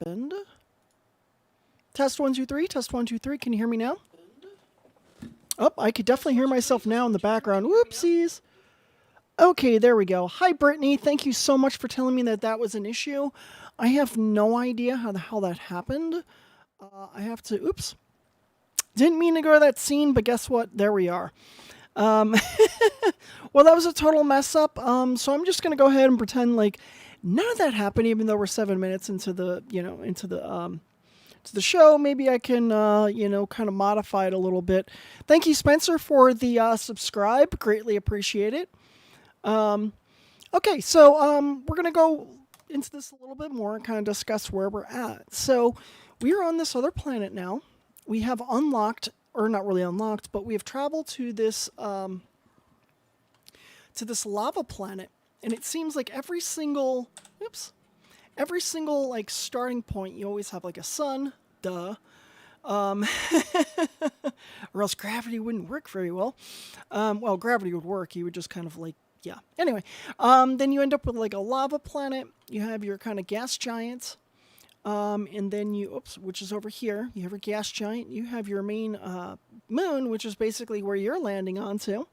happened? Test 1 2 3. Test 1 2 3. Can you hear me now? Oh, I could definitely hear myself now in the background. Whoopsies. Okay, there we go. Hi, Brittany. Thank you so much for telling me that that was an issue. I have no idea how the hell that happened. I have to. Oops. Didn't mean to go to that scene, but guess what? There we are. Well, that was a total mess up. So I'm just gonna go ahead and pretend like none of that happened, even though we're 7 minutes into the, to the show. Maybe I can, kind of modify it a little bit. Thank you, Spencer, for the subscribe. Greatly appreciate it. Okay, so we're gonna go into this a little bit more and kind of discuss where we're at. So we are on this other planet now. We have unlocked, or not really unlocked, but we have traveled to this lava planet, and it seems like every single like starting point, you always have like a sun, duh, or else gravity wouldn't work very well. Well, gravity would work. You would just kind of like, yeah. Anyway, then you end up with like a lava planet. You have your kind of gas giants. And then which is over here, you have your gas giant. You have your main moon, which is basically where you're landing onto.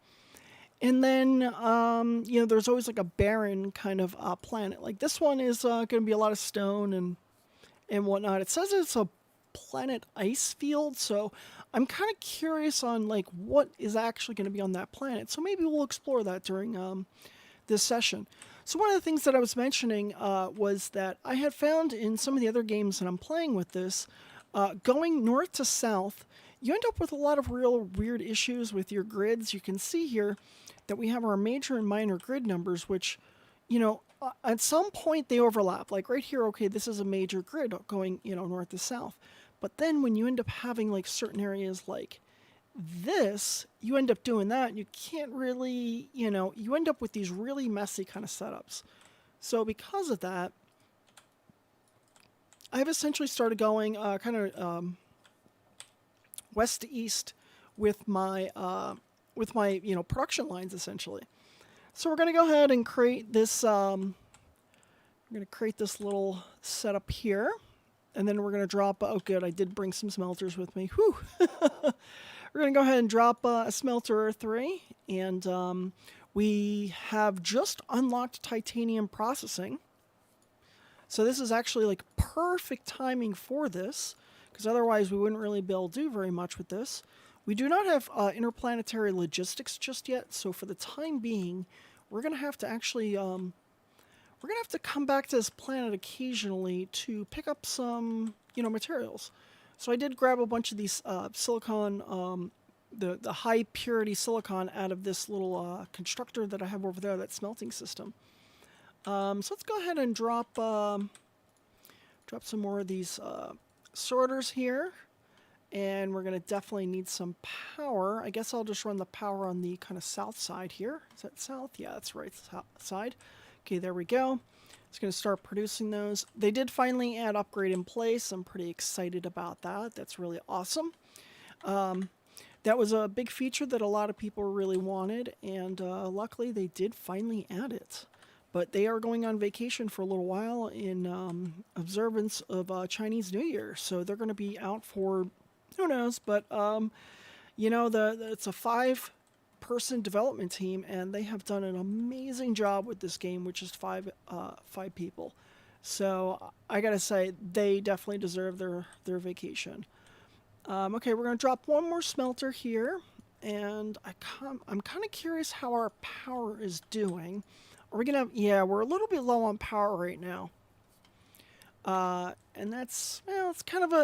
And then, there's always like a barren kind of planet. Like this one is going to be a lot of stone and whatnot. It says it's a planet ice field, so I'm kind of curious on like what is actually going to be on that planet. So maybe we'll explore that during this session. So one of the things that I was mentioning was that I had found in some of the other games that I'm playing with this, going north to south, you end up with a lot of real weird issues with your grids. You can see here that we have our major and minor grid numbers, which, at some point they overlap. Like right here, okay, this is a major grid going, north to south. But then when you end up having like certain areas like this, you end up doing that, and you can't really, you end up with these really messy kind of setups. So because of that, I've essentially started going west to east with my production lines essentially. So we're going to go ahead and create this. We're going to create this little setup here, and then we're going to drop. Oh, good! I did bring some smelters with me. Whew. We're going to go ahead and drop a smelter or 3, and we have just unlocked titanium processing. So this is actually like perfect timing for this, because otherwise we wouldn't really be able to do very much with this. We do not have interplanetary logistics just yet, so for the time being, we're going to have to actually, we're going to have to come back to this planet occasionally to pick up some, materials. So I did grab a bunch of these silicon, the high purity silicon out of this little constructor that I have over there, that smelting system. So let's go ahead and drop some more of these sorters here. And we're going to definitely need some power. I guess I'll just run the power on the kind of south side here. Is that south? Yeah, that's right side. Okay, there we go. It's going to start producing those. They did finally add upgrade in place. I'm pretty excited about that. That's really awesome. That was a big feature that a lot of people really wanted, and luckily they did finally add it. But they are going on vacation for a little while in observance of Chinese New Year, so they're going to be out for who knows. But it's a 5-person development team, and they have done an amazing job with this game, which is 5 people. So I gotta say, they definitely deserve their vacation. Okay, we're gonna drop one more smelter here, and I'm kind of curious how our power is doing. Are we gonna have, yeah, we're a little bit low on power right now. And that's, well,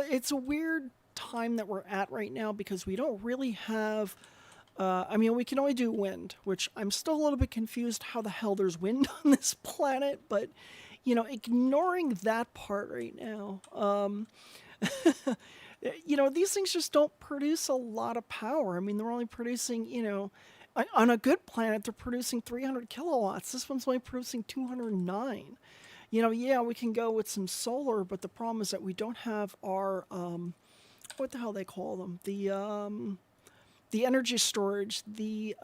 it's a weird time that we're at right now, because we don't really have, we can only do wind, which I'm still a little bit confused how the hell there's wind on this planet, but, ignoring that part right now, these things just don't produce a lot of power. I mean, they're only producing, on a good planet, they're producing 300 kilowatts. This one's only producing 209. Yeah, we can go with some solar, but the problem is that we don't have our, what the hell they call them? The energy storage, the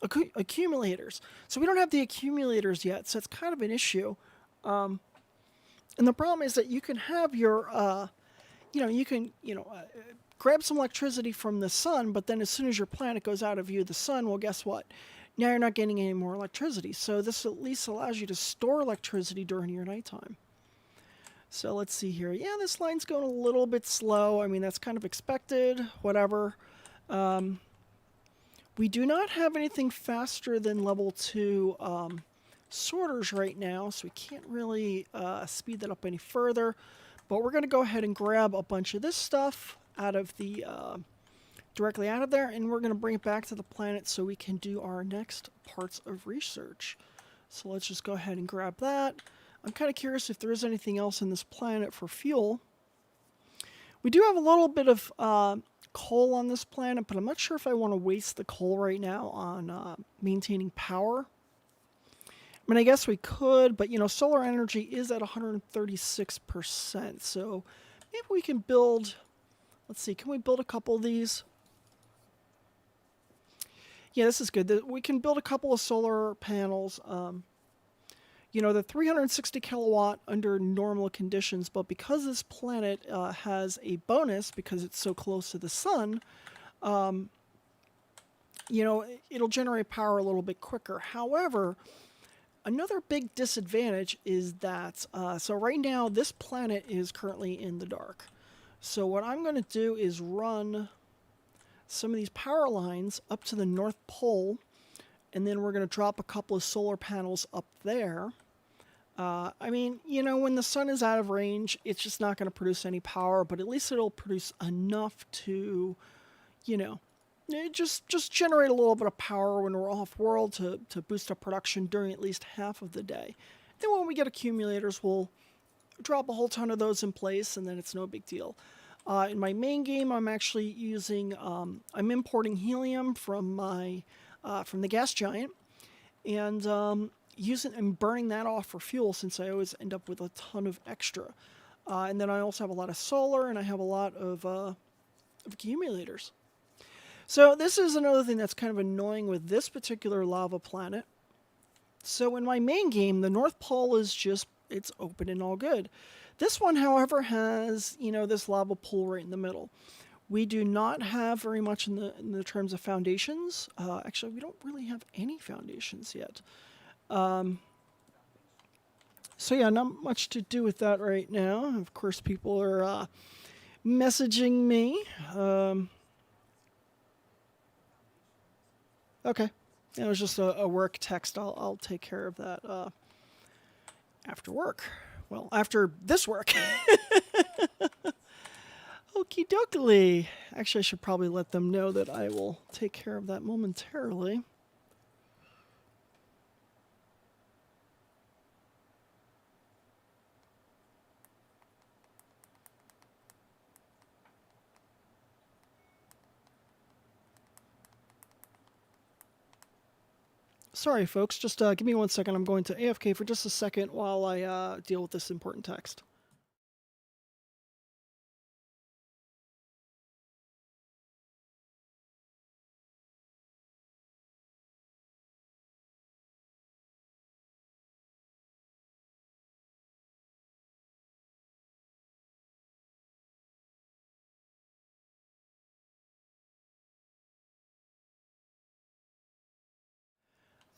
accumulators. So we don't have the accumulators yet, so it's kind of an issue. And the problem is that you can have your, you can, grab some electricity from the sun, but then as soon as your planet goes out of view of the sun, well, guess what? Now you're not getting any more electricity. So this at least allows you to store electricity during your nighttime. So let's see here. Yeah, this line's going a little bit slow. I mean, that's kind of expected, whatever. We do not have anything faster than level 2 sorters right now, so we can't really speed that up any further. But we're going to go ahead and grab a bunch of this stuff out of the directly out of there, and we're going to bring it back to the planet so we can do our next parts of research. So let's just go ahead and grab that. I'm kind of curious if there is anything else in this planet for fuel. We do have a little bit of coal on this planet, but I'm not sure if I want to waste the coal right now on maintaining power. I mean, I guess we could, but, solar energy is at 136%. So maybe we can build, let's see, can we build a couple of these? Yeah, this is good. We can build a couple of solar panels. The 360 kilowatt under normal conditions, but because this planet has a bonus because it's so close to the sun, it'll generate power a little bit quicker. However, another big disadvantage is that, so right now this planet is currently in the dark. So what I'm going to do is run some of these power lines up to the North Pole, and then we're going to drop a couple of solar panels up there. I mean, when the sun is out of range, it's just not going to produce any power, but at least it'll produce enough to, just generate a little bit of power when we're off-world to boost up production during at least half of the day. Then when we get accumulators, we'll drop a whole ton of those in place, and then it's no big deal. In my main game, I'm actually using, I'm importing helium from from the gas giant, and using and burning that off for fuel, since I always end up with a ton of extra. And then I also have a lot of solar, and I have a lot of accumulators. So this is another thing that's kind of annoying with this particular lava planet. So in my main game, the North Pole is just, it's open and all good. This one, however, has, this lava pool right in the middle. We do not have very much in the terms of foundations. Actually, we don't really have any foundations yet. So yeah, not much to do with that right now. Of course, people are messaging me. Okay, it was just a work text. I'll take care of that after work. Well, after this work. Okie dokie. Actually, I should probably let them know that I will take care of that momentarily. Sorry, folks. Just give me 1 second. I'm going to AFK for just a second while I deal with this important text.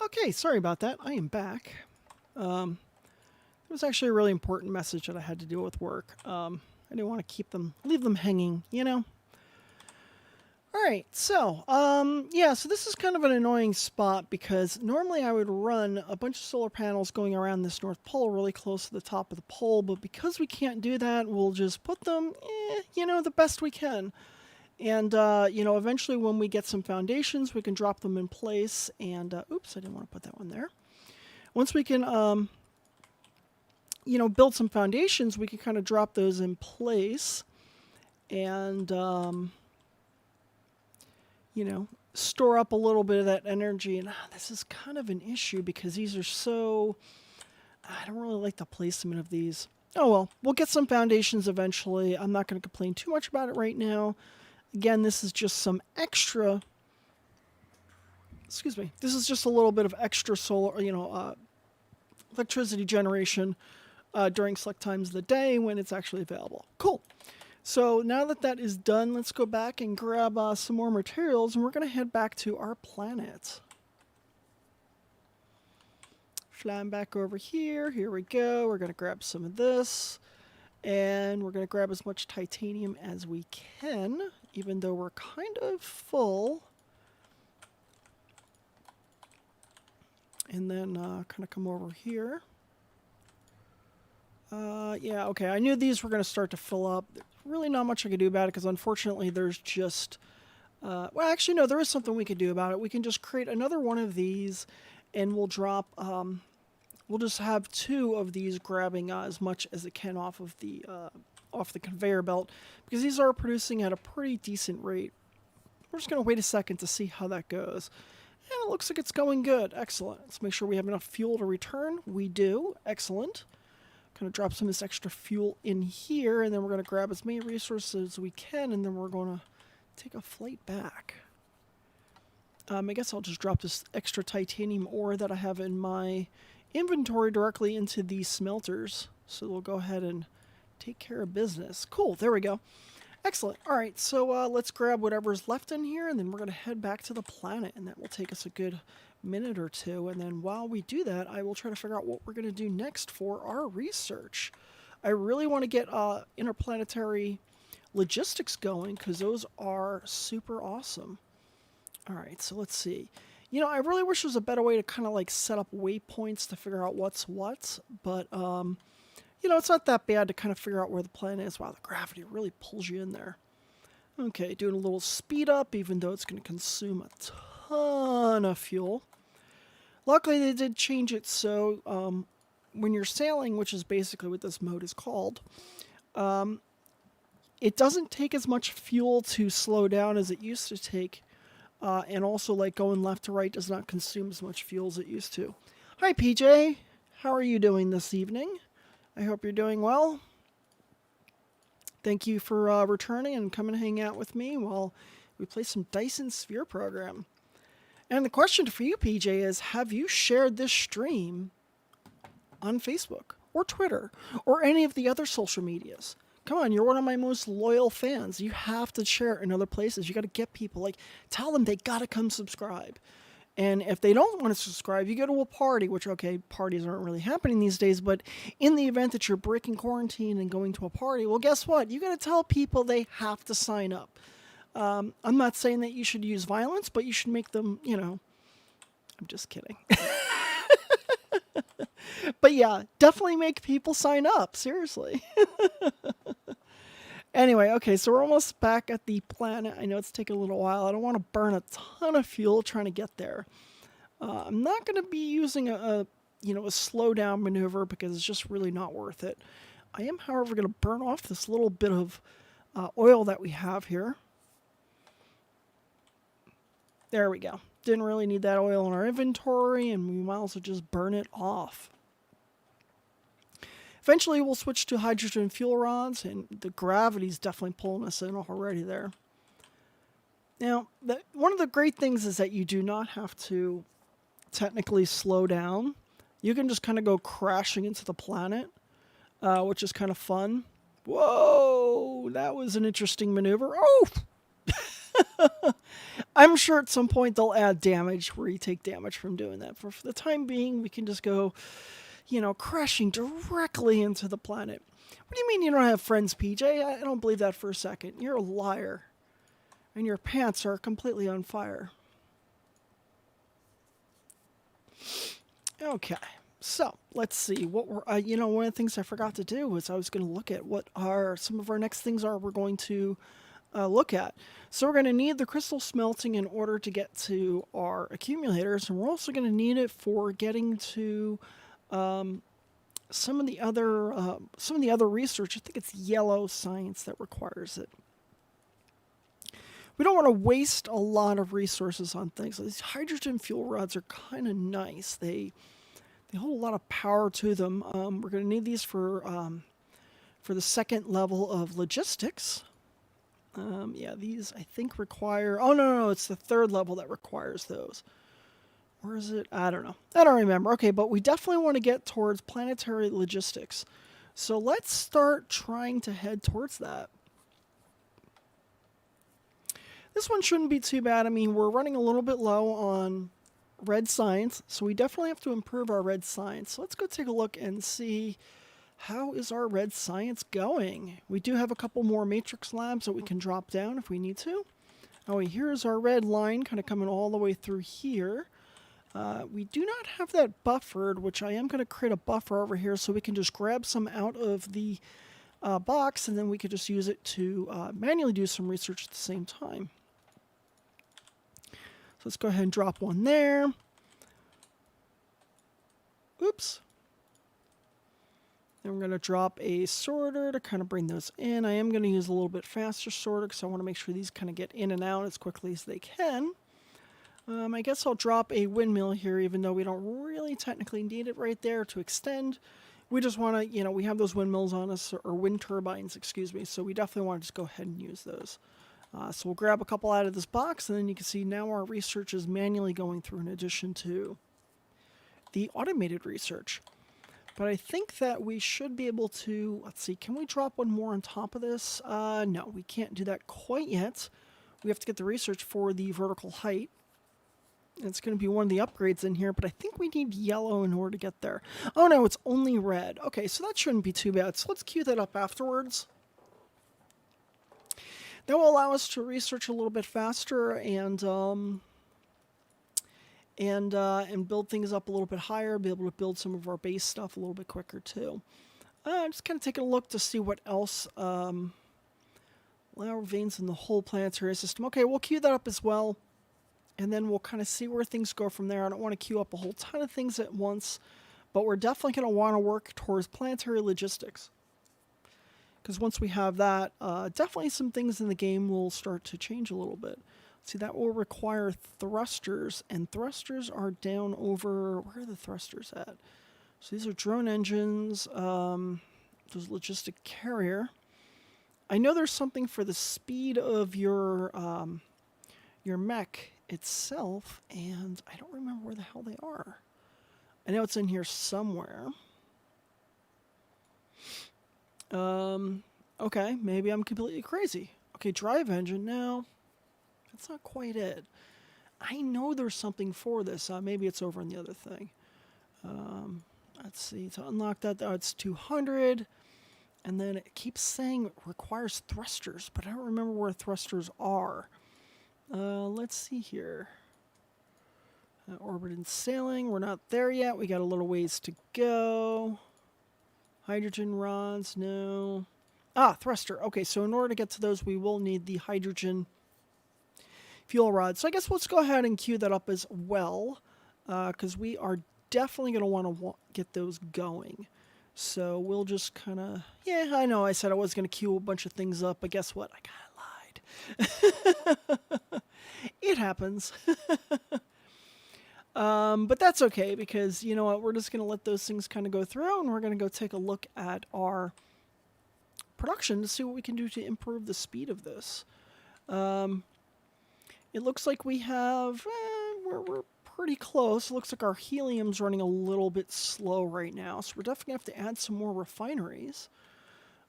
Okay, sorry about that. I am back. It was actually a really important message that I had to deal with work. I didn't want to leave them hanging, All right, so, yeah, so this is kind of an annoying spot because normally I would run a bunch of solar panels going around this North Pole really close to the top of the pole, but because we can't do that, we'll just put them, the best we can. And, eventually when we get some foundations, we can drop them in place. And, oops, I didn't want to put that one there. Once we can, build some foundations, we can kind of drop those in place and, store up a little bit of that energy. And this is kind of an issue because these are so, I don't really like the placement of these. Oh, well, we'll get some foundations eventually. I'm not going to complain too much about it right now. Again, this is just some extra, this is just a little bit of extra solar, electricity generation during select times of the day when it's actually available. Cool. So now that that is done, let's go back and grab some more materials, and we're going to head back to our planet. Flying back over here. Here we go. We're going to grab some of this. And we're going to grab as much titanium as we can, even though we're kind of full. And then kind of come over here. Yeah, okay. I knew these were going to start to fill up. There's really not much I could do about it because unfortunately there's just... well, actually, no, there is something we could do about it. We can just create another one of these and we'll drop... we'll just have 2 of these grabbing as much as it can off of the conveyor belt because these are producing at a pretty decent rate. We're just going to wait a second to see how that goes. And it looks like it's going good. Excellent. Let's make sure we have enough fuel to return. We do. Excellent. Kind of drop some of this extra fuel in here, and then we're going to grab as many resources as we can, and then we're going to take a flight back. I guess I'll just drop this extra titanium ore that I have in my inventory directly into these smelters. So we'll go ahead and take care of business. Cool. There we go. Excellent. All right, so let's grab whatever's left in here, and then we're going to head back to the planet, and that will take us a good minute or two. And then while we do that, I will try to figure out what we're going to do next for our research. I really want to get interplanetary logistics going because those are super awesome. All right, so let's see. You know, I really wish there was a better way to kind of like set up waypoints to figure out what's what, but you know, it's not that bad to kind of figure out where the planet is. Wow, the gravity really pulls you in there. Okay, doing a little speed up, even though it's going to consume a ton of fuel. Luckily, they did change it so when you're sailing, which is basically what this mode is called, it doesn't take as much fuel to slow down as it used to take. And also, like, going left to right does not consume as much fuel as it used to. Hi, PJ. How are you doing this evening? I hope you're doing well. Thank you for returning and coming to hang out with me while we play some Dyson Sphere program. And the question for you, PJ, is have you shared this stream on Facebook or Twitter or any of the other social medias? Come on, you're one of my most loyal fans. You have to share it in other places. You got to get people, like, tell them they got to come subscribe. And if they don't want to subscribe, you go to a party, which, okay, parties aren't really happening these days, but in the event that you're breaking quarantine and going to a party, well, guess what? You got to tell people they have to sign up. I'm not saying that you should use violence, but you should make them, you know, I'm just kidding. But yeah, definitely make people sign up, seriously. Anyway, okay, so we're almost back at the planet. I know it's taking a little while. I don't want to burn a ton of fuel trying to get there. I'm not going to be using a slow down maneuver because it's just really not worth it. I am, however, going to burn off this little bit of oil that we have here. There we go. Didn't really need that oil in our inventory, and we might as well just burn it off. Eventually, we'll switch to hydrogen fuel rods, and the gravity's definitely pulling us in already there. Now, one of the great things is that you do not have to technically slow down. You can just kind of go crashing into the planet, which is kind of fun. Whoa, that was an interesting maneuver. Oh! I'm sure at some point they'll add damage where you take damage from doing that. For the time being, we can just go, you know, crashing directly into the planet. What do you mean you don't have friends, PJ? I don't believe that for a second. You're a liar. And your pants are completely on fire. Okay, so let's see. What we're, one of the things I forgot to do was I was going to look at what some of our next things are we're going to look at. So we're going to need the crystal smelting in order to get to our accumulators, and we're also going to need it for getting to some of the other research. I think it's yellow science that requires it. We don't want to waste a lot of resources on things. These hydrogen fuel rods are kind of nice. They hold a lot of power to them. We're going to need these for the second level of logistics. Yeah, these I think require... Oh, no, it's the third level that requires those. Or is it? I don't know. I don't remember. Okay, but we definitely want to get towards planetary logistics. So let's start trying to head towards that. This one shouldn't be too bad. I mean, we're running a little bit low on red science, so we definitely have to improve our red science. So let's go take a look and see how is our red science going. We do have a couple more matrix labs that we can drop down if we need to. Oh, here's our red line kind of coming all the way through here. We do not have that buffered, which I am going to create a buffer over here so we can just grab some out of the box, and then we could just use it to manually do some research at the same time. So let's go ahead and drop one there. Oops. Then we're going to drop a sorter to kind of bring those in. I am going to use a little bit faster sorter because I want to make sure these kind of get in and out as quickly as they can. I guess I'll drop a windmill here, even though we don't really technically need it right there to extend. We just want to, you know, we have those windmills on us, or wind turbines, excuse me, so we definitely want to just go ahead and use those. So we'll grab a couple out of this box, and then you can see now our research is manually going through in addition to the automated research. But I think that we should be able to, let's see, can we drop one more on top of this? No, we can't do that quite yet. We have to get the research for the vertical height. It's going to be one of the upgrades in here, but I think we need yellow in order to get there. Oh no, it's only red. Okay, so that shouldn't be too bad. So let's queue that up afterwards. That will allow us to research a little bit faster and build things up a little bit higher, be able to build some of our base stuff a little bit quicker too. Just kind of taking a look to see what else. Lava veins in the whole planetary system. Okay, we'll queue that up as well. And then we'll kind of see where things go from there. I don't want to queue up a whole ton of things at once, but we're definitely going to want to work towards planetary logistics. Because once we have that, definitely some things in the game will start to change a little bit. See, that will require thrusters, and thrusters are down over, where are the thrusters at? So these are drone engines, there's logistic carrier. I know there's something for the speed of your mech itself, and I don't remember where the hell they are. I know it's in here somewhere. Okay, maybe I'm completely crazy. Okay, drive engine, no, that's not quite it. I know there's something for this. Maybe it's over on the other thing. Let's see, to unlock that, it's 200. And then it keeps saying it requires thrusters, but I don't remember where thrusters are. Let's see here. Orbit and sailing, we're not there yet. We got a little ways to go. Hydrogen rods, no. Thruster. Okay, so in order to get to those, we will need the hydrogen fuel rods. So I guess let's go ahead and queue that up as well, because we are definitely going to want to get those going. So we'll just kind of, yeah, I know I said I was going to queue a bunch of things up, but guess what? I kind of lied. It happens. But that's okay, because you know what? We're just going to let those things kind of go through, and we're going to go take a look at our production to see what we can do to improve the speed of this. It looks like we have, we're pretty close. It looks like our helium's running a little bit slow right now, so we're definitely going to have to add some more refineries.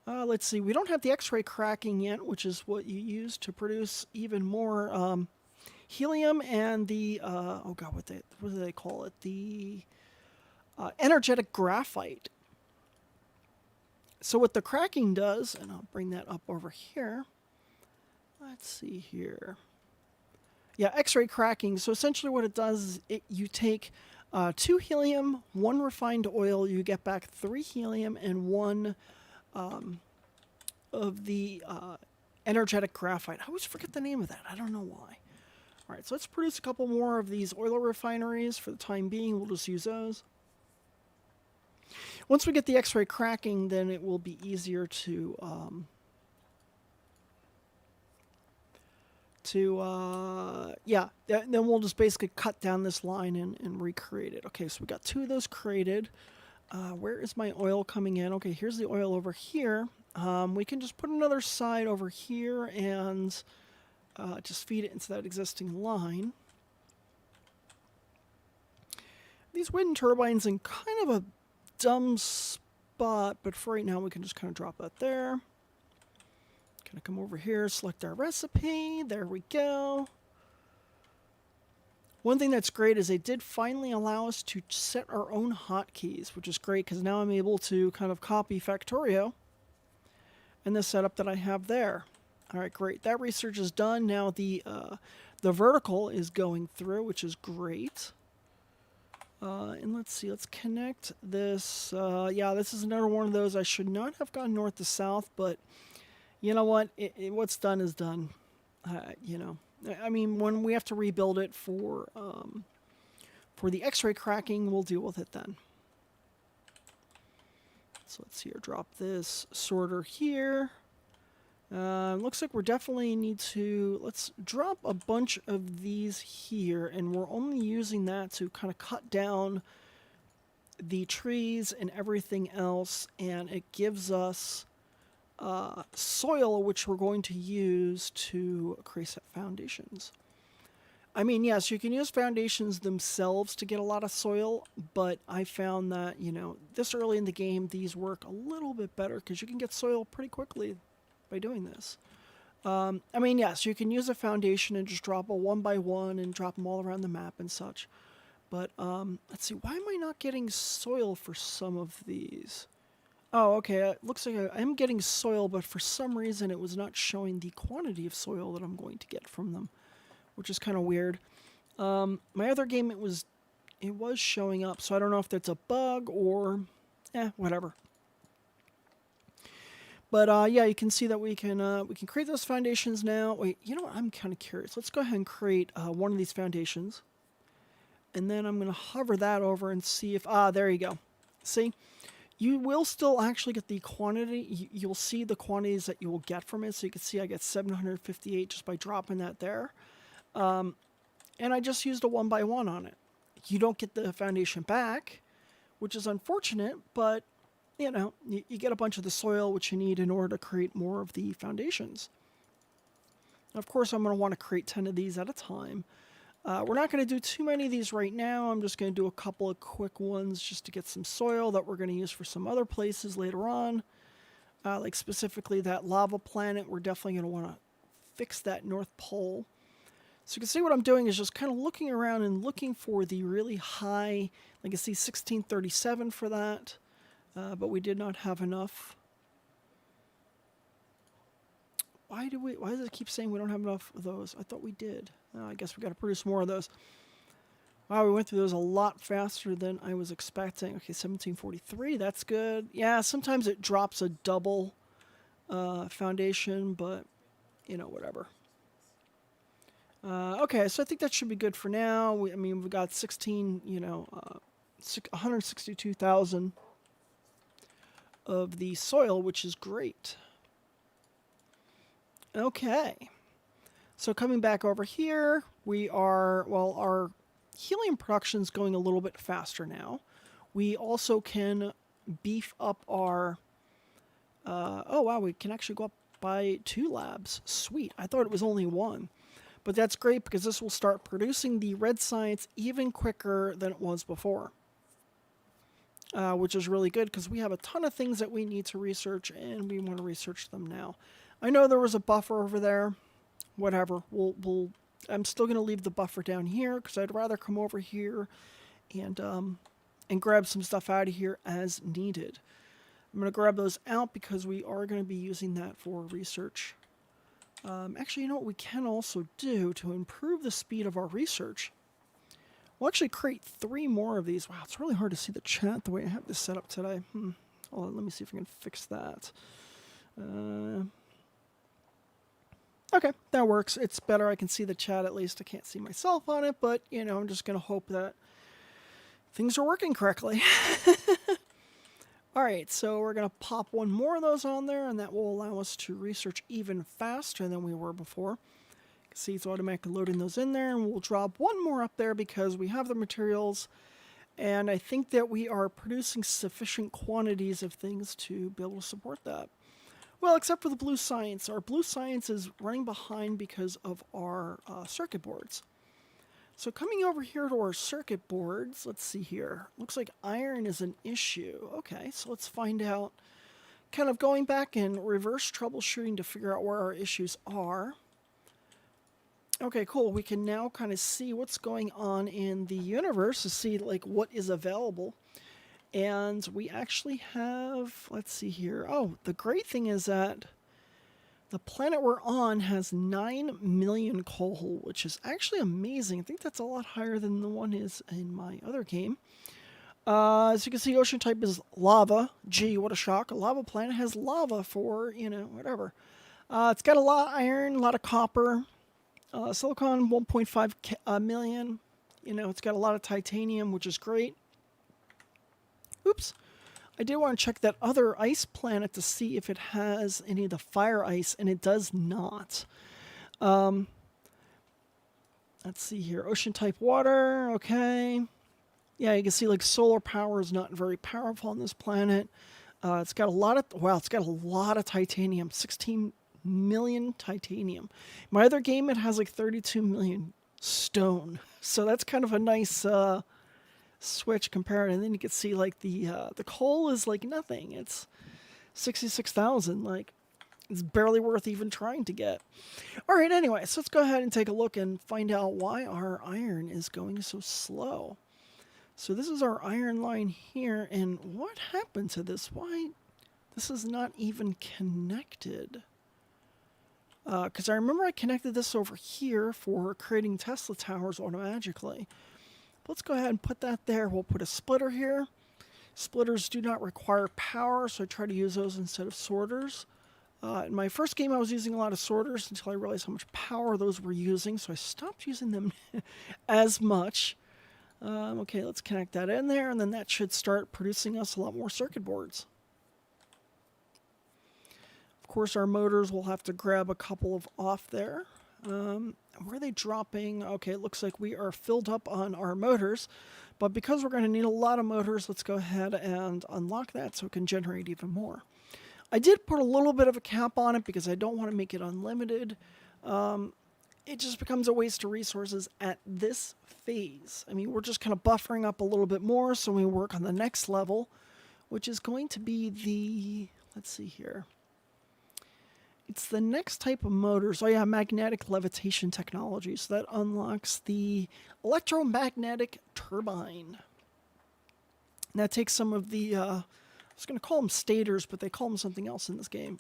Let's see, we don't have the X-ray cracking yet, which is what you use to produce even more helium and the, oh god, what do they call it? The energetic graphite. So what the cracking does, and I'll bring that up over here. Let's see here. Yeah, X-ray cracking. So essentially what it does is you take 2 helium, 1 refined oil, you get back 3 helium and 1 of the energetic graphite. I always forget the name of that. I don't know why. All right, so let's produce a couple more of these oil refineries. For the time being, we'll just use those. Once we get the X-ray cracking, then it will be easier to then we'll just basically cut down this line and recreate it. Okay, so we got 2 of those created. Where is my oil coming in? Okay, here's the oil over here. We can just put another side over here and just feed it into that existing line. These wind turbines in kind of a dumb spot spot, but for right now we can just kind of drop that there. Kind of come over here, select our recipe. There we go. One thing that's great is they did finally allow us to set our own hotkeys, which is great because now I'm able to kind of copy Factorio and the setup that I have there. All right, great. That research is done. Now the vertical is going through, which is great. And let's see, let's connect this. Yeah, this is another one of those. I should not have gone north to south, but you know what? What's done is done. You know, I mean, when we have to rebuild it for the X-ray cracking, we'll deal with it then. So let's see here. Drop this sorter here. Looks like we're definitely need to, let's drop a bunch of these here, and we're only using that to kind of cut down the trees and everything else, and it gives us soil which we're going to use to create foundations. I mean, yes, you can use foundations themselves to get a lot of soil, but I found that, you know, this early in the game, these work a little bit better because you can get soil pretty quickly by doing this. I mean, yes, you can use a foundation and just drop a 1x1 and drop them all around the map and such. But let's see, why am I not getting soil for some of these? Oh, okay, it looks like I am getting soil, but for some reason it was not showing the quantity of soil that I'm going to get from them, which is kind of weird. My other game, it was showing up, so I don't know if that's a bug or, whatever. But yeah, you can see that we can create those foundations now. Wait, you know what? I'm kind of curious. Let's go ahead and create one of these foundations, and then I'm going to hover that over and see if there you go. See, you will still actually get the quantity. You'll see the quantities that you will get from it. So you can see I get 758 just by dropping that there, and I just used a 1x1 on it. You don't get the foundation back, which is unfortunate, but you know, you get a bunch of the soil which you need in order to create more of the foundations. Of course, I'm going to want to create 10 of these at a time. We're not going to do too many of these right now. I'm just going to do a couple of quick ones just to get some soil that we're going to use for some other places later on. Like specifically that lava planet, we're definitely going to want to fix that North Pole. So you can see what I'm doing is just kind of looking around and looking for the really high, like you see 1637 for that. But we did not have enough. Why does it keep saying we don't have enough of those? I thought we did. I guess we got to produce more of those. Wow, we went through those a lot faster than I was expecting. Okay, 1743, that's good. Yeah, sometimes it drops a double foundation, but, you know, whatever. Okay, so I think that should be good for now. I mean, we've got 162,000 of the soil, which is great. Okay, so coming back over here, we are, well, our helium production is going a little bit faster now. We also can beef up our, oh wow, we can actually go up by 2 labs. Sweet, I thought it was only 1. But that's great because this will start producing the red science even quicker than it was before. Which is really good because we have a ton of things that we need to research, and we want to research them now. I know there was a buffer over there. Whatever. I'm still going to leave the buffer down here because I'd rather come over here and grab some stuff out of here as needed. I'm going to grab those out because we are going to be using that for research. Actually, you know what we can also do to improve the speed of our research? We'll actually create 3 more of these. Wow, it's really hard to see the chat the way I have this set up today. Hold on, let me see if I can fix that. Okay, that works. It's better. I can see the chat at least. I can't see myself on it, but, you know, I'm just going to hope that things are working correctly. All right, so we're going to pop 1 more of those on there, and that will allow us to research even faster than we were before. See, it's automatically loading those in there, and we'll drop 1 more up there because we have the materials, and I think that we are producing sufficient quantities of things to be able to support that. Well, except for the blue science. Our blue science is running behind because of our circuit boards. So coming over here to our circuit boards, let's see here. Looks like iron is an issue. Okay, so let's find out. Kind of going back and reverse troubleshooting to figure out where our issues are. Okay, cool. We can now kind of see what's going on in the universe to see like what is available. And we actually have, let's see here. Oh, the great thing is that the planet we're on has 9 million coal, which is actually amazing. I think that's a lot higher than the one is in my other game. As you can see, ocean type is lava. Gee, what a shock. A lava planet has lava for, whatever. It's got a lot of iron, a lot of copper. Silicon, 1.5 million. It's got a lot of titanium, which is great. Oops. I did want to check that other ice planet to see if it has any of the fire ice, and it does not. Let's see here. Ocean type water, okay. Yeah, you can see like solar power is not very powerful on this planet. It's got a lot of titanium, 16 million titanium. My other game, it has like 32 million stone. So that's kind of a nice switch compared. And then you can see like the coal is like nothing. It's 66,000. Like it's barely worth even trying to get. All right, anyway, so let's go ahead and take a look and find out why our iron is going so slow. So this is our iron line here, and what happened to this? Why this is not even connected? Because I remember I connected this over here for creating Tesla towers automatically. Let's go ahead and put that there. We'll put a splitter here. Splitters do not require power, so I try to use those instead of sorters. In my first game, I was using a lot of sorters until I realized how much power those were using, so I stopped using them as much. Okay, let's connect that in there, and then that should start producing us a lot more circuit boards. Of course, our motors will have to grab a couple of off there. Where are they dropping? Okay, it looks like we are filled up on our motors, but because we're going to need a lot of motors, let's go ahead and unlock that so it can generate even more. I did put a little bit of a cap on it because I don't want to make it unlimited. It just becomes a waste of resources at this phase. I mean, we're just kind of buffering up a little bit more so we work on the next level, which is going to be the, let's see here. It's the next type of motors. Oh yeah, magnetic levitation technology. So that unlocks the electromagnetic turbine. And that takes some of the, I was going to call them stators, but they call them something else in this game.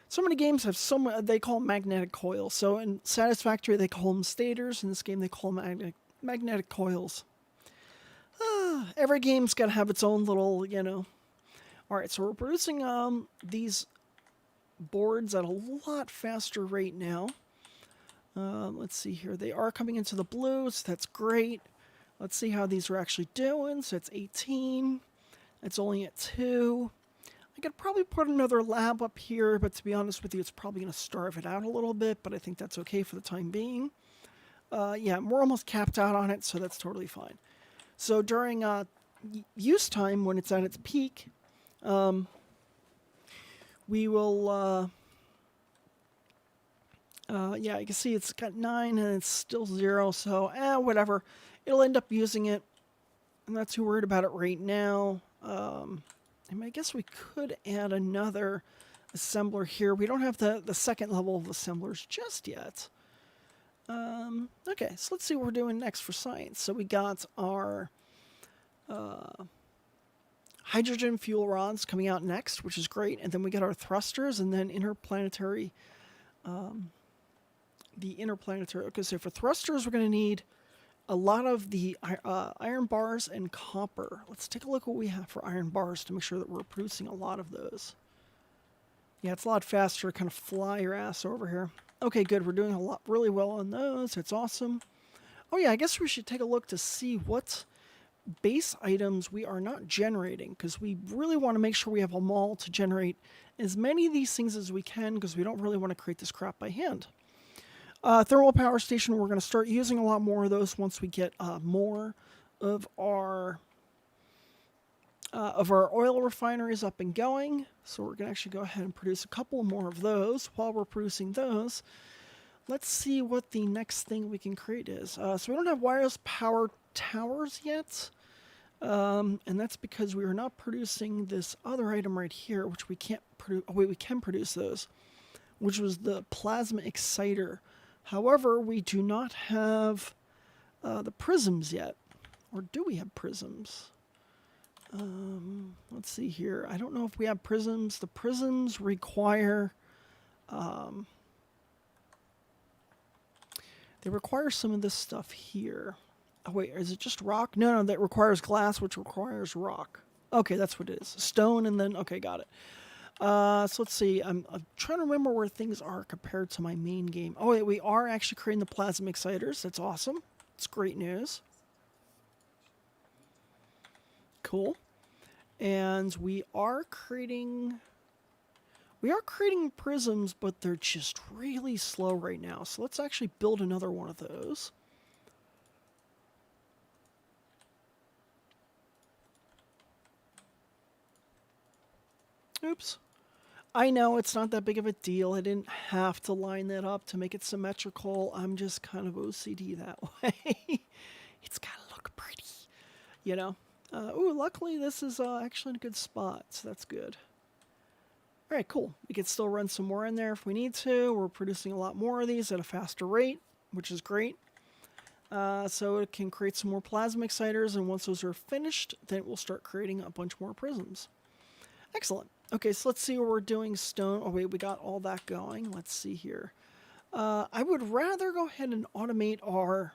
So many games have they call them magnetic coils. So in Satisfactory, they call them stators. In this game, they call them magnetic coils. Every game's got to have its own little, All right, so we're producing these boards at a lot faster rate now. Let's see here. They are coming into the blue, so that's great. Let's see how these are actually doing. So it's 18. It's only at 2. I could probably put another lab up here, but to be honest with you, it's probably going to starve it out a little bit, but I think that's okay for the time being. Yeah, we're almost capped out on it, so that's totally fine. So during use time, when it's at its peak, we will, yeah, you can see it's got 9 and it's still 0, so whatever. It'll end up using it. I'm not too worried about it right now. I guess we could add another assembler here. We don't have the second level of assemblers just yet. Okay, so let's see what we're doing next for science. So we got our hydrogen fuel rods coming out next, which is great. And then we got our thrusters and then interplanetary, the interplanetary. Okay, so for thrusters, we're going to need a lot of the iron bars and copper. Let's take a look what we have for iron bars to make sure that we're producing a lot of those. Yeah, it's a lot faster to kind of fly your ass over here. Okay, good. We're doing really well on those. It's awesome. Oh yeah, I guess we should take a look to see what base items we are not generating, because we really want to make sure we have them all to generate as many of these things as we can, because we don't really want to create this crap by hand. Thermal power station, we're going to start using a lot more of those once we get more of our oil refineries up and going. So we're going to actually go ahead and produce a couple more of those. While we're producing those, let's see what the next thing we can create is. So we don't have wireless power towers yet. And that's because we are not producing this other item right here, which we can't produce. Oh, wait, we can produce those, which was the plasma exciter. However, we do not have the prisms yet. Or do we have prisms? Let's see here. I don't know if we have prisms. The prisms require... they require some of this stuff here. Oh, wait, is it just rock? No, that requires glass, which requires rock. Okay, that's what it is. Stone and then... Okay, got it. So let's see. I'm trying to remember where things are compared to my main game. Oh, wait, we are actually creating the plasma exciters. That's awesome. It's great news. Cool. And we are creating prisms, but they're just really slow right now. So let's actually build another one of those. Oops. I know it's not that big of a deal. I didn't have to line that up to make it symmetrical. I'm just kind of OCD that way. It's got to look pretty, you know. Ooh, luckily this is actually in a good spot, so that's good. All right, cool. We can still run some more in there if we need to. We're producing a lot more of these at a faster rate, which is great. So it can create some more plasma exciters, and once those are finished, then we'll start creating a bunch more prisms. Excellent. Okay, so let's see what we're doing. Stone. Oh, wait, we got all that going. Let's see here. I would rather go ahead and automate our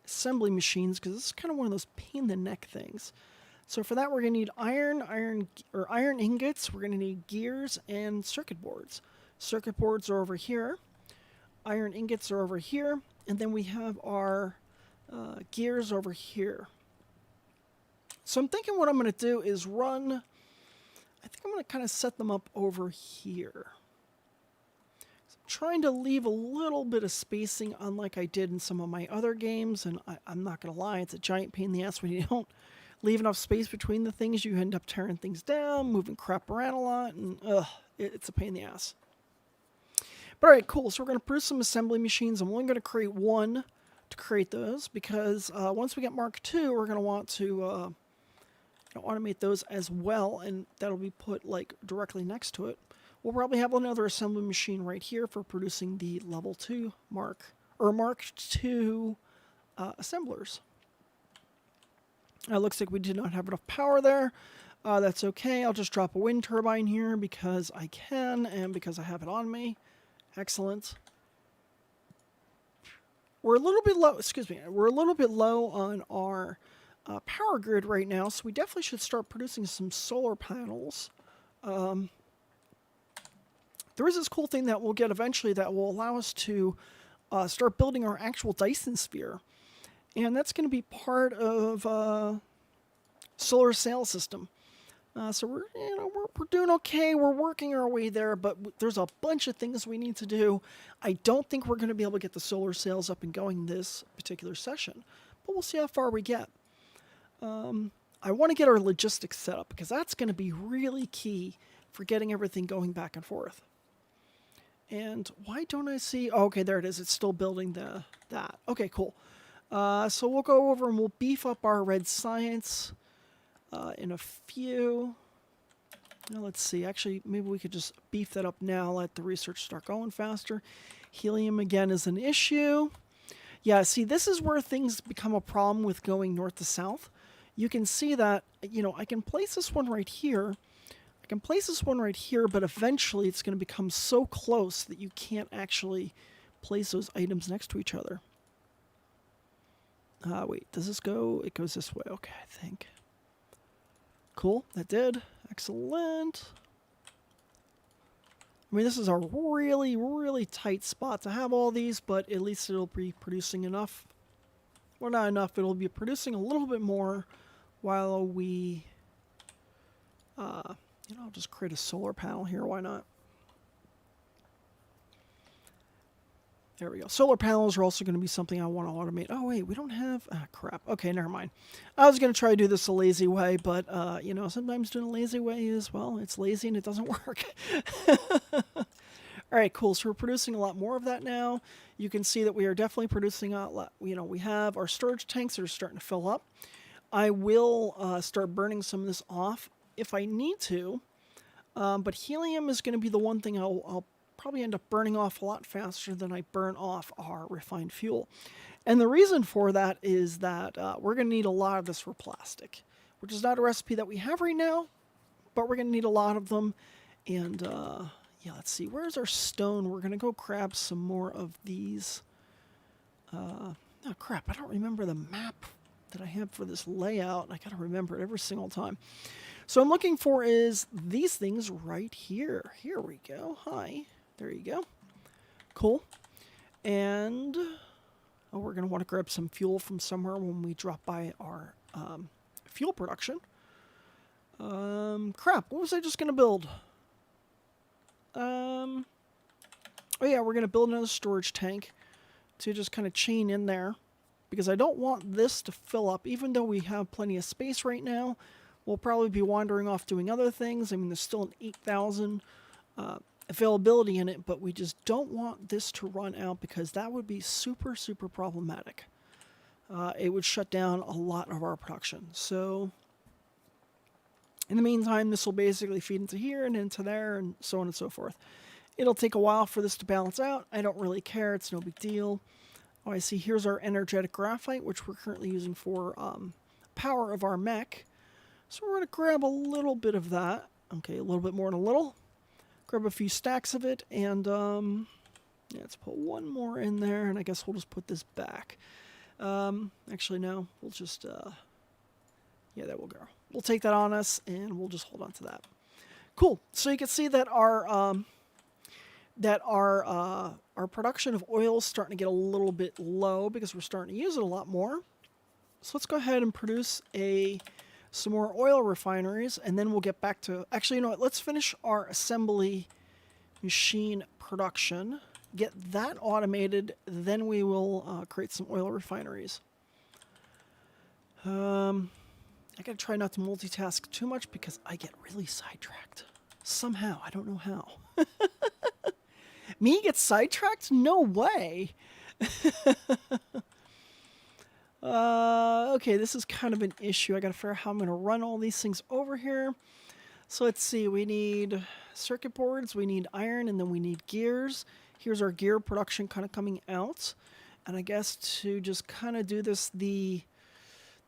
assembly machines because this is kind of one of those pain-in-the-neck things. So for that, we're going to need iron ingots. We're going to need gears and circuit boards. Circuit boards are over here. Iron ingots are over here. And then we have our gears over here. So I'm thinking what I'm going to do is run... I think I'm going to kind of set them up over here. So I'm trying to leave a little bit of spacing, unlike I did in some of my other games. And I'm not going to lie, it's a giant pain in the ass when you don't leave enough space between the things. You end up tearing things down, moving crap around a lot, and it's a pain in the ass. But all right, cool. So we're going to produce some assembly machines. I'm only going to create one to create those because once we get Mark II, we're going to want to automate those as well, and that'll be put like directly next to it. We'll probably have another assembly machine right here for producing the level 2 Mark II assemblers. It looks like we did not have enough power there. That's okay. I'll just drop a wind turbine here because I can and because I have it on me. Excellent. We're a little bit low. Excuse me. We're a little bit low on our power grid right now, so we definitely should start producing some solar panels. There is this cool thing that we'll get eventually that will allow us to start building our actual Dyson sphere. And that's going to be part of solar sail system. So we're doing okay. We're working our way there, but there's a bunch of things we need to do. I don't think we're going to be able to get the solar sails up and going this particular session, but we'll see how far we get. I want to get our logistics set up because that's going to be really key for getting everything going back and forth. And why don't I see... Oh, okay, there it is. It's still building that. Okay, cool. So we'll go over and we'll beef up our red science in a few. Now, let's see. Actually, maybe we could just beef that up now, let the research start going faster. Helium, again, is an issue. Yeah, see, this is where things become a problem with going north to south. You can see that, I can place this one right here. I can place this one right here, but eventually it's going to become so close that you can't actually place those items next to each other. Wait, does this go? It goes this way. Okay, I think. Cool, that did. Excellent. I mean, this is a really, really tight spot to have all these, but at least it'll be producing enough. Well, not enough. It'll be producing a little bit more while we, I'll just create a solar panel here. Why not? There we go. Solar panels are also going to be something I want to automate. Oh, wait, we don't have... Ah, crap. Okay, never mind. I was going to try to do this a lazy way, but, sometimes doing a lazy way is, well, it's lazy and it doesn't work. All All right, cool. So we're producing a lot more of that now. You can see that we are definitely producing a lot. We have our storage tanks that are starting to fill up. I will start burning some of this off if I need to. But helium is going to be the one thing I'll probably end up burning off a lot faster than I burn off our refined fuel. And the reason for that is that we're going to need a lot of this for plastic, which is not a recipe that we have right now, but we're going to need a lot of them. And yeah, let's see, where's our stone? We're going to go grab some more of these. Oh crap, I don't remember the map that I have for this layout. I got to remember it every single time. So I'm looking for is these things right here. Here we go. Hi. There you go. Cool. And oh, we're going to want to grab some fuel from somewhere when we drop by our fuel production. Crap. What was I just going to build? Oh yeah, we're going to build another storage tank to just kind of chain in there, because I don't want this to fill up. Even though we have plenty of space right now, we'll probably be wandering off doing other things. I mean, there's still an 8,000 availability in it, but we just don't want this to run out, because that would be super, super problematic. It would shut down a lot of our production. So in the meantime, this will basically feed into here and into there and so on and so forth. It'll take a while for this to balance out. I don't really care. It's no big deal. Oh, I see. Here's our energetic graphite, which we're currently using for power of our mech. So we're going to grab a little bit of that. Okay, a little bit more than a little. Grab a few stacks of it, and yeah, let's put one more in there, and I guess we'll just put this back. Actually, no. We'll just, yeah, there we'll go. We'll take that on us, and we'll just hold on to that. Cool. So you can see that our production of oil is starting to get a little bit low, because we're starting to use it a lot more. So let's go ahead and produce some more oil refineries, and then we'll get back to... Actually, you know what? Let's finish our assembly machine production, get that automated, then we will create some oil refineries. I gotta try not to multitask too much, because I get really sidetracked. Somehow. I don't know how. Me get sidetracked? No way. Okay, this is kind of an issue. I gotta figure out how I'm gonna run all these things over here. So let's see, we need circuit boards, we need iron, and then we need gears. Here's our gear production kind of coming out. And I guess to just kind of do this the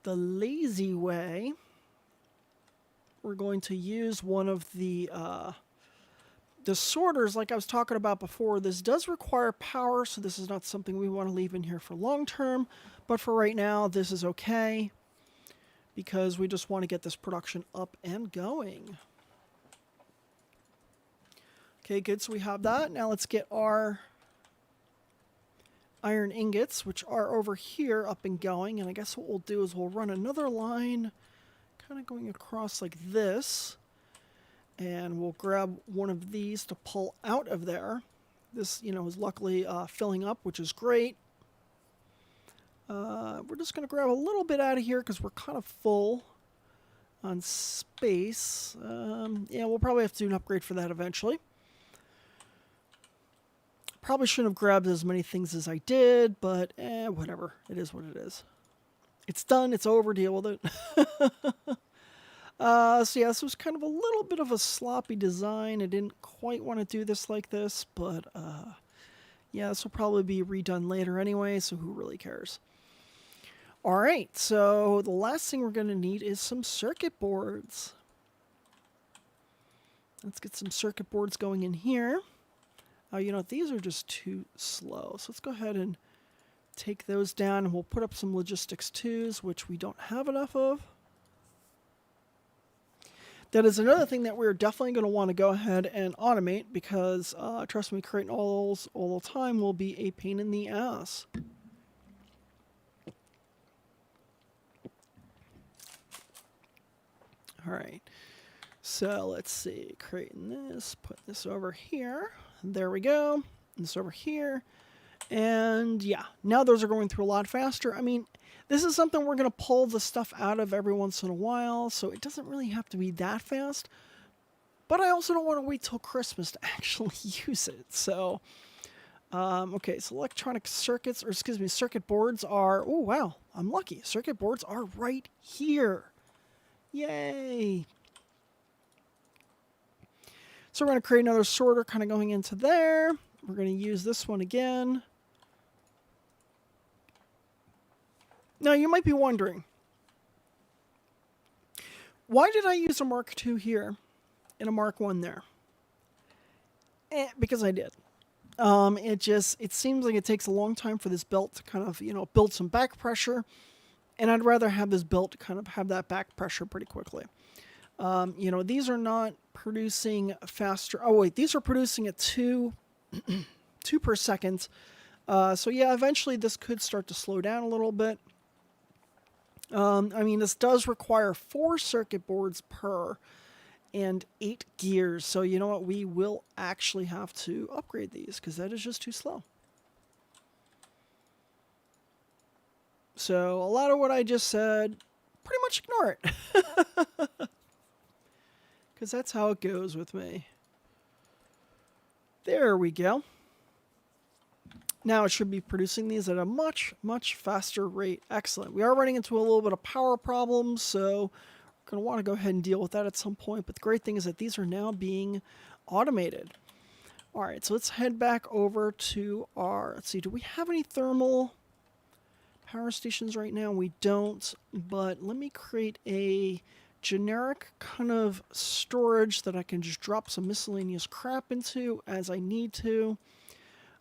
lazy way, we're going to use one of the sorters like I was talking about before. This does require power, so this is not something we want to leave in here for long term. But for right now, this is okay, because we just want to get this production up and going. Okay, good. So we have that. Now let's get our iron ingots, which are over here, up and going. And I guess what we'll do is we'll run another line kind of going across like this. And we'll grab one of these to pull out of there. This, you know, is luckily filling up, which is great. We're just going to grab a little bit out of here, because we're kind of full on space. Yeah, we'll probably have to do an upgrade for that eventually. Probably shouldn't have grabbed as many things as I did, but whatever. It is what it is. It's done. It's over. Deal with it. So yeah, this was kind of a little bit of a sloppy design. I didn't quite want to do this like this, but yeah, this will probably be redone later anyway, so who really cares? All right, so the last thing we're going to need is some circuit boards. Let's get some circuit boards going in here. Oh, you know, these are just too slow, so let's go ahead and take those down, and we'll put up some logistics 2s, which we don't have enough of. That is another thing that we're definitely going to want to go ahead and automate, because trust me, creating all those all the time will be a pain in the ass. All right, so let's see, creating this, put this over here. There we go. And this over here. And yeah, now those are going through a lot faster. I mean, this is something we're going to pull the stuff out of every once in a while, so it doesn't really have to be that fast. but I also don't want to wait till Christmas to actually use it. So, okay, so electronic circuits, or excuse me, circuit boards are, oh wow, I'm lucky. Circuit boards are right here. Yay. So we're going to create another sorter kind of going into there. We're going to use this one again. Now you might be wondering, why did I use a Mark II here and a Mark I there? Because I did. It seems like it takes a long time for this belt to kind of, build some back pressure. And I'd rather have this belt kind of have that back pressure pretty quickly. These are not producing faster. Oh, wait, these are producing at 2 per second. So yeah, eventually this could start to slow down a little bit. This does require 4 circuit boards per and 8 gears. So you know what? We will actually have to upgrade these because that is just too slow. So a lot of what I just said, pretty much ignore it. Because that's how it goes with me. There we go. Now it should be producing these at a much, much faster rate. Excellent. We are running into a little bit of power problems, so we're going to want to go ahead and deal with that at some point. But the great thing is that these are now being automated. All right, so let's head back over to our, let's see, do we have any thermal power stations right now? We don't, but let me create a generic kind of storage that I can just drop some miscellaneous crap into as I need to.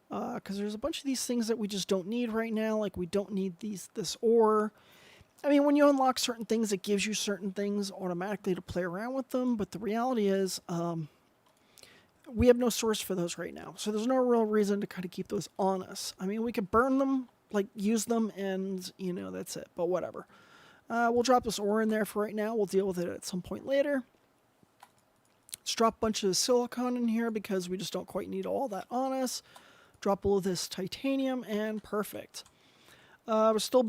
Because there's a bunch of these things that we just don't need right now. Like we don't need this ore. I mean, when you unlock certain things, it gives you certain things automatically to play around with them. But the reality is, we have no source for those right now. So there's no real reason to kind of keep those on us. I mean, we could burn them, like use them, and that's it. But whatever. We'll drop this ore in there for right now. We'll deal with it at some point later. Let's drop a bunch of silicon in here because we just don't quite need all that on us. Drop all of this titanium, and perfect. We're still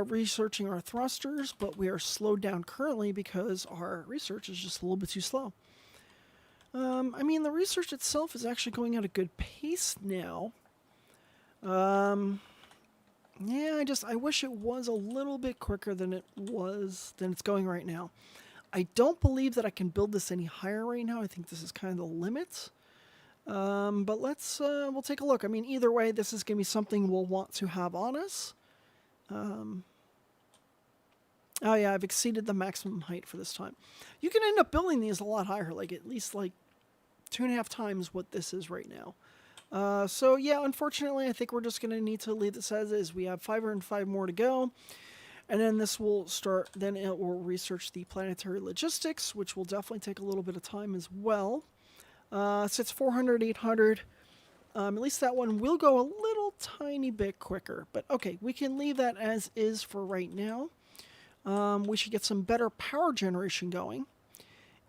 researching our thrusters, but we are slowed down currently because our research is just a little bit too slow. The research itself is actually going at a good pace now. Yeah, I wish it was a little bit quicker than it's going right now. I don't believe that I can build this any higher right now. I think this is kind of the limit. But we'll take a look. I mean, either way, this is going to be something we'll want to have on us. Oh yeah, I've exceeded the maximum height for this time. You can end up building these a lot higher, like at least like 2.5 times what this is right now. So yeah, unfortunately, I think we're just going to need to leave this as is. We have 505 more to go. And then this will start, then it will research the planetary logistics, which will definitely take a little bit of time as well. So it's 400, 800. At least that one will go a little tiny bit quicker. But okay, we can leave that as is for right now. We should get some better power generation going.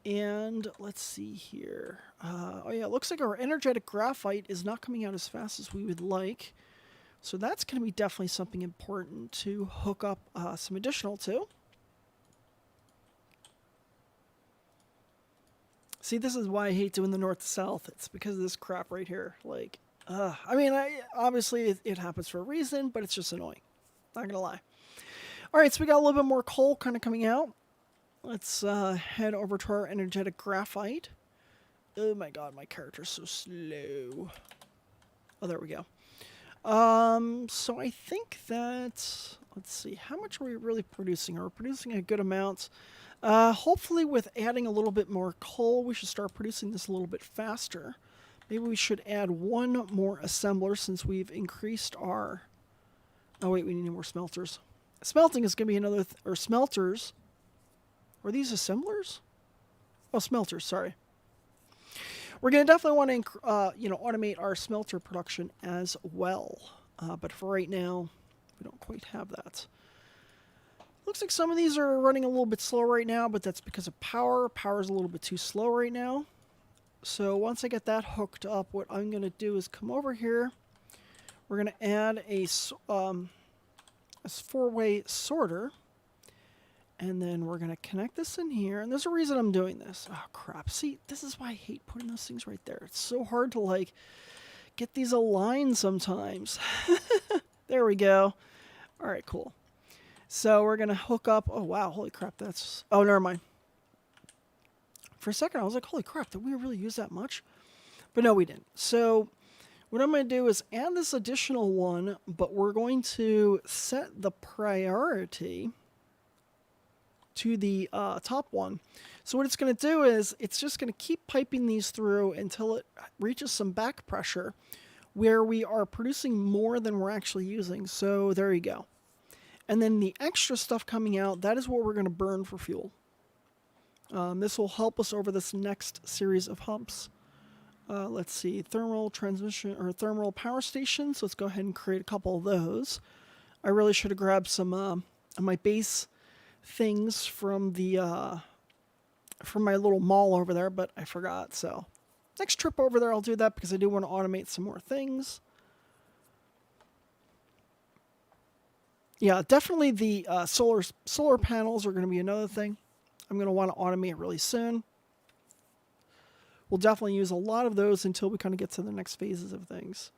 And let's see here. Oh yeah, it looks like our energetic graphite is not coming out as fast as we would like. So that's going to be definitely something important to hook up some additional to. See, this is why I hate doing the north to south. It's because of this crap right here. Like, obviously it happens for a reason, but it's just annoying. Not gonna lie. All right, so we got a little bit more coal kind of coming out. Let's head over to our energetic graphite. Oh my god, my character's so slow. Oh, there we go. So I think that, let's see, how much are we really producing? Are we producing a good amount? Hopefully with adding a little bit more coal, we should start producing this a little bit faster. Maybe we should add one more assembler since we've increased our... Oh wait, we need more smelters. Smelting is going to be another... or smelters. Are these assemblers? Oh, smelters, sorry. We're going to definitely want to, automate our smelter production as well. But for right now, we don't quite have that. Looks like some of these are running a little bit slow right now, but that's because of power. Power is a little bit too slow right now. So once I get that hooked up, what I'm going to do is come over here. We're going to add a 4-way sorter. And then we're going to connect this in here. And there's a reason I'm doing this. Oh, crap. See, this is why I hate putting those things right there. It's so hard to, like, get these aligned sometimes. There we go. All right, cool. So we're going to hook up. Oh, wow. Holy crap. That's... Oh, never mind. For a second, I was like, holy crap. Did we really use that much? But no, we didn't. So what I'm going to do is add this additional one, but we're going to set the priority to the top one. So what it's going to do is it's just going to keep piping these through until it reaches some back pressure where we are producing more than we're actually using. So there you go. And then the extra stuff coming out, that is what we're going to burn for fuel. This will help us over this next series of humps. Let's see, thermal transmission or thermal power stations. Let's go ahead and create a couple of those. I really should have grabbed some of my base things from the from my little mall over there, but I forgot. So next trip over there, I'll do that because I do want to automate some more things. Yeah, definitely the solar panels are going to be another thing. I'm going to want to automate really soon. We'll definitely use a lot of those until we kind of get to the next phases of things.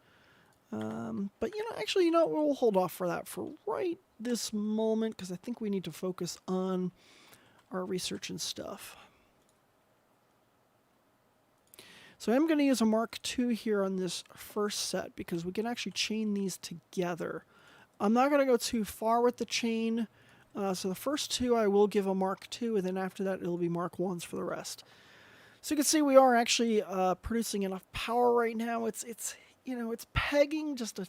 But, actually, we'll hold off for that for right this moment because I think we need to focus on our research and stuff. So I'm going to use a Mark II here on this first set because we can actually chain these together. I'm not going to go too far with the chain. So the first two I will give a Mark II, and then after that it'll be Mark Is for the rest. So you can see we are actually producing enough power right now. It's pegging just a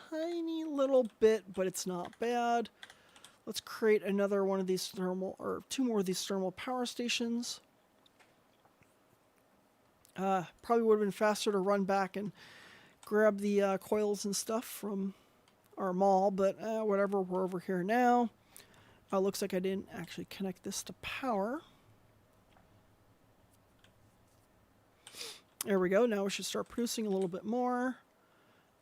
tiny little bit, but it's not bad. Let's create another one of these two more of these thermal power stations. Probably would have been faster to run back and grab the coils and stuff from our mall, but whatever, we're over here now. Looks like I didn't actually connect this to power. There we go. Now we should start producing a little bit more.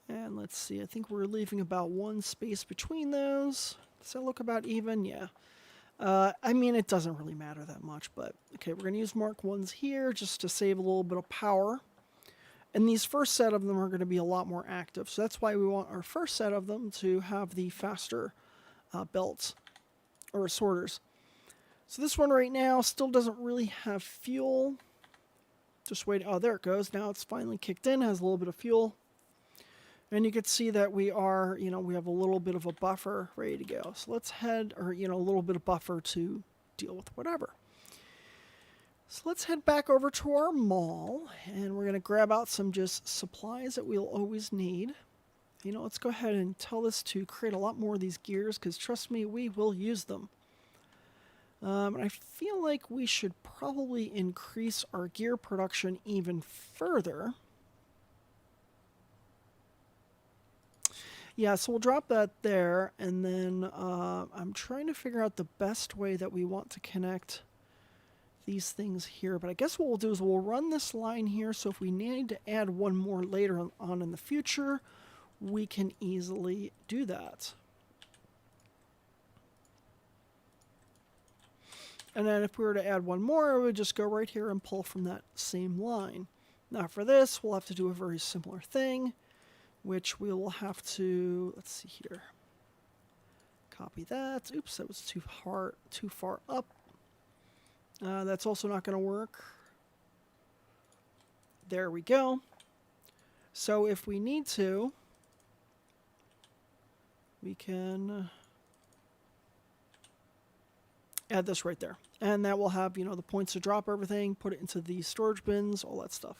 And let's see. I think we're leaving about one space between those. Does that look about even? Yeah. I mean, it doesn't really matter that much, but okay, we're going to use Mark Is here just to save a little bit of power. And these first set of them are going to be a lot more active. So that's why we want our first set of them to have the faster belts or sorters. So this one right now still doesn't really have fuel. Just wait. Oh, there it goes. Now it's finally kicked in, has a little bit of fuel. And you can see that we are, we have a little bit of a buffer ready to go. So let's head, or, a little bit of buffer to deal with whatever. So let's head back over to our mall, and we're going to grab out some just supplies that we'll always need. Let's go ahead and tell this to create a lot more of these gears, because trust me, we will use them. And I feel like we should probably increase our gear production even further. Yeah, so we'll drop that there, and then I'm trying to figure out the best way that we want to connect these things here. But I guess what we'll do is we'll run this line here, so if we need to add one more later on in the future, we can easily do that. And then if we were to add one more, we would just go right here and pull from that same line. Now for this, we'll have to do a very similar thing, which we will have to, let's see here, copy that. Oops, that was too far up. That's also not going to work. There we go. So if we need to, we can add this right there. And that will have, the points to drop everything, put it into the storage bins, all that stuff.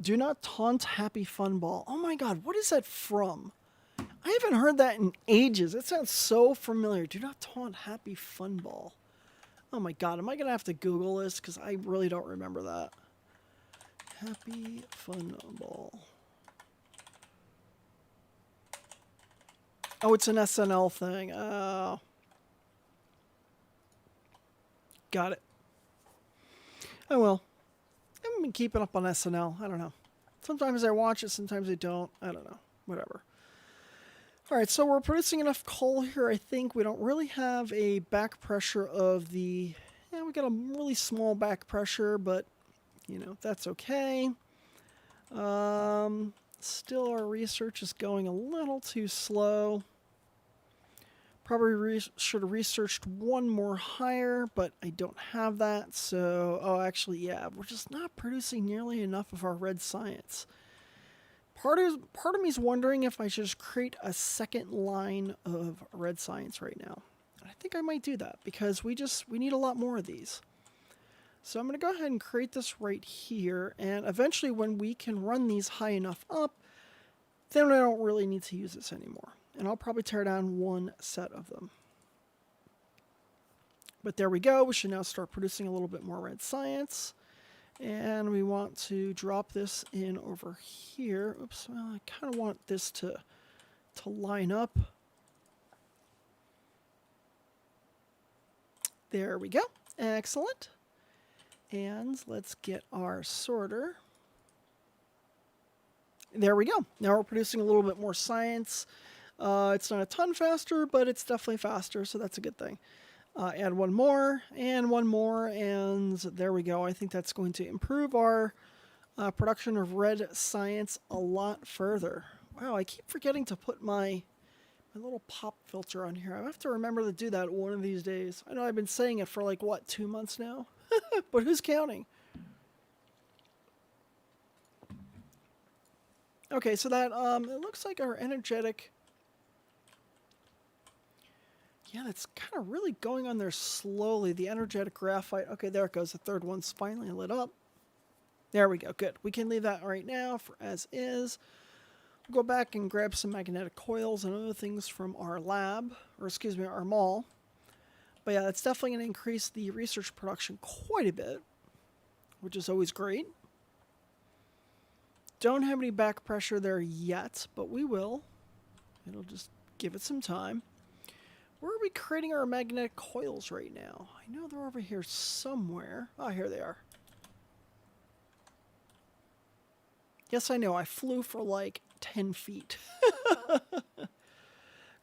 Do not taunt Happy Fun Ball. Oh my god, what is that from? I haven't heard that in ages. It sounds so familiar. Do not taunt Happy Fun Ball. Oh my god, am I going to have to Google this? Because I really don't remember that. Happy Fun Ball. Oh, it's an SNL thing. Oh. Got it. Oh well. I haven't been keeping up on SNL. I don't know. Sometimes I watch it, sometimes I don't. I don't know. Whatever. All right, so we're producing enough coal here. I think we don't really have a back pressure of the... Yeah, we got a really small back pressure, but, you know, that's okay. Still, our research is going a little too slow. Probably should have researched one more higher, but I don't have that. So, oh, actually, yeah, we're just not producing nearly enough of our red science. Part of me is wondering if I should just create a second line of red science right now. I think I might do that because we need a lot more of these. So I'm going to go ahead and create this right here, and eventually when we can run these high enough up, then I don't really need to use this anymore. And I'll probably tear down one set of them. But there we go. We should now start producing a little bit more red science. And we want to drop this in over here. Oops, well, I kind of want this to line up. There we go. Excellent. And let's get our sorter. There we go. Now we're producing a little bit more science. It's not a ton faster, but it's definitely faster, so that's a good thing. Add one more, and there we go. I think that's going to improve our production of red science a lot further. Wow, I keep forgetting to put my little pop filter on here. I have to remember to do that one of these days. I know I've been saying it for like, what, 2 months now? But who's counting? Okay, so that, it looks like our energetic... Yeah, that's kind of really going on there slowly. The energetic graphite. Okay, there it goes. The third one's finally lit up. There we go. Good. We can leave that right now for as is. We'll go back and grab some magnetic coils and other things from our lab, or excuse me, our mall. But yeah, that's definitely going to increase the research production quite a bit, which is always great. Don't have any back pressure there yet, but we will. It'll just give it some time. Where are we creating our magnetic coils right now? I know they're over here somewhere. Oh, here they are. Yes, I know. I flew for like 10 feet.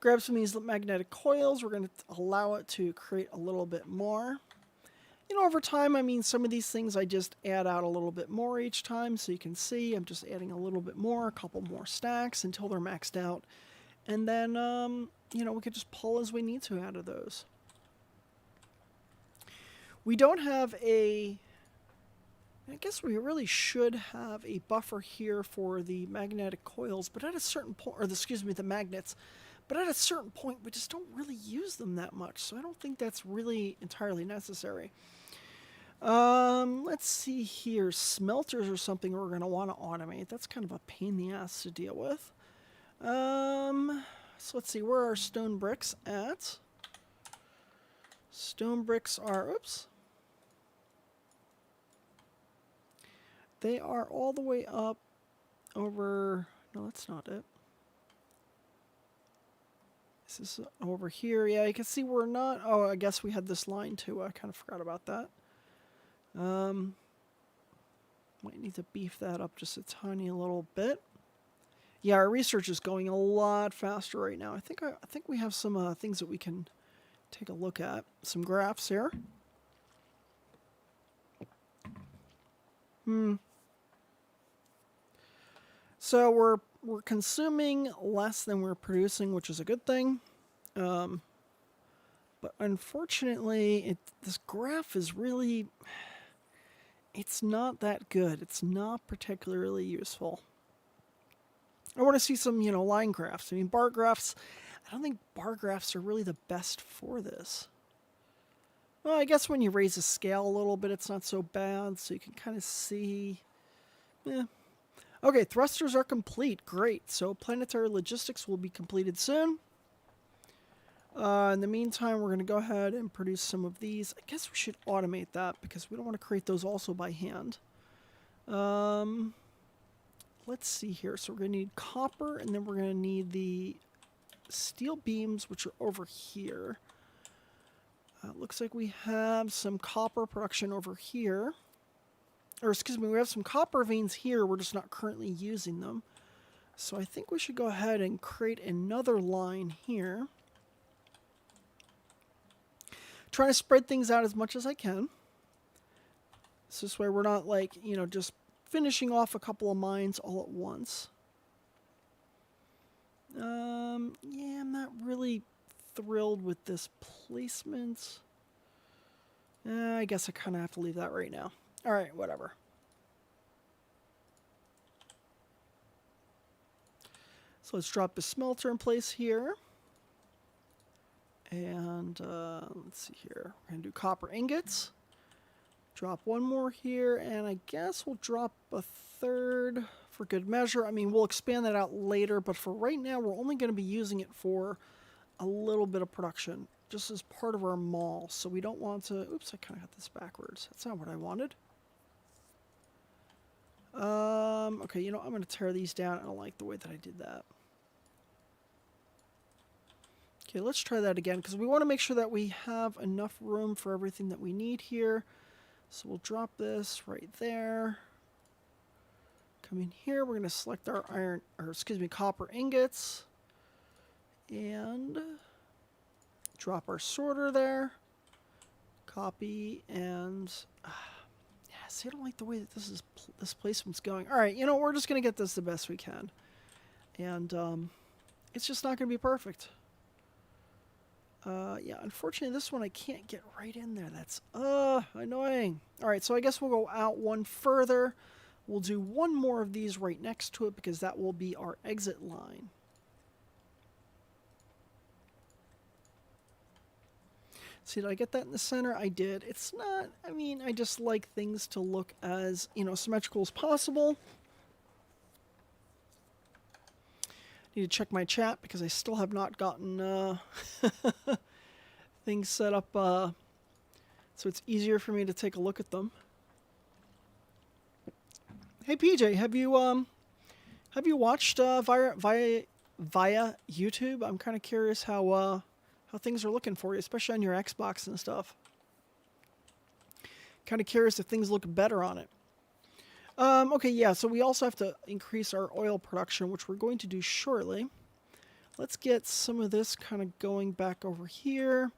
Grab some of these magnetic coils. We're going to allow it to create a little bit more. You know, over time, I mean, some of these things I just add out a little bit more each time. So you can see I'm just adding a little bit more, a couple more stacks until they're maxed out. And then, you know, we could just pull as we need to out of those. We don't have a... I guess we really should have a buffer here for the magnetic coils, but at a certain point, or excuse me, the magnets, but at a certain point, we just don't really use them that much, so I don't think that's really entirely necessary. Let's see here. Smelters or something we're going to want to automate. That's kind of a pain in the ass to deal with. So let's see, where are stone bricks at? Stone bricks are, oops. They are all the way up over, no, that's not it. This is over here. Yeah, you can see we're not, oh, I guess we had this line too. I kind of forgot about that. Might need to beef that up just a tiny little bit. Yeah, our research is going a lot faster right now. I think we have some things that we can take a look at. Some graphs here. So we're consuming less than we're producing, which is a good thing. But unfortunately, this graph is really, it's not that good. It's not particularly useful. I want to see some, you know, line graphs. I mean, bar graphs, I don't think bar graphs are really the best for this. Well, I guess when you raise the scale a little bit, it's not so bad, so you can kind of see. Okay, thrusters are complete. Great. So planetary logistics will be completed soon. In the meantime, we're going to go ahead and produce some of these. I guess we should automate that because we don't want to create those also by hand. Let's see here. So we're going to need copper, and then we're going to need the steel beams, which are over here. Looks like we have some copper production over here. Or excuse me, we have some copper veins here. We're just not currently using them. So I think we should go ahead and create another line here. Trying to spread things out as much as I can. So this way we're not like, just finishing off a couple of mines all at once. Yeah, I'm not really thrilled with this placement. I guess I kind of have to leave that right now. All right, whatever. So let's drop the smelter in place here. And let's see here. We're going to do copper ingots. Drop one more here, and I guess we'll drop a third for good measure. I mean, we'll expand that out later, but for right now, we're only going to be using it for a little bit of production, just as part of our mall. So we don't want to... Oops, I kind of got this backwards. That's not what I wanted. Okay, I'm going to tear these down. I don't like the way that I did that. Okay, let's try that again, because we want to make sure that we have enough room for everything that we need here. So we'll drop this right there. Come in here, we're going to select our copper ingots. And drop our sorter there. Copy and... yeah, see, I don't like the way that this placement's going. All right, we're just going to get this the best we can. And it's just not going to be perfect. Yeah, unfortunately, this one I can't get right in there. That's annoying. All right, so I guess we'll go out one further. We'll do one more of these right next to it because that will be our exit line. See, did I get that in the center? I did. It's not, I just like things to look as, symmetrical as possible. Need to check my chat because I still have not gotten things set up so it's easier for me to take a look at them. Hey PJ, have you watched via YouTube? I'm kind of curious how things are looking for you, especially on your Xbox and stuff. Kind of curious if things look better on it. Okay, yeah, so we also have to increase our oil production, which we're going to do shortly. Let's get some of this kind of going back over here.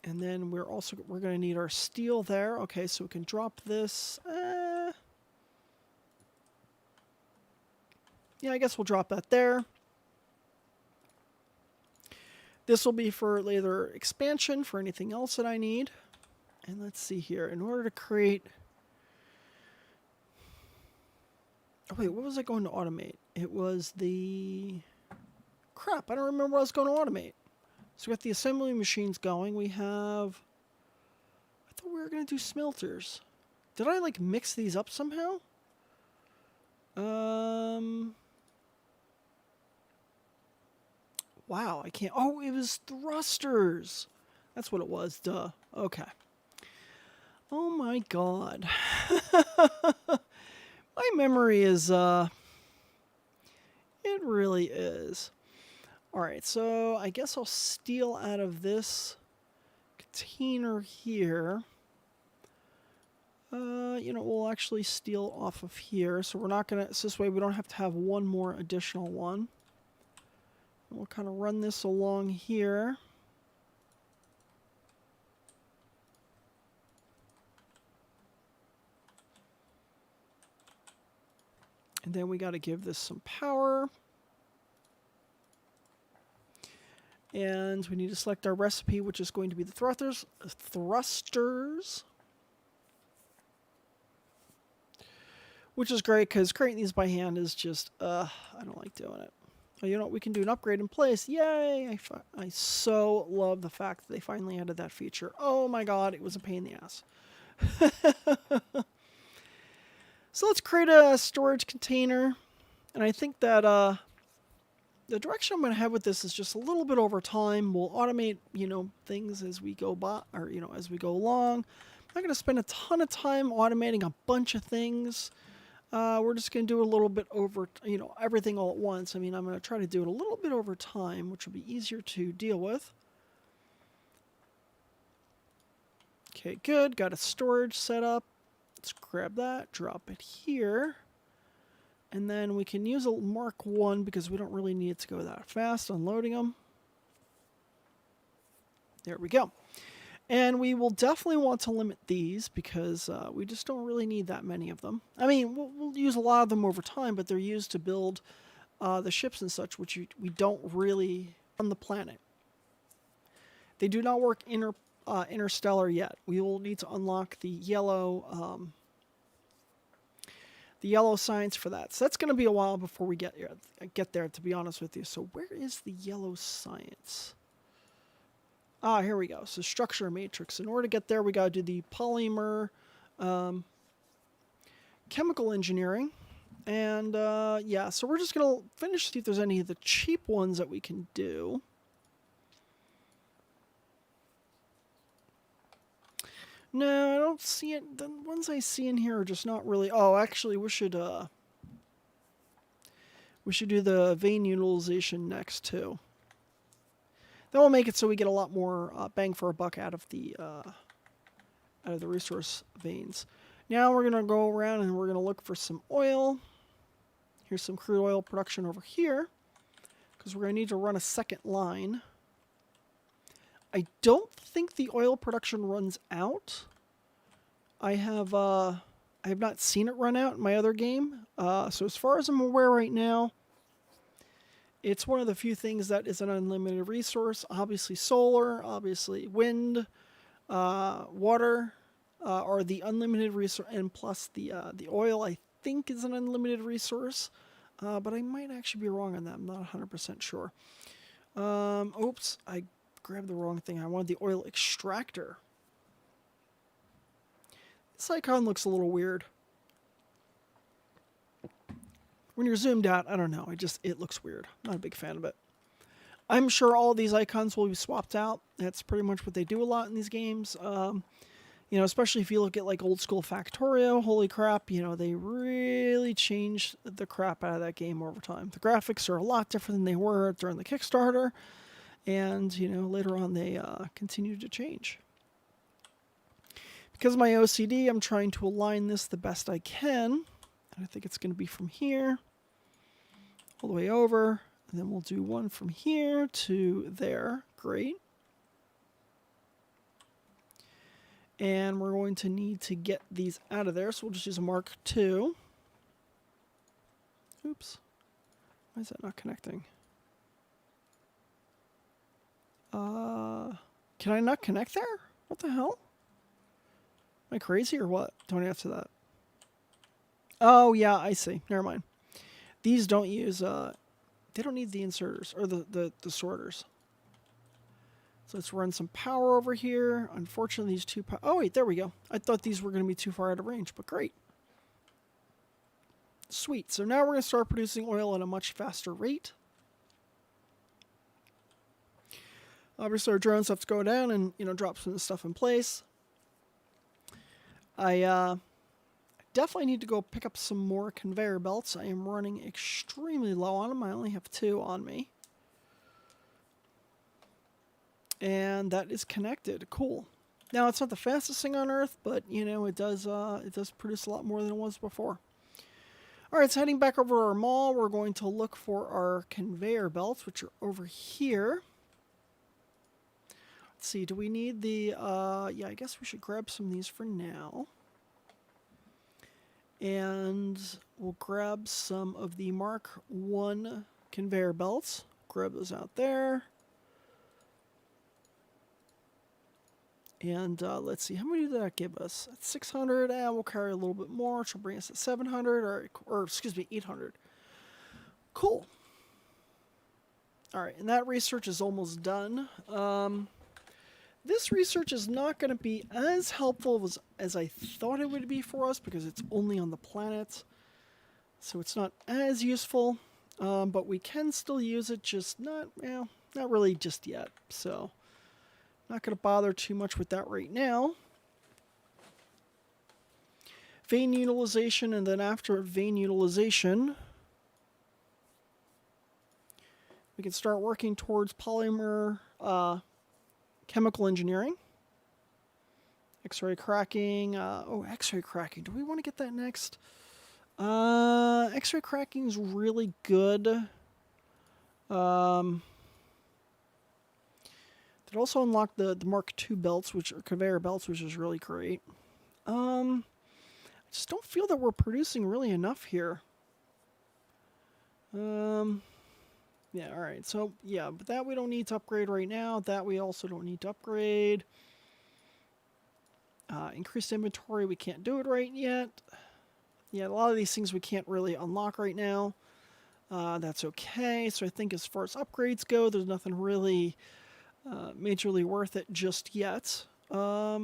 And then we're going to need our steel there. Okay, so we can drop this. Yeah, I guess we'll drop that there. This will be for either expansion, for anything else that I need. And let's see here. In order to create... Oh, wait, what was I going to automate? It was the... Crap, I don't remember what I was going to automate. So we got the assembly machines going. We have... I thought we were going to do smelters. Did I, mix these up somehow? Wow, I can't... Oh, it was thrusters. That's what it was, duh. Okay. Oh my god. My memory is, it really is. Alright, so I guess I'll steal out of this container here. We'll actually steal off of here, so we're not gonna, so this way we don't have to have one more additional one. And we'll kind of run this along here. And then we got to give this some power. And we need to select our recipe, which is going to be the thrusters. Which is great, because creating these by hand is just, I don't like doing it. Oh, you know what? We can do an upgrade in place. Yay! I so love the fact that they finally added that feature. Oh my god, it was a pain in the ass. So let's create a storage container. And I think that the direction I'm going to head with this is just a little bit over time. We'll automate, things as we go by, or, as we go along. I'm not going to spend a ton of time automating a bunch of things. We're just going to do a little bit over, everything all at once. I'm going to try to do it a little bit over time, which will be easier to deal with. Okay, good. Got a storage set up. Let's grab that, drop it here. And then we can use a Mark 1 because we don't really need it to go that fast, unloading them. There we go. And we will definitely want to limit these because we just don't really need that many of them. I mean, we'll use a lot of them over time, but they're used to build the ships and such, which we don't really on the planet. They do not work interstellar yet. We will need to unlock the yellow science for that. So that's going to be a while before we get there, to be honest with you. So where is the yellow science? Ah, here we go. So structure matrix. In order to get there, we got to do the polymer chemical engineering. And yeah, so we're just going to finish, see if there's any of the cheap ones that we can do. No, I don't see it. The ones I see in here are just not really... Oh, actually, we should do the vein utilization next, too. That will make it so we get a lot more bang for a buck out of the resource veins. Now we're going to go around and we're going to look for some oil. Here's some crude oil production over here, because we're going to need to run a second line. I don't think the oil production runs out. I have not seen it run out in my other game. So as far as I'm aware right now, it's one of the few things that is an unlimited resource. Obviously solar, obviously wind, water are the unlimited resource, and plus the oil I think is an unlimited resource. But I might actually be wrong on that. I'm not 100% sure. Oops, I grabbed the wrong thing. I wanted the oil extractor. This icon looks a little weird. When you're zoomed out, I don't know. It looks weird. I'm not a big fan of it. I'm sure all of these icons will be swapped out. That's pretty much what they do a lot in these games. You know, especially if you look at like old school Factorio, holy crap, you know, they really changed the crap out of that game over time. The graphics are a lot different than they were during the Kickstarter, and, you know, later on they continued to change. Because of my OCD, I'm trying to align this the best I can, and I think it's going to be from here all the way over, and then we'll do one from here to there. Great. And we're going to need to get these out of there, so we'll just use a Mark II. Oops. Why is that not connecting? Can I not connect there? What the hell? Am I crazy or what? Don't answer that. Oh, yeah, I see. Never mind. These don't use, they don't need the inserters, or the sorters. So let's run some power over here. Unfortunately, these two... Oh, wait, there we go. I thought these were going to be too far out of range, but great. Sweet. So now we're going to start producing oil at a much faster rate. Obviously, our drones have to go down and, you know, drop some of the stuff in place. I definitely need to go pick up some more conveyor belts. I am running extremely low on them. I only have 2 on me. And that is connected. Cool. Now, it's not the fastest thing on Earth, but, you know, it does produce a lot more than it was before. All right, so heading back over to our mall, we're going to look for our conveyor belts, which are over here. Let's see, do we need the, yeah, I guess we should grab some of these for now. And we'll grab some of the Mark I conveyor belts. Grab those out there. And let's see, how many did that give us? That's 600, and we'll carry a little bit more, which will bring us to 700, or excuse me, 800. Cool. All right, and that research is almost done. This research is not going to be as helpful as I thought it would be for us, because it's only on the planet. So it's not as useful, but we can still use it, just not really just yet. So not going to bother too much with that right now. Vein utilization, and then after vein utilization, we can start working towards polymer chemical engineering. X-ray cracking. Oh, X-ray cracking. Do we want to get that next? X-ray cracking is really good. It also unlocked the Mark II belts, which are conveyor belts, which is really great. I just don't feel that we're producing really enough here. Yeah, all right. So, yeah, but that we don't need to upgrade right now. That we also don't need to upgrade. Increased inventory, we can't do it right yet. Yeah, a lot of these things we can't really unlock right now. That's okay. So I think as far as upgrades go, there's nothing really majorly worth it just yet. Yeah,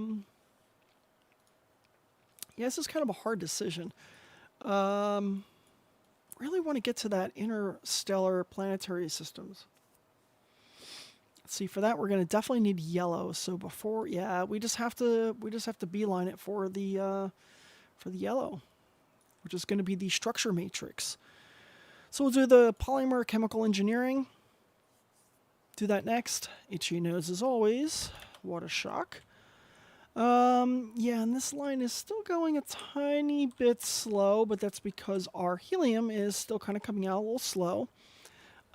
this is kind of a hard decision. Really want to get to that interstellar planetary systems. Let's see, for that we're going to definitely need yellow. So before, yeah, we just have to beeline it for the yellow, which is going to be the structure matrix. So we'll do the polymer chemical engineering. Do that next. Itchy nose as always. What a shock. Yeah, and this line is still going a tiny bit slow, but that's because our helium is still kind of coming out a little slow.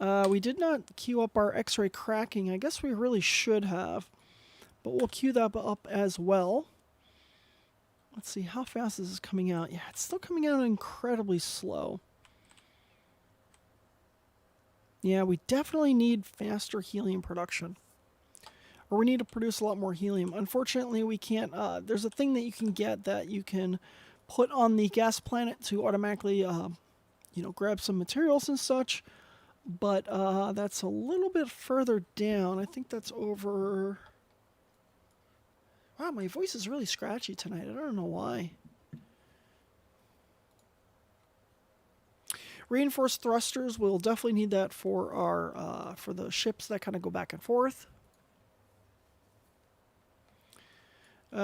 We did not queue up our X-ray cracking. I guess we really should have, but we'll queue that up as well. Let's see, how fast is this coming out? Yeah, it's still coming out incredibly slow. Yeah, we definitely need faster helium production. Or we need to produce a lot more helium. Unfortunately, we can't. There's a thing that you can get that you can put on the gas planet to automatically, grab some materials and such. But that's a little bit further down. I think that's over. Wow, my voice is really scratchy tonight. I don't know why. Reinforced thrusters, we'll definitely need that for our for the ships that kind of go back and forth. All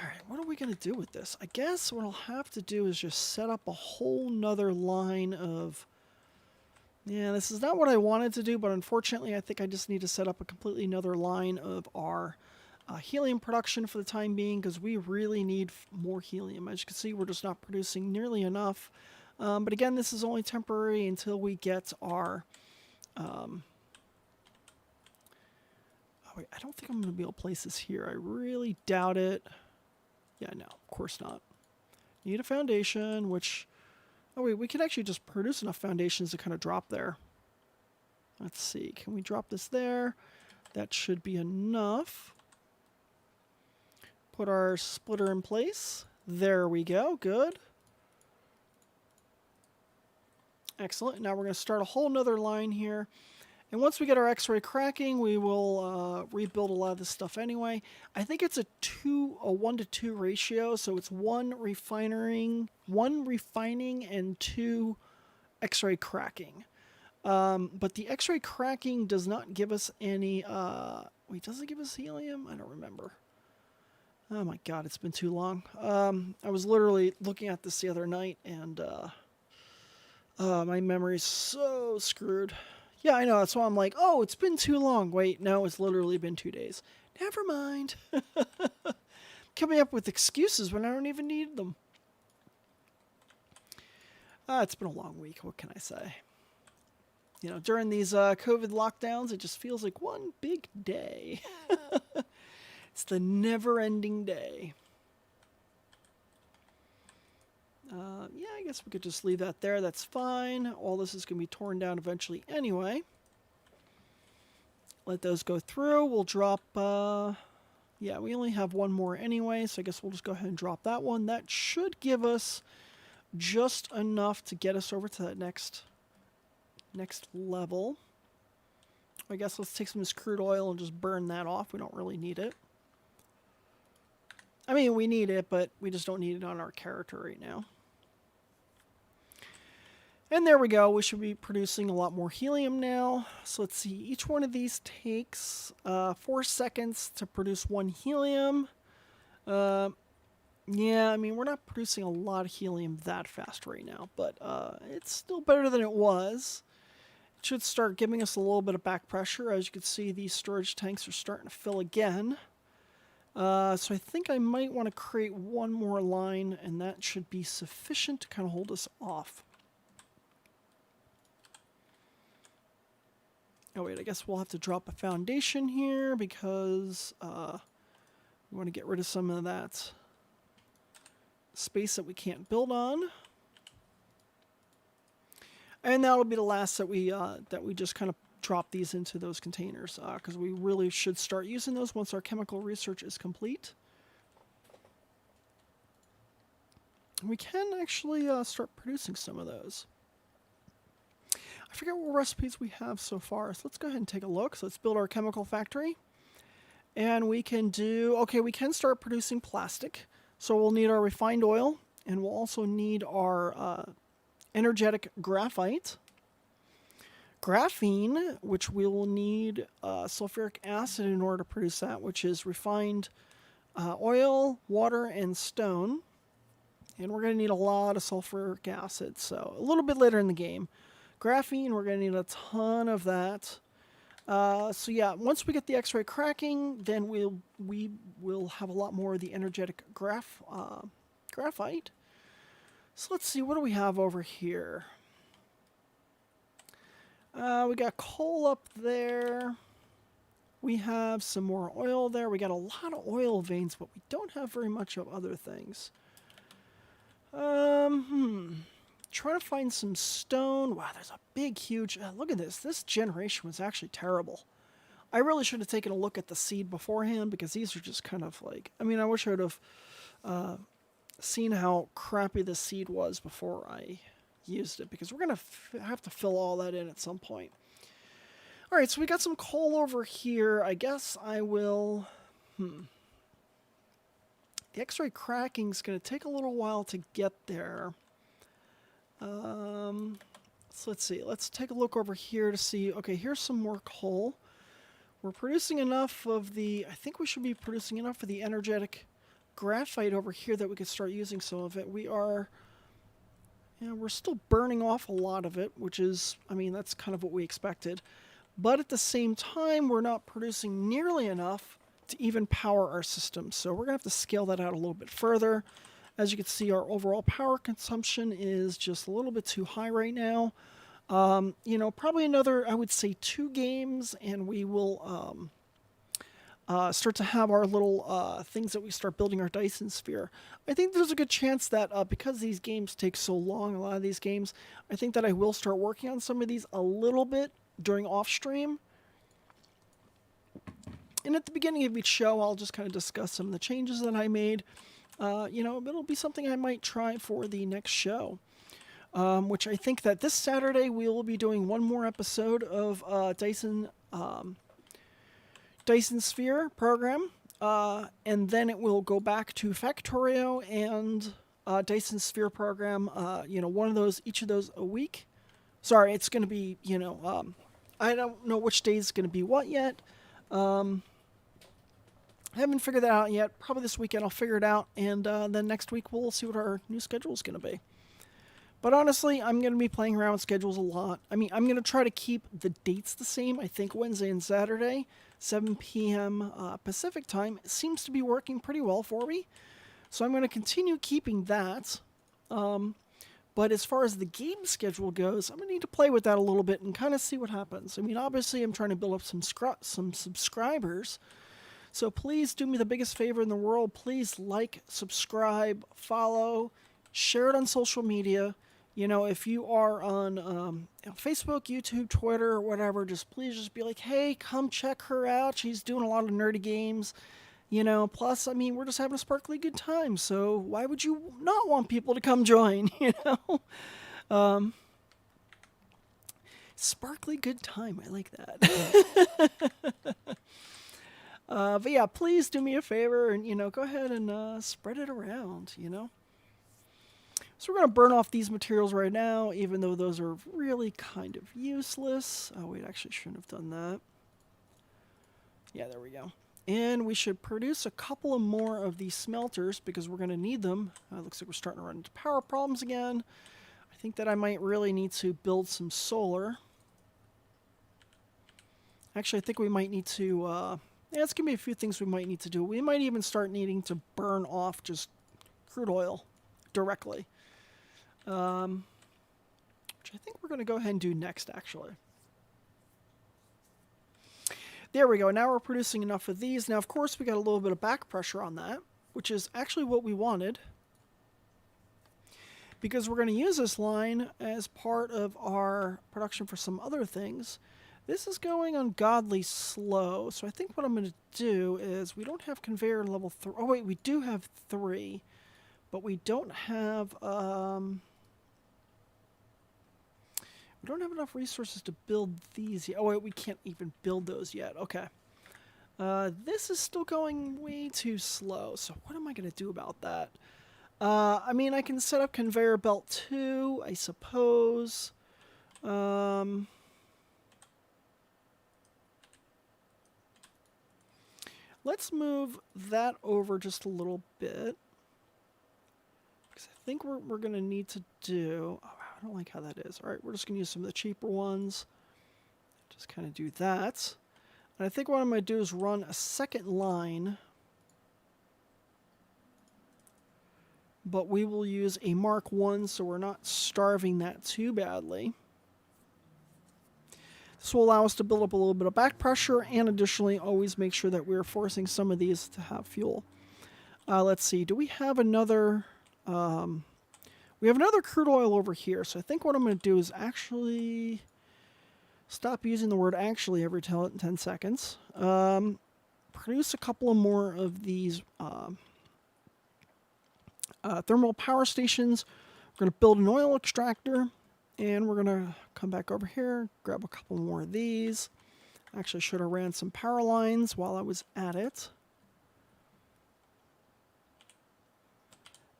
right, what are we going to do with this? I guess what I'll have to do is just set up a whole nother line of... Yeah, this is not what I wanted to do, but unfortunately I think I just need to set up a completely another line of our helium production for the time being, because we really need more helium. As you can see, we're just not producing nearly enough. But again, this is only temporary until we get our... Wait, I don't think I'm going to be able to place this here. I really doubt it. Yeah, no, of course not. Need a foundation, which... Oh, wait, we can actually just produce enough foundations to kind of drop there. Let's see. Can we drop this there? That should be enough. Put our splitter in place. There we go. Good. Excellent. Now we're going to start a whole nother line here. And once we get our X-ray cracking, we will rebuild a lot of this stuff anyway. I think it's a 1-to-2 ratio, so it's one refining and 2 X-ray cracking. But the X-ray cracking does not give us any... wait, does it give us helium? I don't remember. Oh my god, it's been too long. I was literally looking at this the other night, and my memory's so screwed. Yeah, I know. That's why I'm like, oh, it's been too long. Wait, no, it's literally been 2 days. Never mind. Coming up with excuses when I don't even need them. It's been a long week. What can I say? You know, during these COVID lockdowns, it just feels like one big day. It's the never-ending day. Yeah, I guess we could just leave that there. That's fine. All this is going to be torn down eventually anyway. Let those go through. We'll drop... yeah, we only have one more anyway, so I guess we'll just go ahead and drop that one. That should give us just enough to get us over to that next level. I guess let's take some of this crude oil and just burn that off. We don't really need it. I mean, we need it, but we just don't need it on our character right now. And there we go. We should be producing a lot more helium now. So let's see. Each one of these takes 4 seconds to produce 1 helium. Yeah, I mean, we're not producing a lot of helium that fast right now, but it's still better than it was. It should start giving us a little bit of back pressure. As you can see, these storage tanks are starting to fill again. So I think I might want to create one more line, and that should be sufficient to kind of hold us off. Oh wait, I guess we'll have to drop a foundation here because we want to get rid of some of that space that we can't build on. And that'll be the last that we just kind of drop these into those containers because we really should start using those once our chemical research is complete. We can actually start producing some of those. I forget what recipes we have so far, so let's go ahead and take a look. So let's build our chemical factory. And we can do, okay, we can start producing plastic. So we'll need our refined oil, and we'll also need our energetic graphite. Graphene, which we will need sulfuric acid in order to produce that, which is refined oil, water, and stone. And we're going to need a lot of sulfuric acid, so a little bit later in the game. Graphene, we're going to need a ton of that. So yeah, once we get the X-ray cracking, then we will have a lot more of the energetic graphite. So let's see, what do we have over here? We got coal up there. We have some more oil there. We got a lot of oil veins, but we don't have very much of other things. Trying to find some stone. Wow, there's a big, huge... look at this. This generation was actually terrible. I really should have taken a look at the seed beforehand because these are just kind of like... I mean, I wish I would have seen how crappy the seed was before I used it because we're going to have to fill all that in at some point. All right, so we got some coal over here. I guess I will... The X-ray cracking is going to take a little while to get there. So let's see. Let's take a look over here to see. Okay, here's some more coal. We're producing enough of the... I think we should be producing enough of the energetic graphite over here that we could start using some of it. We are... Yeah, we're still burning off a lot of it, which is... I mean, that's kind of what we expected. But at the same time, we're not producing nearly enough to even power our system. So we're going to have to scale that out a little bit further. As you can see, our overall power consumption is just a little bit too high right now. You know, probably another, I would say, 2 games, and we will start to have our little things that we start building our Dyson sphere. I think there's a good chance that because these games take so long, a lot of these games, I think that I will start working on some of these a little bit during off-stream. And at the beginning of each show, I'll just kind of discuss some of the changes that I made. You know, it'll be something I might try for the next show. Which I think that this Saturday we will be doing one more episode of Dyson Sphere program. And then it will go back to Factorio and Dyson Sphere program. You know, one of those, each of those a week. Sorry, it's going to be, you know, I don't know which day is going to be what yet. I haven't figured that out yet. Probably this weekend I'll figure it out, and then next week we'll see what our new schedule is going to be. But honestly, I'm going to be playing around with schedules a lot. I mean, I'm going to try to keep the dates the same. I think Wednesday and Saturday, 7 p.m. Pacific time, seems to be working pretty well for me. So I'm going to continue keeping that. But as far as the game schedule goes, I'm going to need to play with that a little bit and kind of see what happens. I mean, obviously, I'm trying to build up some subscribers. So please do me the biggest favor in the world. Please like, subscribe, follow, share it on social media. You know, if you are on Facebook, YouTube, Twitter, or whatever, please just be like, hey, come check her out. She's doing a lot of nerdy games. You know, plus, I mean, we're just having a sparkly good time. So why would you not want people to come join, you know? Sparkly good time. I like that. But yeah, please do me a favor and, you know, go ahead and spread it around, you know. So we're going to burn off these materials right now, even though those are really kind of useless. Oh, wait, I actually shouldn't have done that. Yeah, there we go. And we should produce a couple of more of these smelters because we're going to need them. Looks like we're starting to run into power problems again. I think that I might really need to build some solar. Actually, I think we might need to Yeah, it's going to be a few things we might need to do. We might even start needing to burn off just crude oil directly. Which I think we're going to go ahead and do next, actually. There we go. Now we're producing enough of these. Now, of course, we got a little bit of back pressure on that, which is actually what we wanted, because we're going to use this line as part of our production for some other things. This is going ungodly slow, so I think what I'm going to do is, we don't have conveyor level 3. Oh, wait, we do have 3, but we don't have... we don't have enough resources to build these yet. Oh, wait, we can't even build those yet. Okay. This is still going way too slow, so what am I going to do about that? I mean, I can set up conveyor belt 2, I suppose. Let's move that over just a little bit, because I think we're going to need to do... Oh, I don't like how that is. All right, we're just going to use some of the cheaper ones. Just kind of do that. And I think what I'm going to do is run a second line, but we will use a Mark 1 so we're not starving that too badly. This will allow us to build up a little bit of back pressure, and additionally always make sure that we're forcing some of these to have fuel. Let's see, do we have another... we have another crude oil over here, so I think what I'm going to do is actually... Stop using the word actually every 10 seconds. Produce a couple of more of these thermal power stations. We're going to build an oil extractor, and we're going to come back over here, grab a couple more of these. Actually, should have ran some power lines while I was at it.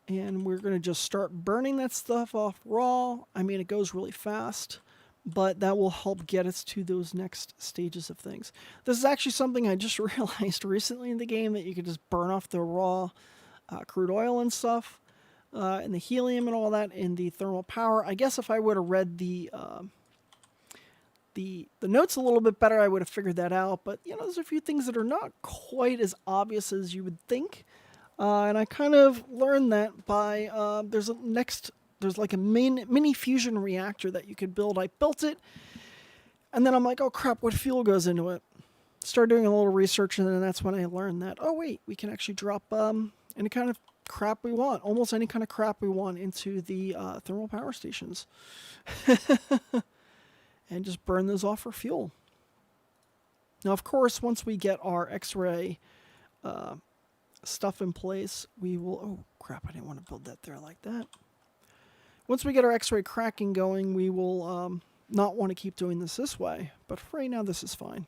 And we're going to just start burning that stuff off raw. I mean, it goes really fast, but that will help get us to those next stages of things. This is actually something I just realized recently in the game, that you could just burn off the raw crude oil and stuff, and the helium and all that in the thermal power. I guess if I would have read the notes a little bit better, I would have figured that out. But, you know, there's a few things that are not quite as obvious as you would think. And I kind of learned that by, there's like a mini fusion reactor that you could build. I built it, and then I'm like, oh crap, what fuel goes into it? Started doing a little research, and then that's when I learned that, oh wait, we can actually drop any kind of crap we want, almost any kind of crap we want, into the thermal power stations. And just burn those off for fuel. Now, of course, once we get our X-ray stuff in place, we will... Oh, crap, I didn't want to build that there like that. Once we get our X-ray cracking going, we will not want to keep doing this way. But for right now, this is fine.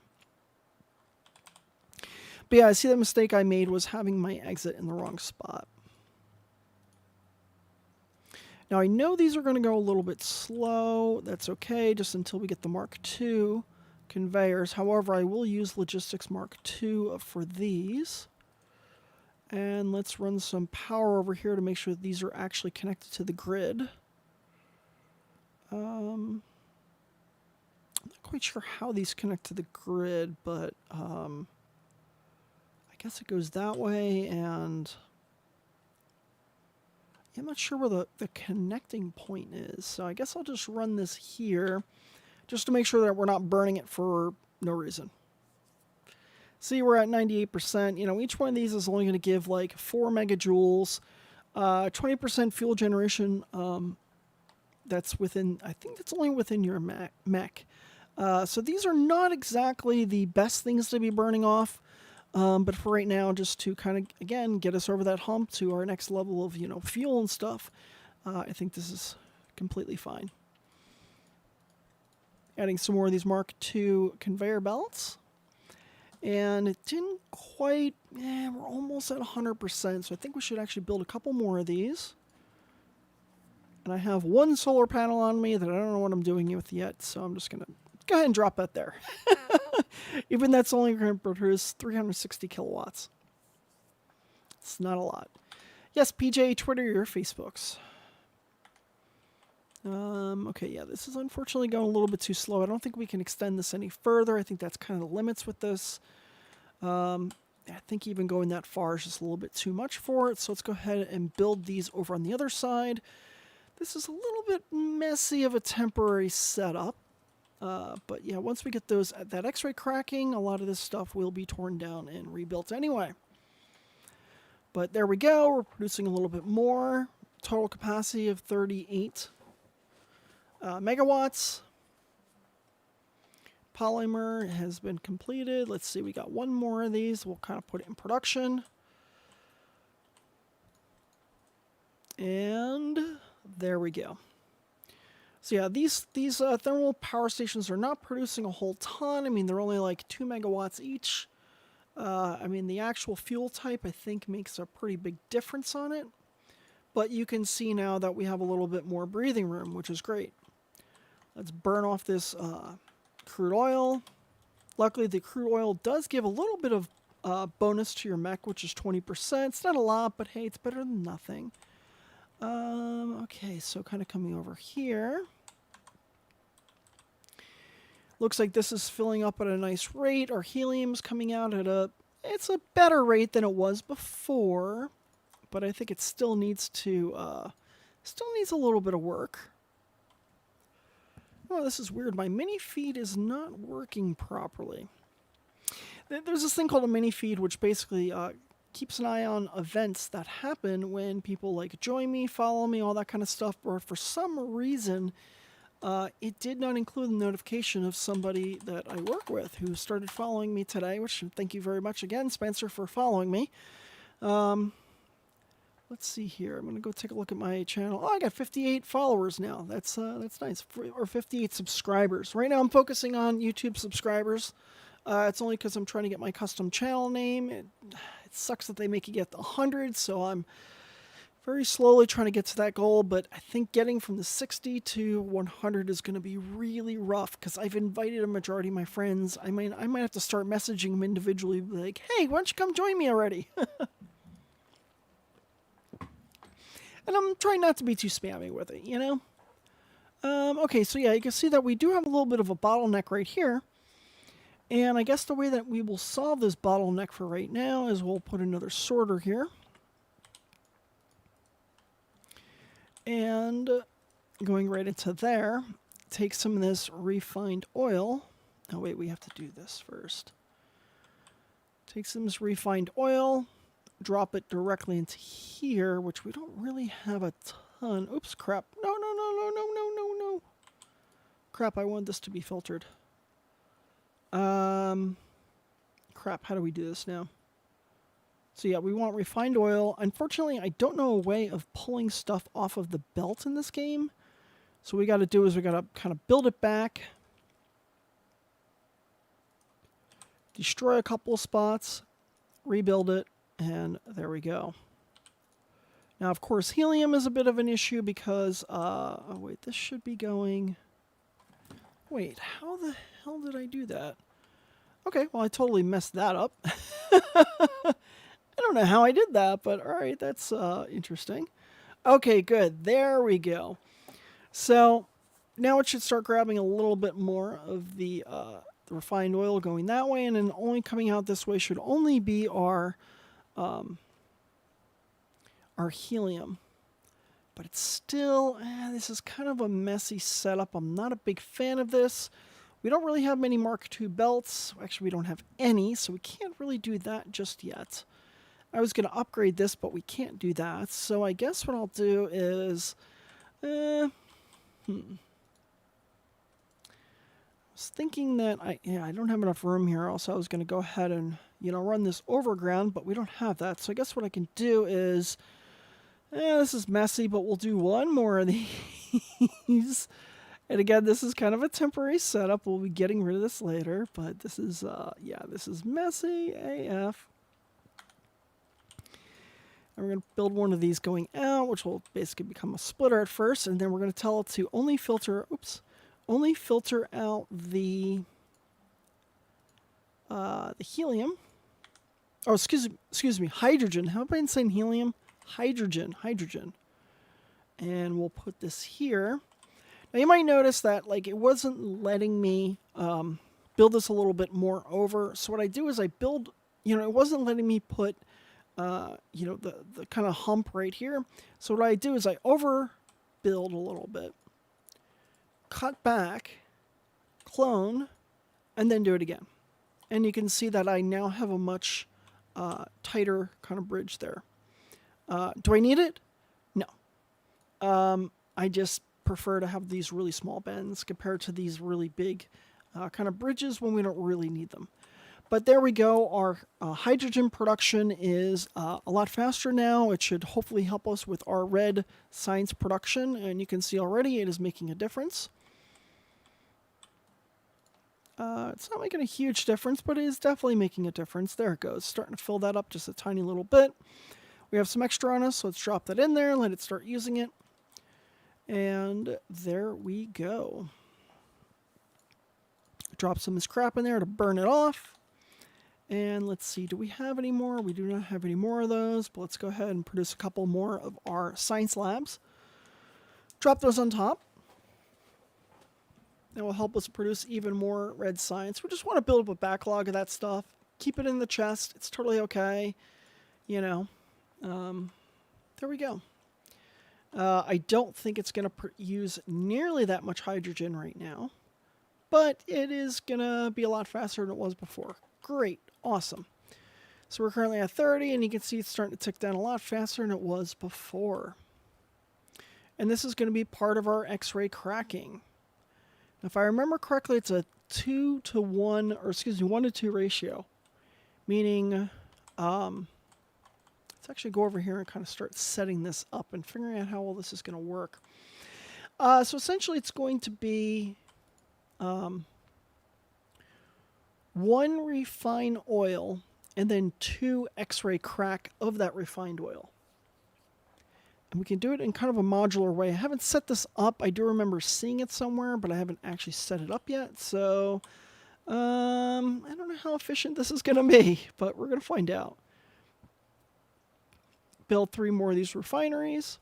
But yeah, I see the mistake I made was having my exit in the wrong spot. Now, I know these are going to go a little bit slow. That's okay, just until we get the Mark II conveyors. However, I will use Logistics Mark II for these. And let's run some power over here to make sure that these are actually connected to the grid. I'm not quite sure how these connect to the grid, but I guess it goes that way, and I'm not sure where the connecting point is. So I guess I'll just run this here just to make sure that we're not burning it for no reason. See, we're at 98%. You know, each one of these is only going to give like 4 megajoules, 20% fuel generation. That's within, I think that's only within your mech. So these are not exactly the best things to be burning off. But for right now, just to kind of, again, get us over that hump to our next level of, you know, fuel and stuff, I think this is completely fine. Adding some more of these Mark II conveyor belts. And it didn't quite, we're almost at 100%, so I think we should actually build a couple more of these. And I have one solar panel on me that I don't know what I'm doing with yet, so I'm just going to go ahead and drop that there. Even that's only going to produce 360 kilowatts. It's not a lot. Yes, PJ, Twitter, your Facebooks. Okay, yeah, this is unfortunately going a little bit too slow. I don't think we can extend this any further. I think that's kind of the limits with this. I think even going that far is just a little bit too much for it. So let's go ahead and build these over on the other side. This is a little bit messy of a temporary setup. But yeah, once we get that X-ray cracking, a lot of this stuff will be torn down and rebuilt anyway. But there we go. We're producing a little bit more. Total capacity of 38 megawatts. Polymer has been completed. Let's see, we got one more of these. We'll kind of put it in production. And there we go. So yeah, these thermal power stations are not producing a whole ton. I mean, they're only like 2 megawatts each. I mean, the actual fuel type, I think, makes a pretty big difference on it. But you can see now that we have a little bit more breathing room, which is great. Let's burn off this crude oil. Luckily, the crude oil does give a little bit of bonus to your mech, which is 20%. It's not a lot, but hey, it's better than nothing. Okay, so kind of coming over here. Looks like this is filling up at a nice rate. Our helium's coming out at it's a better rate than it was before, but I think it still needs a little bit of work. Oh, this is weird. My mini feed is not working properly. There's this thing called a mini feed, which basically keeps an eye on events that happen when people like join me, follow me, all that kind of stuff. Or for some reason, it did not include the notification of somebody that I work with who started following me today, which thank you very much again, Spencer, for following me. Let's see here. I'm going to go take a look at my channel. Oh, I got 58 followers now. That's nice. Or 58 subscribers. Right now I'm focusing on YouTube subscribers. It's only because I'm trying to get my custom channel name. It sucks that they make you get 100, so I'm very slowly trying to get to that goal, but I think getting from the 60 to 100 is going to be really rough because I've invited a majority of my friends. I might have to start messaging them individually, like, hey, why don't you come join me already? And I'm trying not to be too spammy with it, you know? Okay, so yeah, you can see that we do have a little bit of a bottleneck right here. And I guess the way that we will solve this bottleneck for right now is we'll put another sorter here. And going right into there, take some of this refined oil. Oh, wait, we have to do this first. Take some of this refined oil, drop it directly into here, which we don't really have a ton. Oops, crap. No. Crap, I want this to be filtered. Crap, how do we do this now? So yeah, we want refined oil. Unfortunately, I don't know a way of pulling stuff off of the belt in this game. So what we got to do is we got to kind of build it back. Destroy a couple of spots. Rebuild it. And there we go. Now, of course, helium is a bit of an issue because... oh, wait, this should be going... Wait, how the hell did I do that? Okay, well, I totally messed that up. I don't know how I did that, but all right, that's interesting. Okay, good. There we go. So now it should start grabbing a little bit more of the refined oil going that way, and then only coming out this way should only be our helium. But it's still, this is kind of a messy setup. I'm not a big fan of this. We don't really have many Mark II belts. Actually, we don't have any, so we can't really do that just yet. I was going to upgrade this, but we can't do that. So I guess what I'll do is... I was thinking that I don't have enough room here. Also, I was going to go ahead and, run this overground, but we don't have that. So I guess what I can do is... this is messy, but we'll do one more of these. And again, this is kind of a temporary setup. We'll be getting rid of this later, but this is, this is messy AF. And we're going to build one of these going out, which will basically become a splitter at first, and then we're going to tell it to only filter out the helium. Oh, excuse me, hydrogen. How about I saying helium? Hydrogen. And we'll put this here. Now you might notice that it wasn't letting me build this a little bit more over. So what I do is I build it wasn't letting me put, the kind of hump right here. So what I do is I overbuild a little bit, cut back, clone, and then do it again. And you can see that I now have a much tighter kind of bridge there. Do I need it? No. I just prefer to have these really small bends compared to these really big kind of bridges when we don't really need them. But there we go. Our hydrogen production is a lot faster now. It should hopefully help us with our red science production. And you can see already it is making a difference. It's not making a huge difference, but it is definitely making a difference. There it goes. Starting to fill that up just a tiny little bit. We have some extra on us, so let's drop that in there, let it start using it. And there we go. Drop some of this crap in there to burn it off. And let's see, do we have any more? We do not have any more of those, but let's go ahead and produce a couple more of our science labs. Drop those on top. That will help us produce even more red science. We just want to build up a backlog of that stuff. Keep it in the chest. It's totally okay. There we go. I don't think it's going to use nearly that much hydrogen right now, but it is going to be a lot faster than it was before. Great. Awesome. So we're currently at 30, and you can see it's starting to tick down a lot faster than it was before. And this is going to be part of our X-ray cracking. Now, if I remember correctly, it's a 1 to 2 ratio, meaning let's actually go over here and kind of start setting this up and figuring out how all this is going to work. So essentially, it's going to be 1 refined oil and then 2 X-ray crack of that refined oil. And we can do it in kind of a modular way. I haven't set this up. I do remember seeing it somewhere, but I haven't actually set it up yet. So I don't know how efficient this is going to be, but we're going to find out. Build 3 more of these refineries.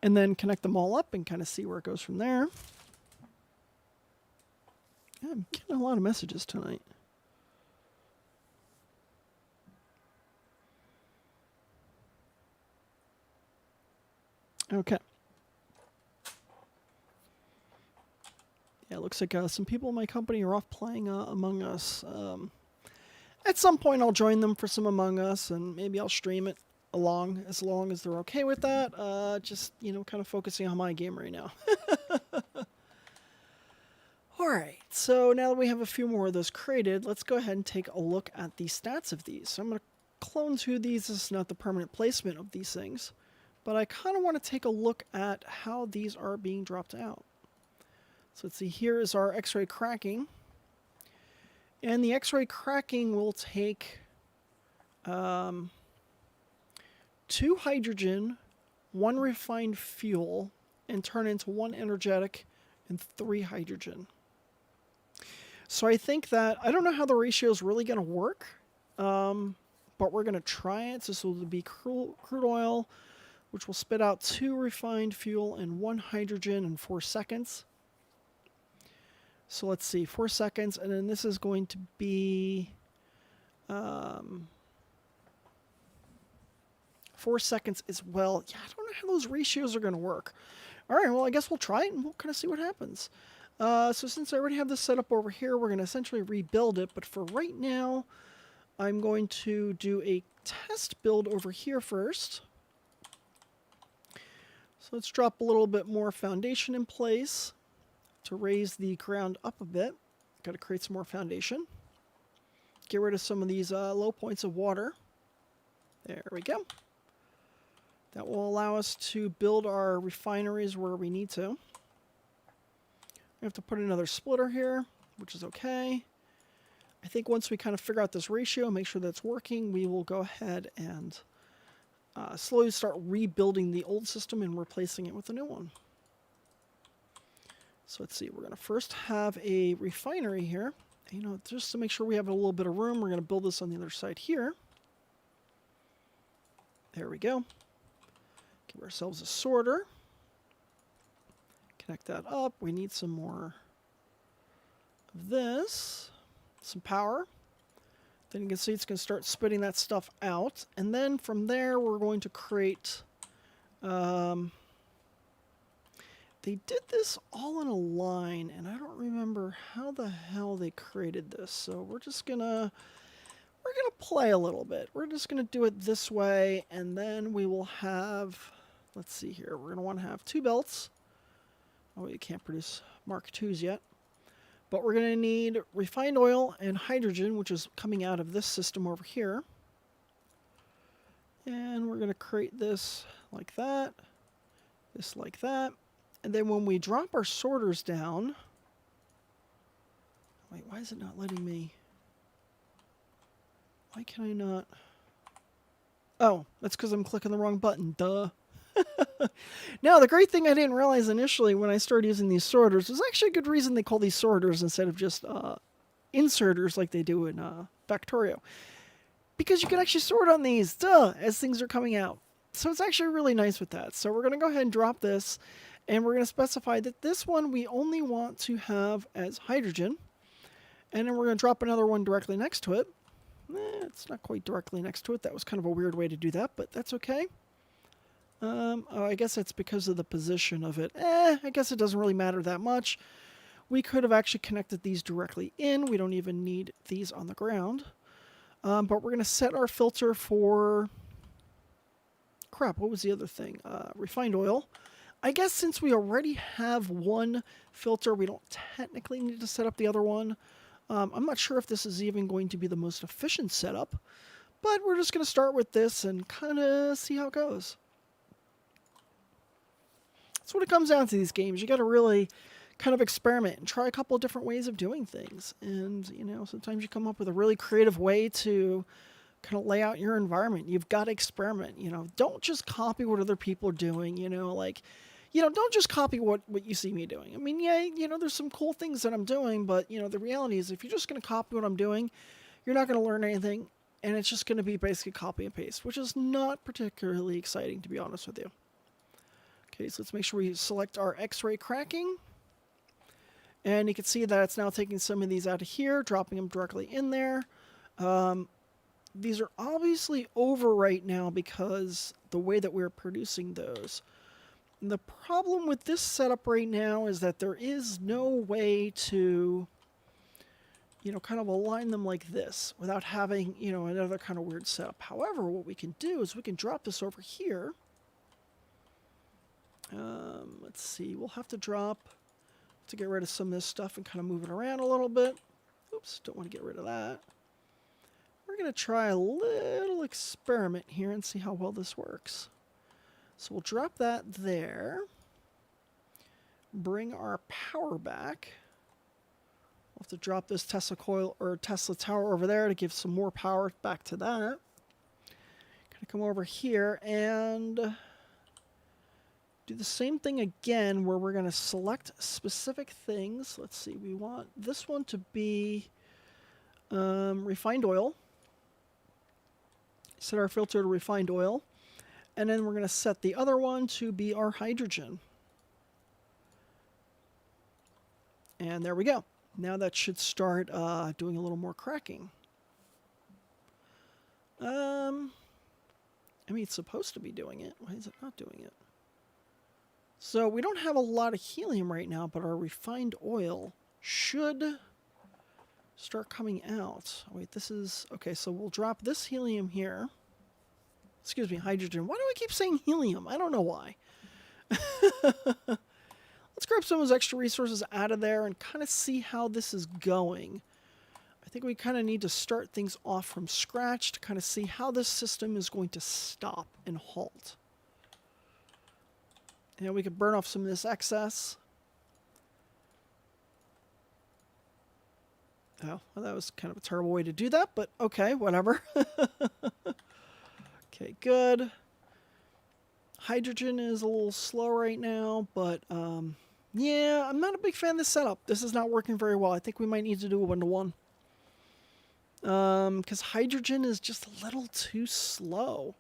And then connect them all up and kind of see where it goes from there. Yeah, I'm getting a lot of messages tonight. Okay. Yeah, it looks like some people in my company are off playing Among Us. At some point, I'll join them for some Among Us, and maybe I'll stream it as long as they're okay with that. Just, kind of focusing on my game right now. All right, so now that we have a few more of those created, let's go ahead and take a look at the stats of these. So I'm going to clone 2 of these. This is not the permanent placement of these things, but I kind of want to take a look at how these are being dropped out. So let's see, here is our X-ray cracking. And the X-ray cracking will take 2 hydrogen, 1 refined fuel, and turn into 1 energetic and 3 hydrogen. So I think that, I don't know how the ratio is really going to work, but we're going to try it. So this will be crude oil, which will spit out 2 refined fuel and 1 hydrogen in 4 seconds. So let's see, 4 seconds, and then this is going to be 4 seconds as well. Yeah, I don't know how those ratios are going to work. All right, well, I guess we'll try it, and we'll kind of see what happens. So since I already have this set up over here, we're going to essentially rebuild it. But for right now, I'm going to do a test build over here first. So let's drop a little bit more foundation in place to raise the ground up a bit. Got to create some more foundation. Get rid of some of these low points of water. There we go. That will allow us to build our refineries where we need to. We have to put another splitter here, which is okay. I think once we kind of figure out this ratio, make sure that's working, we will go ahead and slowly start rebuilding the old system and replacing it with a new one. So let's see, we're going to first have a refinery here. Just to make sure we have a little bit of room, we're going to build this on the other side here. There we go. Give ourselves a sorter. Connect that up. We need some more of this. Some power. Then you can see it's going to start spitting that stuff out. And then from there, we're going to create... they did this all in a line, and I don't remember how the hell they created this. So we're just going to... we're going to play a little bit. We're just going to do it this way, and then we will have... let's see here. We're going to want to have 2 belts. Oh, you can't produce Mark IIs yet. But we're going to need refined oil and hydrogen, which is coming out of this system over here. And we're going to create this like that, this like that. And then when we drop our sorters down... wait, why is it not letting me... why can I not... oh, that's because I'm clicking the wrong button. Duh. Now, the great thing I didn't realize initially when I started using these sorters was actually a good reason they call these sorters instead of just inserters like they do in Factorio. Because you can actually sort on these, duh, as things are coming out. So it's actually really nice with that. So we're going to go ahead and drop this, and we're going to specify that this one we only want to have as hydrogen. And then we're going to drop another one directly next to it. It's not quite directly next to it. That was kind of a weird way to do that, but that's okay. Oh, I guess that's because of the position of it. I guess it doesn't really matter that much. We could have actually connected these directly in. We don't even need these on the ground. But we're going to set our filter for... crap, what was the other thing? Refined oil. I guess since we already have one filter, we don't technically need to set up the other one. I'm not sure if this is even going to be the most efficient setup. But we're just going to start with this and kind of see how it goes. That's what it comes down to these games. You got to really kind of experiment and try a couple of different ways of doing things. And, you know, sometimes you come up with a really creative way to kind of lay out your environment. You've got to experiment, you know. Don't just copy what other people are doing, you know, like, you know, don't just copy what you see me doing. I mean, yeah, you know, there's some cool things that I'm doing, but, you know, the reality is if you're just going to copy what I'm doing, you're not going to learn anything, and it's just going to be basically copy and paste, which is not particularly exciting, to be honest with you. Okay, so let's make sure we select our X-ray cracking. And you can see that it's now taking some of these out of here, dropping them directly in there. These are obviously over right now because the way that we're producing those. And the problem with this setup right now is that there is no way to, you know, kind of align them like this without having, you know, another kind of weird setup. However, what we can do is we can drop this over here. Let's see, we'll have to drop to get rid of some of this stuff and kind of move it around a little bit. Oops, don't want to get rid of that. We're going to try a little experiment here and see how well this works. So we'll drop that there. Bring our power back. We'll have to drop this Tesla coil or Tesla tower over there to give some more power back to that. Going to come over here and do the same thing again where we're going to select specific things. Let's see, we want this one to be refined oil. Set our filter to refined oil. And then we're going to set the other one to be our hydrogen. And there we go. Now that should start doing a little more cracking. I mean, it's supposed to be doing it. Why is it not doing it? So we don't have a lot of helium right now, but our refined oil should start coming out. Wait, this is... okay, so we'll drop this helium here. Excuse me, hydrogen. Why do I keep saying helium? I don't know why. Let's grab some of those extra resources out of there and kind of see how this is going. I think we kind of need to start things off from scratch to kind of see how this system is going to stop and halt. And we could burn off some of this excess. Oh, well, that was kind of a terrible way to do that, but okay, whatever. Okay, good. Hydrogen is a little slow right now, but yeah, I'm not a big fan of this setup. This is not working very well. I think we might need to do a 1-to-1. Because hydrogen is just a little too slow.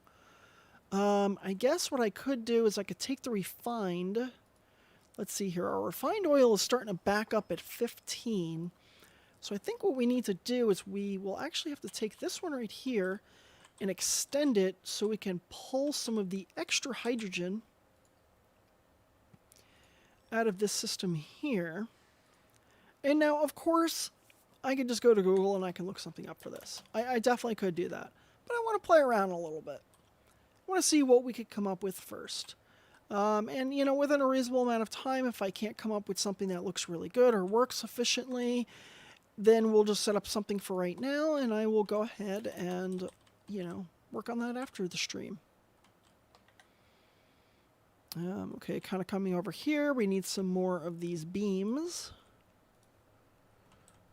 I guess what I could do is I could take the refined. Let's see here. Our refined oil is starting to back up at 15. So I think what we need to do is we will actually have to take this one right here and extend it so we can pull some of the extra hydrogen out of this system here. And now, of course, I could just go to Google and I can look something up for this. I definitely could do that. But I want to play around a little bit. I want to see what we could come up with first. And, you know, within a reasonable amount of time, if I can't come up with something that looks really good or works efficiently, then we'll just set up something for right now, and I will go ahead and, you know, work on that after the stream. Okay, kind of coming over here, we need some more of these beams.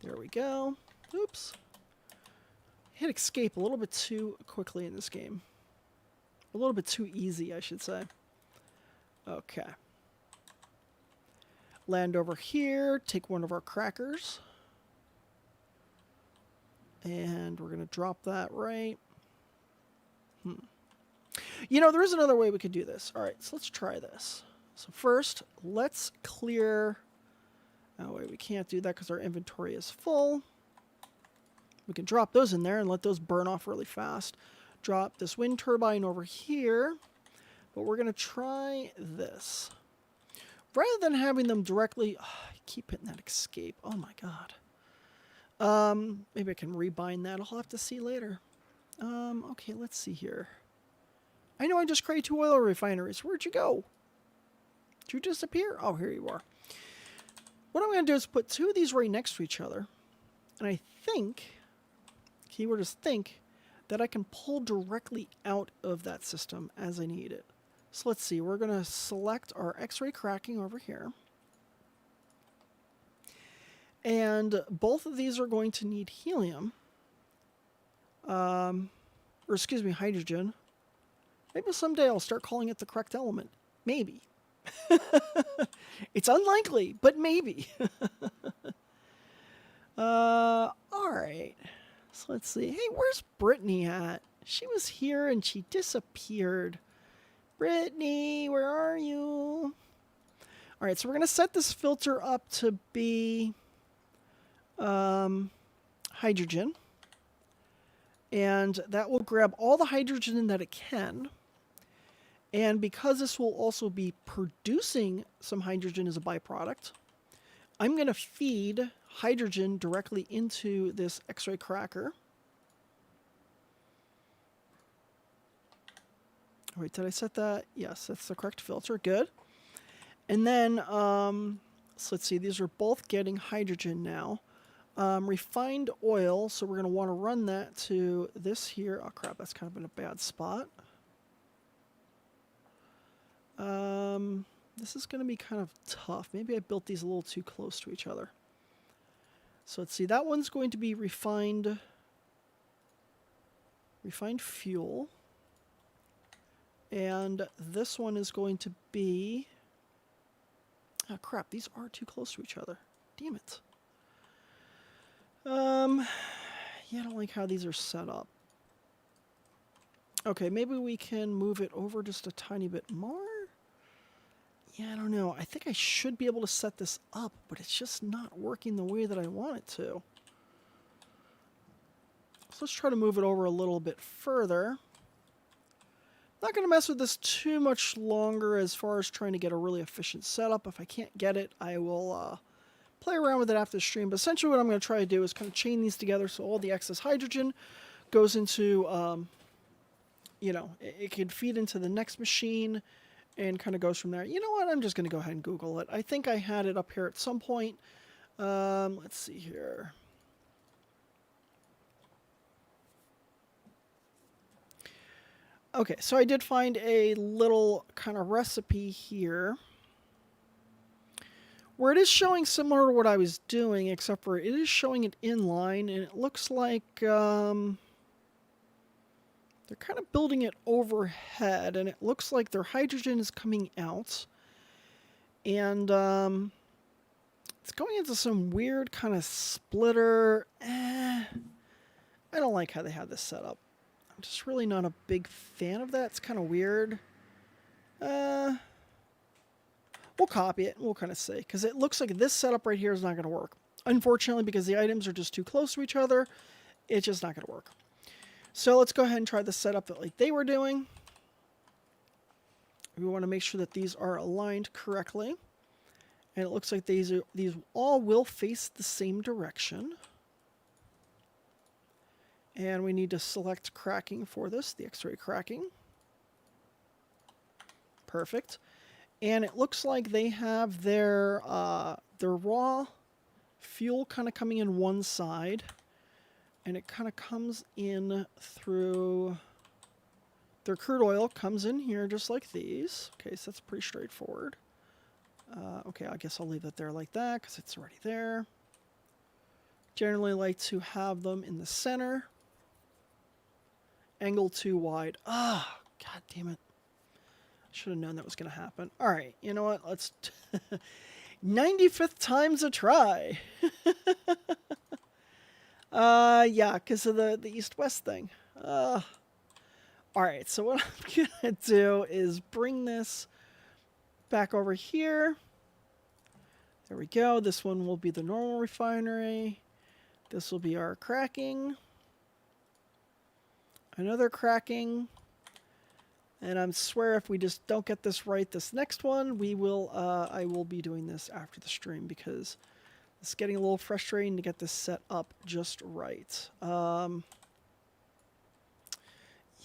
There we go. Oops. Hit escape a little bit too quickly in this game. A little bit too easy, I should say. Okay. Land over here, take one of our crackers. And we're going to drop that right. You know, there is another way we could do this. All right, so let's try this. So first, let's clear... Oh, wait, we can't do that because our inventory is full. We can drop those in there and let those burn off really fast. Drop this wind turbine over here. But we're going to try this. Rather than having them directly... Oh, I keep hitting that escape. Oh, my God. Maybe I can rebind that. I'll have to see later. Okay, let's see here. I know I just created 2 oil refineries. Where'd you go? Did you disappear? Oh, here you are. What I'm going to do is put 2 of these right next to each other. And I think, keyword is think, that I can pull directly out of that system as I need it. So let's see. We're going to select our X-ray cracking over here. And both of these are going to need helium. Or excuse me, hydrogen. Maybe someday I'll start calling it the correct element. Maybe. It's unlikely, but maybe. Alright. So let's see. Hey, where's Brittany at? She was here and she disappeared. Brittany, where are you? Alright, so we're going to set this filter up to be hydrogen. And that will grab all the hydrogen that it can. And because this will also be producing some hydrogen as a byproduct, I'm going to feed hydrogen directly into this X-ray cracker. Wait, did I set that? Yes, that's the correct filter. Good. And then, so let's see, these are both getting hydrogen now. Refined oil, so we're going to want to run that to this here. Oh crap, that's kind of in a bad spot. This is going to be kind of tough. Maybe I built these a little too close to each other. So let's see, that one's going to be refined fuel. And this one is going to be... Oh crap, these are too close to each other. Damn it. Yeah, I don't like how these are set up. Okay, maybe we can move it over just a tiny bit more. Yeah, I don't know. I think I should be able to set this up, but it's just not working the way that I want it to. So let's try to move it over a little bit further. Not going to mess with this too much longer as far as trying to get a really efficient setup. If I can't get it, I will play around with it after the stream. But essentially what I'm going to try to do is kind of chain these together so all the excess hydrogen goes into, you know, it can feed into the next machine and kind of goes from there. You know what? I'm just going to go ahead and Google it. I think I had it up here at some point. Let's see here. Okay, so I did find a little kind of recipe here where it is showing similar to what I was doing, except for it is showing it inline, and it looks like they're kind of building it overhead, and it looks like their hydrogen is coming out, and it's going into some weird kind of splitter. I don't like how they have this set up. I'm just really not a big fan of that. It's kind of weird. We'll copy it. We'll kind of see. Because it looks like this setup right here is not going to work. Unfortunately, because the items are just too close to each other, it's just not going to work. So let's go ahead and try the setup that like they were doing. We want to make sure that these are aligned correctly. And it looks like these all will face the same direction. And we need to select cracking for this, the X-ray cracking. Perfect. And it looks like they have their raw fuel kind of coming in one side. And it kind of comes in through... Their crude oil comes in here just like these. Okay, so that's pretty straightforward. Okay, I guess I'll leave it there like that because it's already there. Generally like to have them in the center. Angle too wide. Ah, god damn it. I should have known that was going to happen. All right, you know what? Let's... 95th time's a try. Yeah, because of the east-west thing. Alright, so what I'm going to do is bring this back over here. There we go. This one will be the normal refinery. This will be our cracking. Another cracking. And I swear if we just don't get this right this next one, we will, I will be doing this after the stream because it's getting a little frustrating to get this set up just right.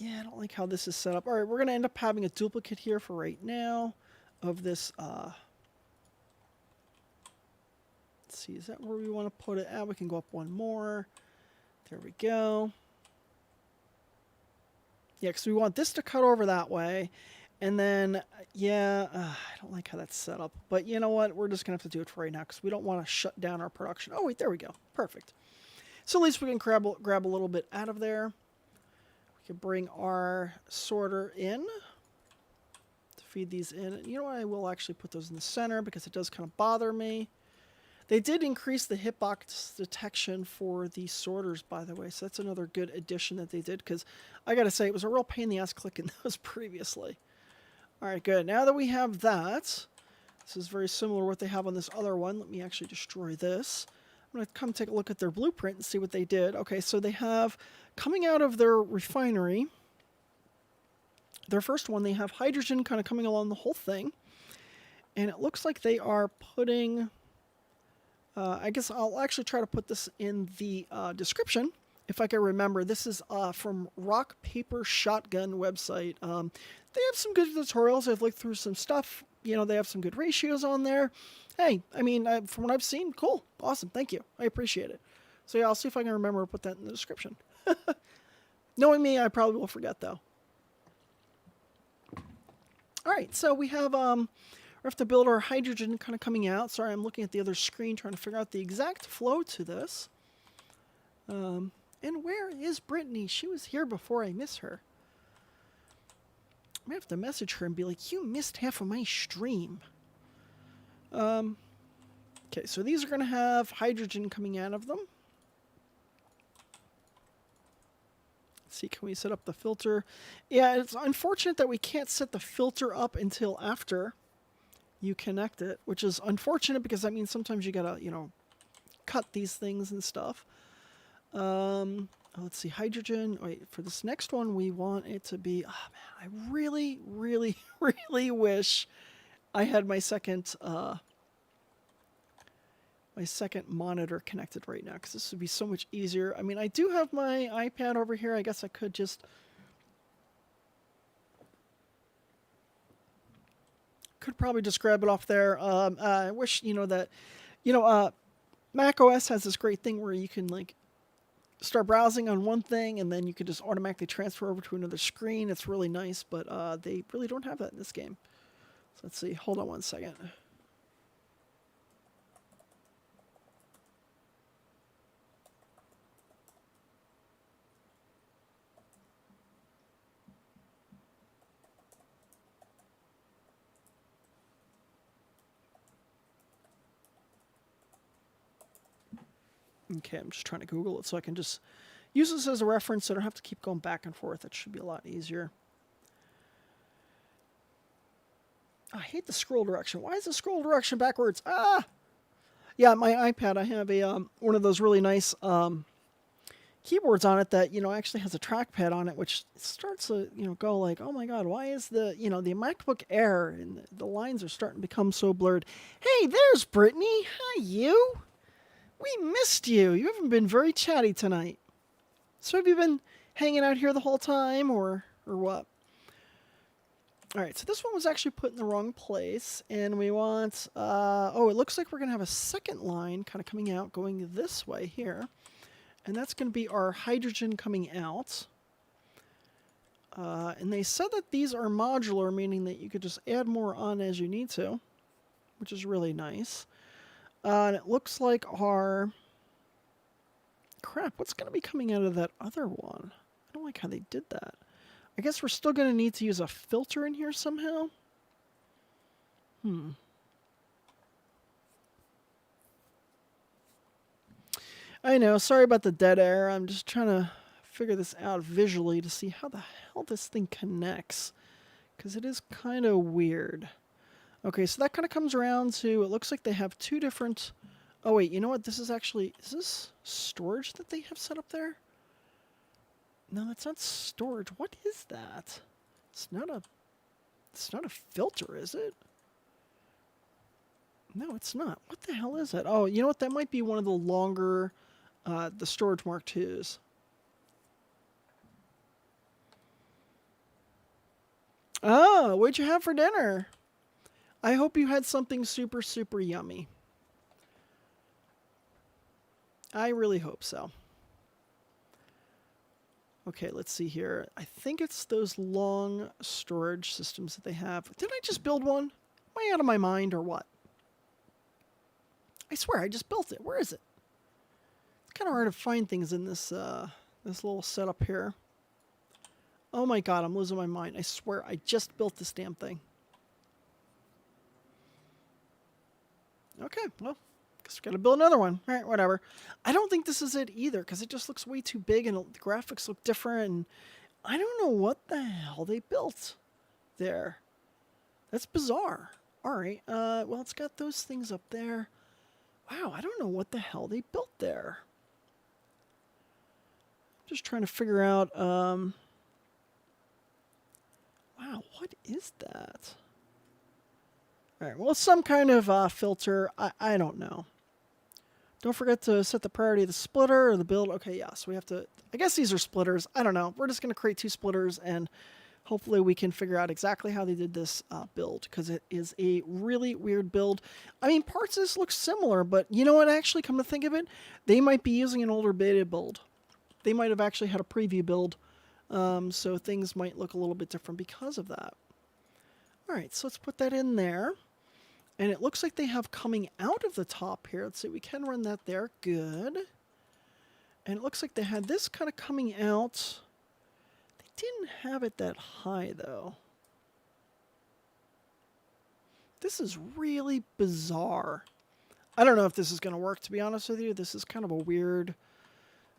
Yeah, I don't like how this is set up. All right, we're going to end up having a duplicate here for right now of this. Let's see, is that where we want to put it? We can go up one more. There we go. Yeah, because we want this to cut over that way. And then, yeah, I don't like how that's set up. But you know what? We're just going to have to do it for right now because we don't want to shut down our production. Oh, wait, there we go. Perfect. So at least we can grab a little bit out of there. Bring our sorter in to feed these in. And you know what? I will actually put those in the center because it does kind of bother me. They did increase the hitbox detection for the sorters, by the way. So that's another good addition that they did because I got to say it was a real pain in the ass clicking those previously. All right, good. Now that we have that, this is very similar to what they have on this other one. Let me actually destroy this. I'm going to come take a look at their blueprint and see what they did. Okay, so they have, coming out of their refinery, their first one, they have hydrogen kind of coming along the whole thing. And it looks like they are putting, I guess I'll actually try to put this in the description, if I can remember. This is from Rock Paper Shotgun website. They have some good tutorials. I've looked through some stuff. You know, they have some good ratios on there. Hey, I mean, from what I've seen, cool. Awesome. Thank you. I appreciate it. So yeah, I'll see if I can remember to put that in the description. Knowing me, I probably will forget, though. All right, so we have to build our hydrogen kind of coming out. Sorry, I'm looking at the other screen trying to figure out the exact flow to this. And where is Brittany? She was here before I miss her. I have to message her and be like, you missed half of my stream. Okay, so these are going to have hydrogen coming out of them. Let's see, can we set up the filter? Yeah, it's unfortunate that we can't set the filter up until after you connect it, which is unfortunate because that means sometimes you gotta, you know, cut these things and stuff. Let's see, hydrogen. Wait, for this next one, we want it to be, oh man, I really, really, really wish I had my second monitor connected right now because this would be so much easier. I mean, I do have my iPad over here. I guess I could just probably just grab it off there. I wish, you know, that, you know, Mac OS has this great thing where you can like start browsing on one thing and then you can just automatically transfer over to another screen. It's really nice, but they really don't have that in this game. So let's see. Hold on one second. Okay, I'm just trying to Google it so I can just use this as a reference so I don't have to keep going back and forth. It should be a lot easier. I hate the scroll direction. Why is the scroll direction backwards? Ah! Yeah, my iPad, I have a one of those really nice keyboards on it that actually has a trackpad on it, which starts to go like, oh my god, why is the the MacBook Air and the lines are starting to become so blurred. Hey, there's Brittany. Hi, you. We missed you. You haven't been very chatty tonight. So have you been hanging out here the whole time, or what? All right, so this one was actually put in the wrong place, and we want, it looks like we're going to have a second line kind of coming out, going this way here, and that's going to be our hydrogen coming out. And they said that these are modular, meaning that you could just add more on as you need to, which is really nice. And it looks like our... Crap, what's going to be coming out of that other one? I don't like how they did that. I guess we're still going to need to use a filter in here somehow. I know, sorry about the dead air. I'm just trying to figure this out visually to see how the hell this thing connects. Because it is kind of weird. Okay, so that kind of comes around to, it looks like they have two different... Oh wait, you know what? This is actually... Is this storage that they have set up there? No, that's not storage. What is that? It's not a filter, is it? No, it's not. What the hell is that? Oh, you know what? That might be one of the longer, the storage Mark IIs. Oh, what'd you have for dinner? I hope you had something super, super yummy. I really hope so. Okay, let's see here. I think it's those long storage systems that they have. Did I just build one? Am I out of my mind or what? I swear, I just built it. Where is it? It's kind of hard to find things in this this little setup here. Oh my god, I'm losing my mind. I swear, I just built this damn thing. Okay, well, guess we gotta build another one. All right, whatever. I don't think this is it either, because it just looks way too big and the graphics look different. And I don't know what the hell they built there. That's bizarre. All right, well, it's got those things up there. Wow, I don't know what the hell they built there. Just trying to figure out, wow, what is that? All right, well, some kind of filter. I don't know. Don't forget to set the priority of the splitter or the build. Okay, yeah, so we have to... I guess these are splitters. I don't know. We're just going to create two splitters, and hopefully we can figure out exactly how they did this build, because it is a really weird build. I mean, parts of this look similar, but you know what? Actually, come to think of it, they might be using an older beta build. They might have actually had a preview build, so things might look a little bit different because of that. All right, so let's put that in there. And it looks like they have coming out of the top here. Let's see, we can run that there. Good. And it looks like they had this kind of coming out. They didn't have it that high, though. This is really bizarre. I don't know if this is going to work, to be honest with you. This is kind of a weird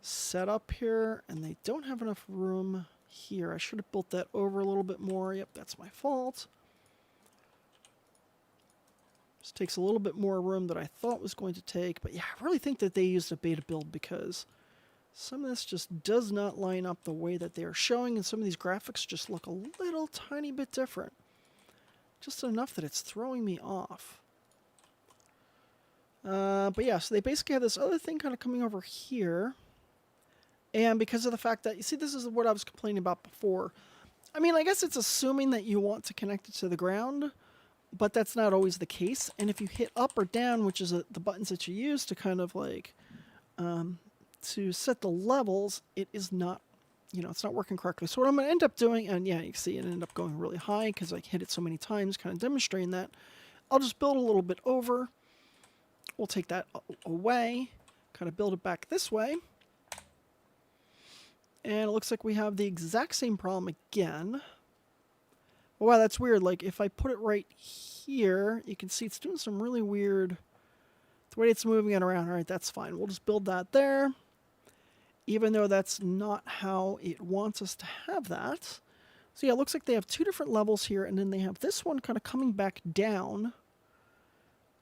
setup here. And they don't have enough room here. I should have built that over a little bit more. Yep, that's my fault. This takes a little bit more room than I thought was going to take. But yeah, I really think that they used a beta build, because some of this just does not line up the way that they are showing. And some of these graphics just look a little tiny bit different. Just enough that it's throwing me off. But yeah, so they basically have this other thing kind of coming over here. And because of the fact that, you see, this is what I was complaining about before. I mean, I guess it's assuming that you want to connect it to the ground, but that's not always the case. And if you hit up or down, which is the buttons that you use to kind of like, to set the levels, it is not, it's not working correctly. So what I'm going to end up doing, and yeah, you can see it ended up going really high because I hit it so many times, kind of demonstrating that. I'll just build a little bit over. We'll take that away, kind of build it back this way. And it looks like we have the exact same problem again. Oh, wow, that's weird. Like, if I put it right here, you can see it's doing some really weird... The way it's moving it around. All right, that's fine. We'll just build that there. Even though that's not how it wants us to have that. So yeah, it looks like they have two different levels here, and then they have this one kind of coming back down.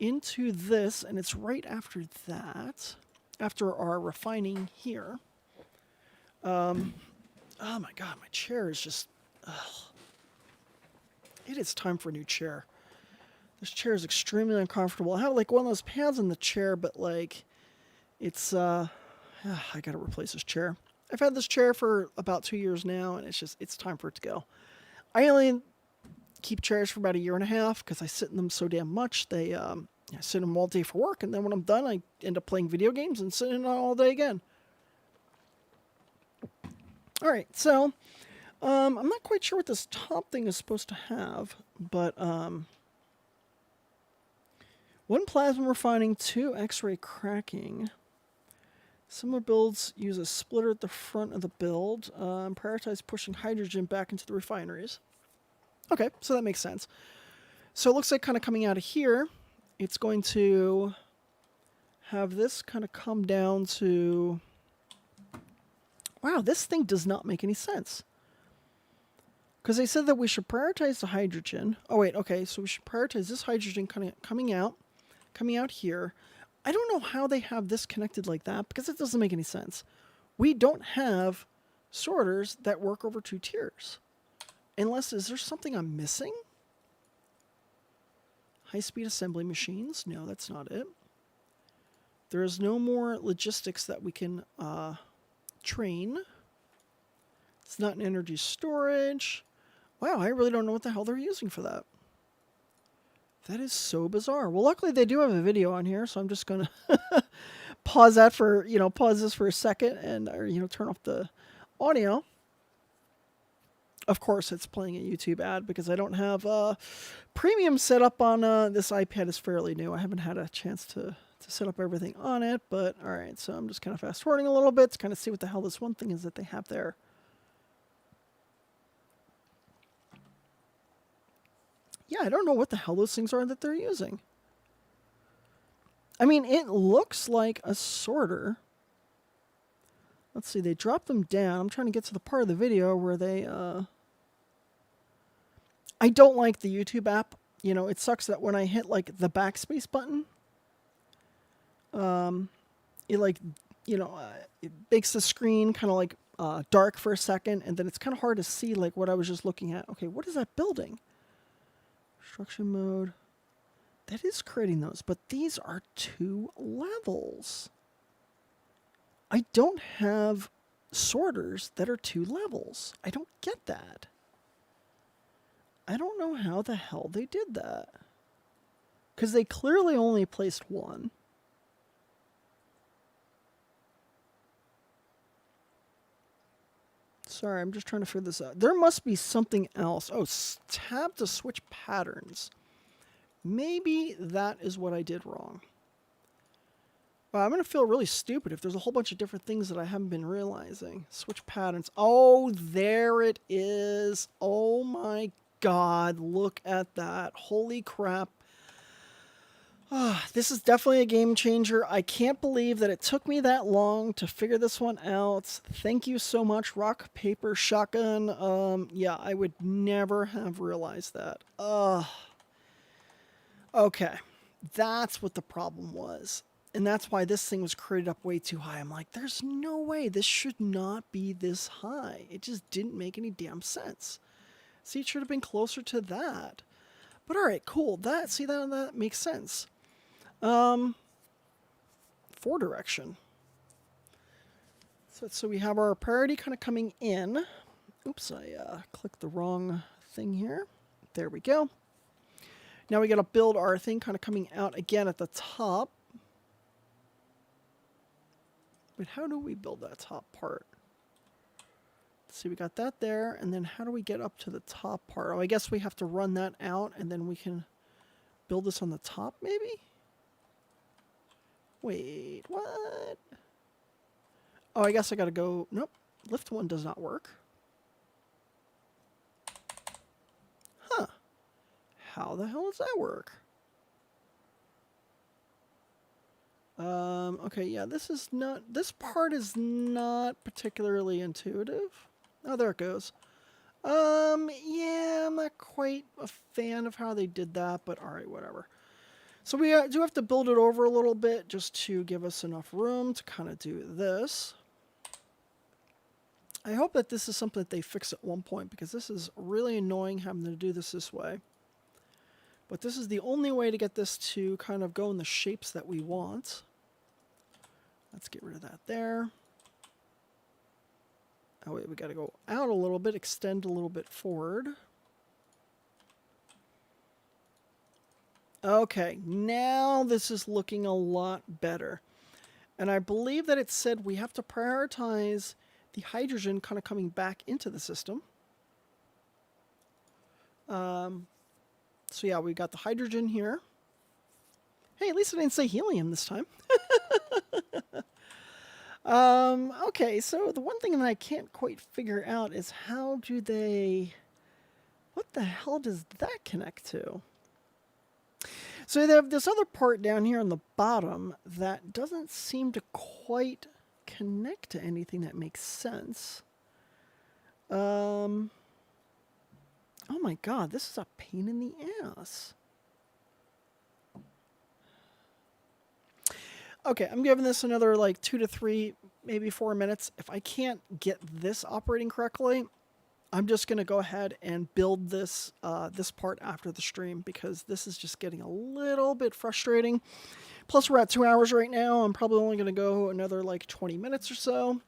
into this, and it's right after that, after our refining here. Oh my god, my chair is just... It is time for a new chair. This chair is extremely uncomfortable. I have like one of those pads in the chair, but like, it's, I gotta replace this chair. I've had this chair for about 2 years now, and it's time for it to go. I only keep chairs for about 1.5 years because I sit in them so damn much. I sit in them all day for work, and then when I'm done, I end up playing video games and sitting in them all day again. All right, so I'm not quite sure what this top thing is supposed to have, but 1 plasma refining, 2 X-ray cracking. Similar builds use a splitter at the front of the build. Prioritize pushing hydrogen back into the refineries. Okay, so that makes sense. So it looks like kind of coming out of here, it's going to have this kind of come down to... Wow, this thing does not make any sense. Because they said that we should prioritize the hydrogen. Oh, wait, okay, so we should prioritize this hydrogen kind of coming out here. I don't know how they have this connected like that, because it doesn't make any sense. We don't have sorters that work over 2 tiers. Unless, is there something I'm missing? High-speed assembly machines? No, that's not it. There is no more logistics that we can train. It's not an energy storage. Wow, I really don't know what the hell they're using for that. That is so bizarre. Well, luckily they do have a video on here, so I'm just going to pause that for, pause this for a second and, turn off the audio. Of course, it's playing a YouTube ad because I don't have premium set up on this iPad. Is fairly new. I haven't had a chance to set up everything on it, but all right. So I'm just kind of fast forwarding a little bit to kind of see what the hell this one thing is that they have there. Yeah, I don't know what the hell those things are that they're using. I mean, it looks like a sorter. Let's see, they dropped them down. I'm trying to get to the part of the video where they... I don't like the YouTube app. It sucks that when I hit, like, the backspace button, it, like, it makes the screen kind of, like, dark for a second, and then it's kind of hard to see, like, what I was just looking at. Okay, what is that building? Construction mode. That is creating those, but these are 2 levels. I don't have sorters that are 2 levels. I don't get that. I don't know how the hell they did that. Because they clearly only placed 1. Sorry, I'm just trying to figure this out. There must be something else. Oh, tab to switch patterns. Maybe that is what I did wrong. Well, I'm going to feel really stupid if there's a whole bunch of different things that I haven't been realizing. Switch patterns. Oh, there it is. Oh my God, look at that. Holy crap. This is definitely a game changer. I can't believe that it took me that long to figure this one out. Thank you so much, Rock, Paper, Shotgun. Yeah, I would never have realized that. Okay, that's what the problem was. And that's why this thing was created up way too high. I'm like, there's no way. This should not be this high. It just didn't make any damn sense. See, it should have been closer to that. But all right, cool. That makes sense. 4 direction. So we have our priority kind of coming in. Oops, I clicked the wrong thing here. There we go. Now we got to build our thing kind of coming out again at the top. But how do we build that top part? Let's see, we got that there, and then how do we get up to the top part? Oh, I guess we have to run that out, and then we can build this on the top, maybe? Wait, what? Oh, I guess I gotta go... Nope, lift 1 does not work. Huh. How the hell does that work? Okay, yeah, this part is not particularly intuitive. Oh, there it goes. Yeah, I'm not quite a fan of how they did that, but alright, whatever. So we do have to build it over a little bit just to give us enough room to kind of do this. I hope that this is something that they fix at one point, because this is really annoying having to do this way. But this is the only way to get this to kind of go in the shapes that we want. Let's get rid of that there. Oh wait, we got to go out a little bit, extend a little bit forward. Okay, now this is looking a lot better. And I believe that it said we have to prioritize the hydrogen kind of coming back into the system. So yeah, we got the hydrogen here. Hey, at least I didn't say helium this time. Okay, so the one thing that I can't quite figure out is how do they... What the hell does that connect to? So they have this other part down here on the bottom that doesn't seem to quite connect to anything that makes sense. Oh my god, this is a pain in the ass. Okay, I'm giving this another like 2 to 3, maybe 4 minutes. If I can't get this operating correctly, I'm just going to go ahead and build this this part after the stream, because this is just getting a little bit frustrating. Plus, we're at 2 hours right now. I'm probably only going to go another like 20 minutes or so.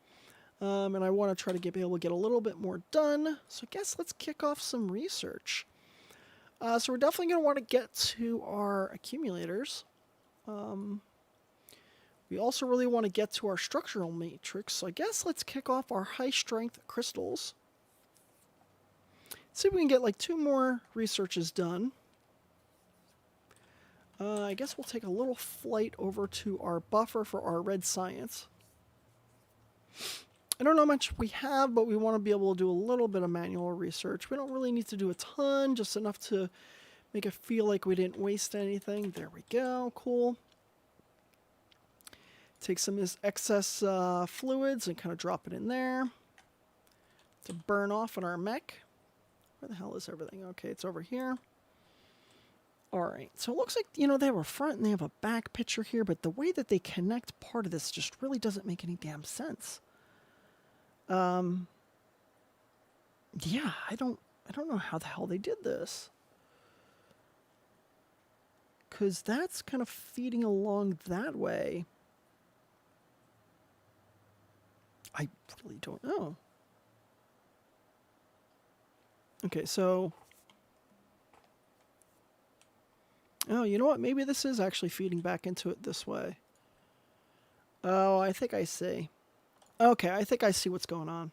And I want to try to be able to get a little bit more done. So I guess let's kick off some research. So we're definitely going to want to get to our accumulators. We also really want to get to our structural matrix. So I guess let's kick off our high strength crystals. See if we can get like 2 more researches done. I guess we'll take a little flight over to our buffer for our red science. I don't know how much we have, but we want to be able to do a little bit of manual research. We don't really need to do a ton, just enough to make it feel like we didn't waste anything. There we go, cool. Take some of this excess fluids and kind of drop it in there to burn off on our mech. Where the hell is everything? Okay, it's over here. All right, so it looks like, you know, they have a front and they have a back picture here, but the way that they connect part of this just really doesn't make any damn sense. Yeah, I don't know how the hell they did this. 'Cause that's kind of feeding along that way. I really don't know. Okay, so... Oh, you know what? Maybe this is actually feeding back into it this way. Oh, I think I see. Okay, I think I see what's going on.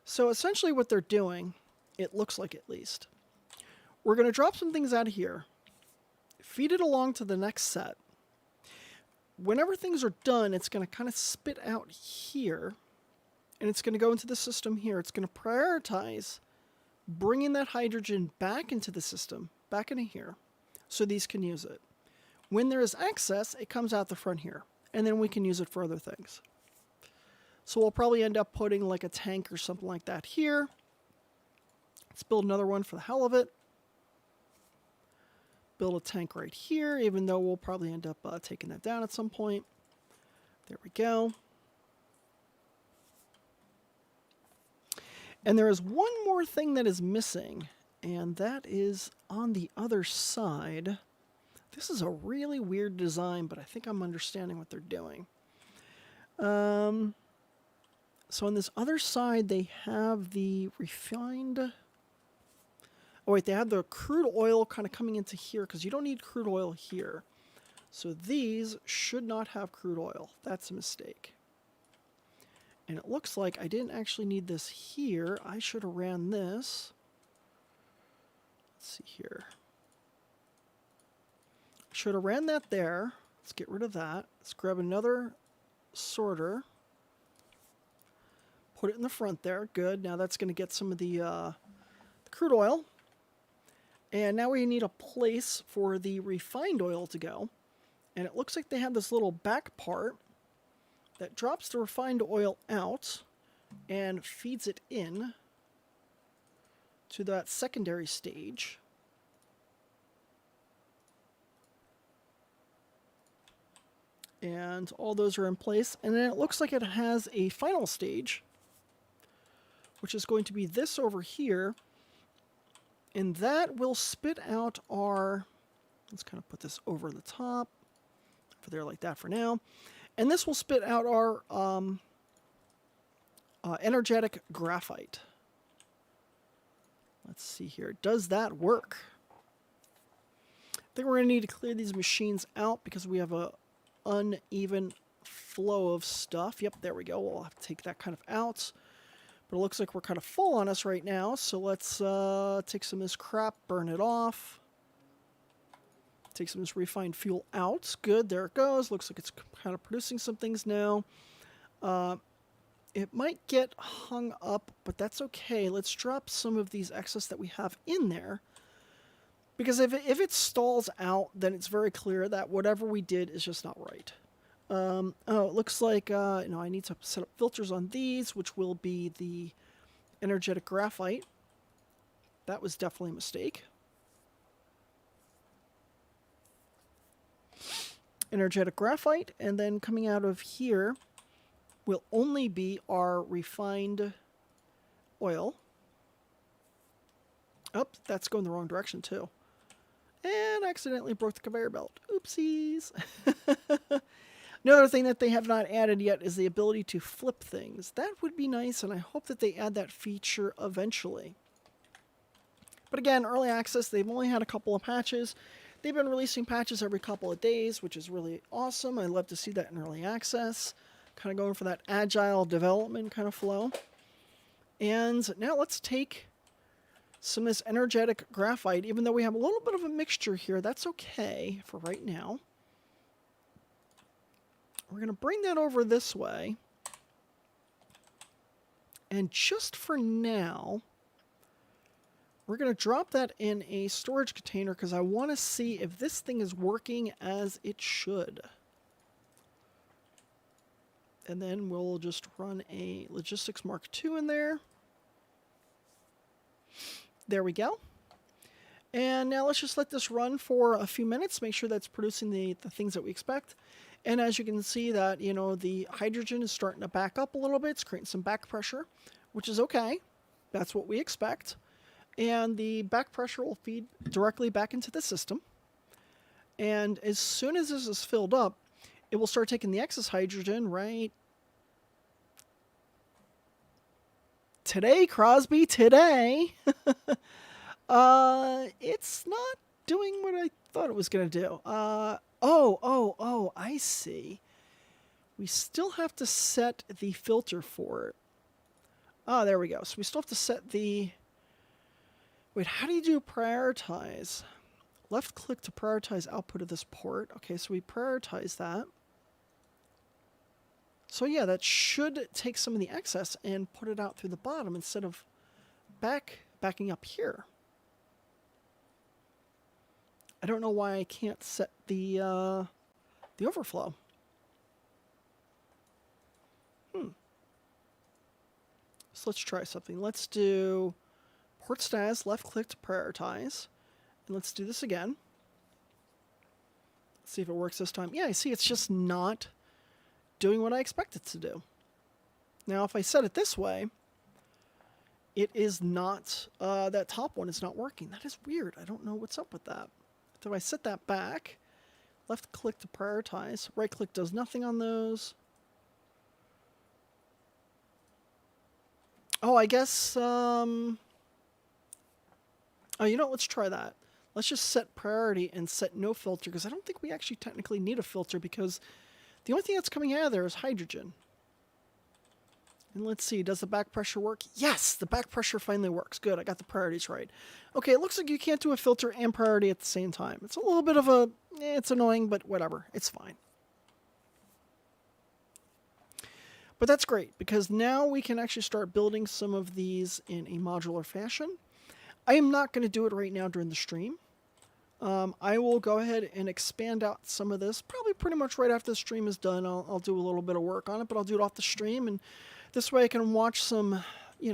So essentially what they're doing, it looks like at least, we're going to drop some things out of here, feed it along to the next set. Whenever things are done, it's going to kind of spit out here, and it's going to go into the system here. It's going to prioritize bringing that hydrogen back into the system, back into here, so these can use it. When there is excess, it comes out the front here, and then we can use it for other things. So we'll probably end up putting like a tank or something like that here. Let's build another one for the hell of it. Build a tank right here, even though we'll probably end up taking that down at some point. There we go. And there is one more thing that is missing, and that is on the other side. This is a really weird design, but I think I'm understanding what they're doing. So on this other side, they have the refined... Oh, wait, they have the crude oil kind of coming into here, because you don't need crude oil here. So these should not have crude oil. That's a mistake. And it looks like I didn't actually need this here. I should have ran this. Let's see here. Should have ran that there. Let's get rid of that. Let's grab another sorter. Put it in the front there. Good. Now that's going to get some of the crude oil. And now we need a place for the refined oil to go. And it looks like they have this little back part that drops the refined oil out and feeds it in to that secondary stage. And all those are in place. And then it looks like it has a final stage, which is going to be this over here. And that will spit out our, let's kind of put this over the top, over there like that for now. And this will spit out our energetic graphite. Let's see here. Does that work? I think we're going to need to clear these machines out because we have a uneven flow of stuff. Yep, there we go. We'll have to take that kind of out. But it looks like we're kind of full on us right now. So let's take some of this crap, burn it off. Take some of this refined fuel out. Good, there it goes. Looks like it's kind of producing some things now. It might get hung up, but that's okay. Let's drop some of these excess that we have in there. Because if it stalls out, then it's very clear that whatever we did is just not right. Oh, it looks like I need to set up filters on these, which will be the energetic graphite. That was definitely a mistake. Energetic graphite, and then coming out of here will only be our refined oil. Oh, that's going the wrong direction too. And accidentally broke the conveyor belt. Oopsies. Another thing that they have not added yet is the ability to flip things. That would be nice, and I hope that they add that feature eventually. But again, early access, they've only had a couple of patches. They've been releasing patches every couple of days, which is really awesome. I love to see that in early access. Kind of going for that agile development kind of flow. And now let's take some of this energetic graphite. Even though we have a little bit of a mixture here, that's okay for right now. We're going to bring that over this way. And just for now, we're going to drop that in a storage container because I want to see if this thing is working as it should. And then we'll just run a Logistics Mark II in there. There we go. And now let's just let this run for a few minutes, make sure that's producing the things that we expect. And as you can see that, the hydrogen is starting to back up a little bit. It's creating some back pressure, which is okay. That's what we expect. And the back pressure will feed directly back into the system. And as soon as this is filled up, it will start taking the excess hydrogen, right? Today, Crosby, today. It's not doing what I thought it was going to do. Oh, I see. We still have to set the filter for it. Ah, there we go. So we still have to set the... Wait, how do you do prioritize? Left click to prioritize output of this port. Okay, so we prioritize that. So yeah, that should take some of the excess and put it out through the bottom instead of backing up here. I don't know why I can't set the overflow. So let's try something. Let's do port status, left click to prioritize. And let's do this again. Let's see if it works this time. Yeah, I see it's just not doing what I expect it to do. Now, if I set it this way, it is not, that top one is not working. That is weird. I don't know what's up with that. So if I set that back, left click to prioritize, right click does nothing on those. Oh, I guess, oh, let's try that. Let's just set priority and set no filter, because I don't think we actually technically need a filter, because the only thing that's coming out of there is hydrogen. And let's see, does the back pressure work? Yes, the back pressure finally works. Good, I got the priorities right. Okay, it looks like you can't do a filter and priority at the same time. It's a little bit of a, it's annoying, but whatever, it's fine. But that's great, because now we can actually start building some of these in a modular fashion. I am not going to do it right now during the stream. I will go ahead and expand out some of this, probably pretty much right after the stream is done. I'll do a little bit of work on it, but I'll do it off the stream, and this way I can watch some,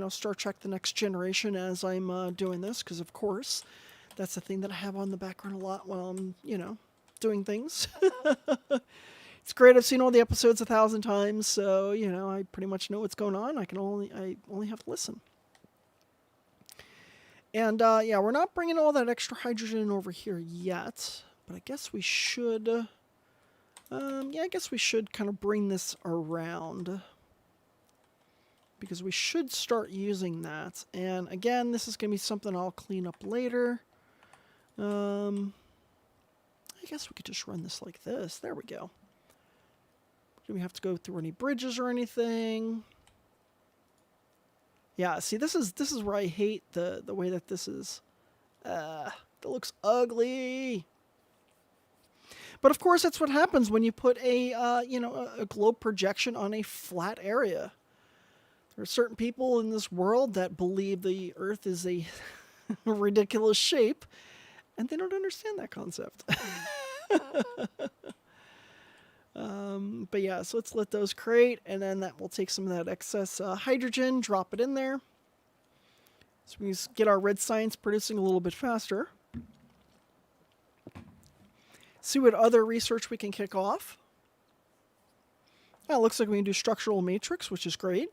Star Trek The Next Generation as I'm doing this, because of course, that's the thing that I have on the background a lot while I'm, doing things. It's great. I've seen all the episodes 1,000 times, so you know I pretty much know what's going on. I only have to listen. And yeah, we're not bringing all that extra hydrogen over here yet, but I guess we should. Yeah, I guess we should kind of bring this around because we should start using that. And again, this is going to be something I'll clean up later. I guess we could just run this like this. There we go. Do we have to go through any bridges or anything? Yeah, see, this is where I hate the way that this is. That looks ugly. But of course, that's what happens when you put a you know, a globe projection on a flat area. There are certain people in this world that believe the Earth is a ridiculous shape, and they don't understand that concept. But yeah, so let's let those create, and then that will take some of that excess hydrogen, drop it in there. So we get our red science producing a little bit faster. See what other research we can kick off. It looks like we can do structural matrix, which is great.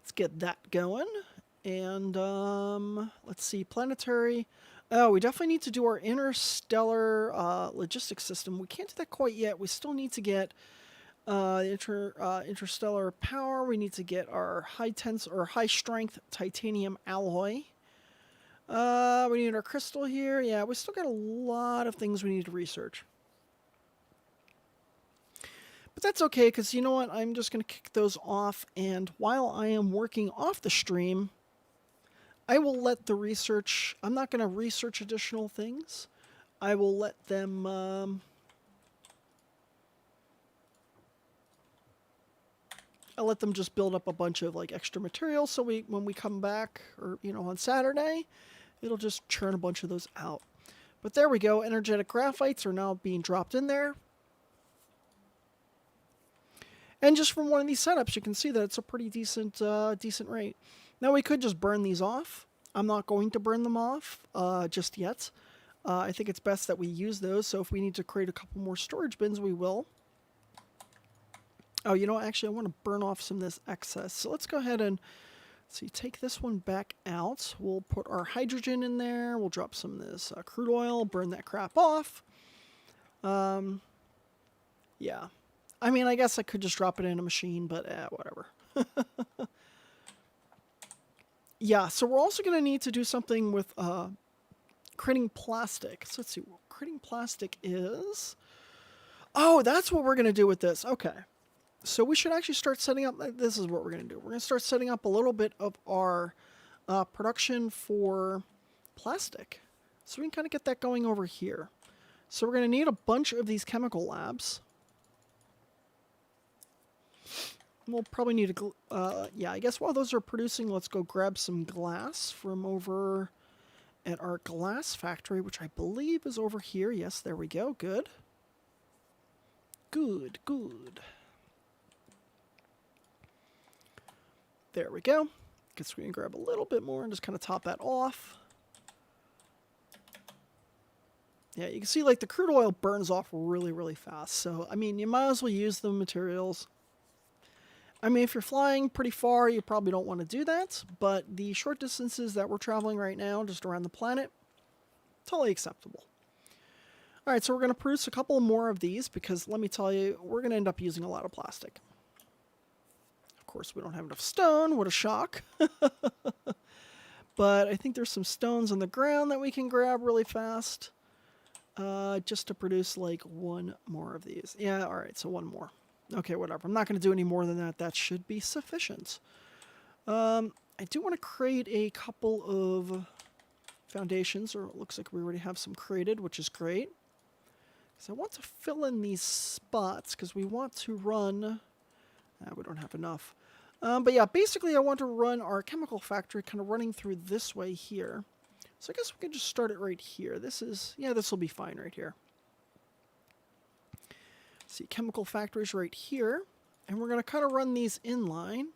Let's get that going. And let's see, planetary. Oh, we definitely need to do our interstellar logistics system. We can't do that quite yet. We still need to get interstellar power. We need to get our high strength titanium alloy. We need our crystal here. Yeah, we still got a lot of things we need to research. But that's okay, because you know what? I'm just going to kick those off, and while I am working off the stream, I will let the research... I'm not going to research additional things. I will let them... I'll let them just build up a bunch of like extra material, so when we come back, or you know, on Saturday, it'll just churn a bunch of those out. But there we go. Energetic graphites are now being dropped in there. And just from one of these setups, you can see that it's a pretty decent rate. Now we could just burn these off. I'm not going to burn them off just yet. I think it's best that we use those, so if we need to create a couple more storage bins, we will. Oh, you know what? Actually, I want to burn off some of this excess. So let's go ahead and take this one back out. We'll put our hydrogen in there. We'll drop some of this crude oil, burn that crap off. Yeah. I mean, I guess I could just drop it in a machine, but whatever. Yeah, so we're also going to need to do something with creating plastic. So let's see what creating plastic is. Oh, that's what we're going to do with this. Okay. So we should actually start setting up, this is what we're going to do. We're going to start setting up a little bit of our production for plastic. So we can kind of get that going over here. So we're going to need a bunch of these chemical labs. We'll probably need yeah, I guess while those are producing, let's go grab some glass from over at our glass factory, which I believe is over here. Yes, there we go. Good. Good, good. There we go. Guess we can grab a little bit more and just kind of top that off. Yeah, you can see like the crude oil burns off really, really fast. So, I mean, you might as well use the materials. I mean, if you're flying pretty far, you probably don't want to do that. But the short distances that we're traveling right now, just around the planet, totally acceptable. All right, so we're going to produce a couple more of these because, let me tell you, we're going to end up using a lot of plastic. Of course, we don't have enough stone. What a shock. But I think there's some stones on the ground that we can grab really fast. Just to produce like one more of these. Yeah, all right, so one more. Okay, whatever. I'm not going to do any more than that. That should be sufficient. I do want to create a couple of foundations, or it looks like we already have some created, which is great. So I want to fill in these spots because we want to run... we don't have enough. But yeah, basically I want to run our chemical factory kind of running through this way here. So I guess we can just start it right here. This is... yeah, this will be fine right here. See, chemical factories right here. And we're going to kind of run these in line.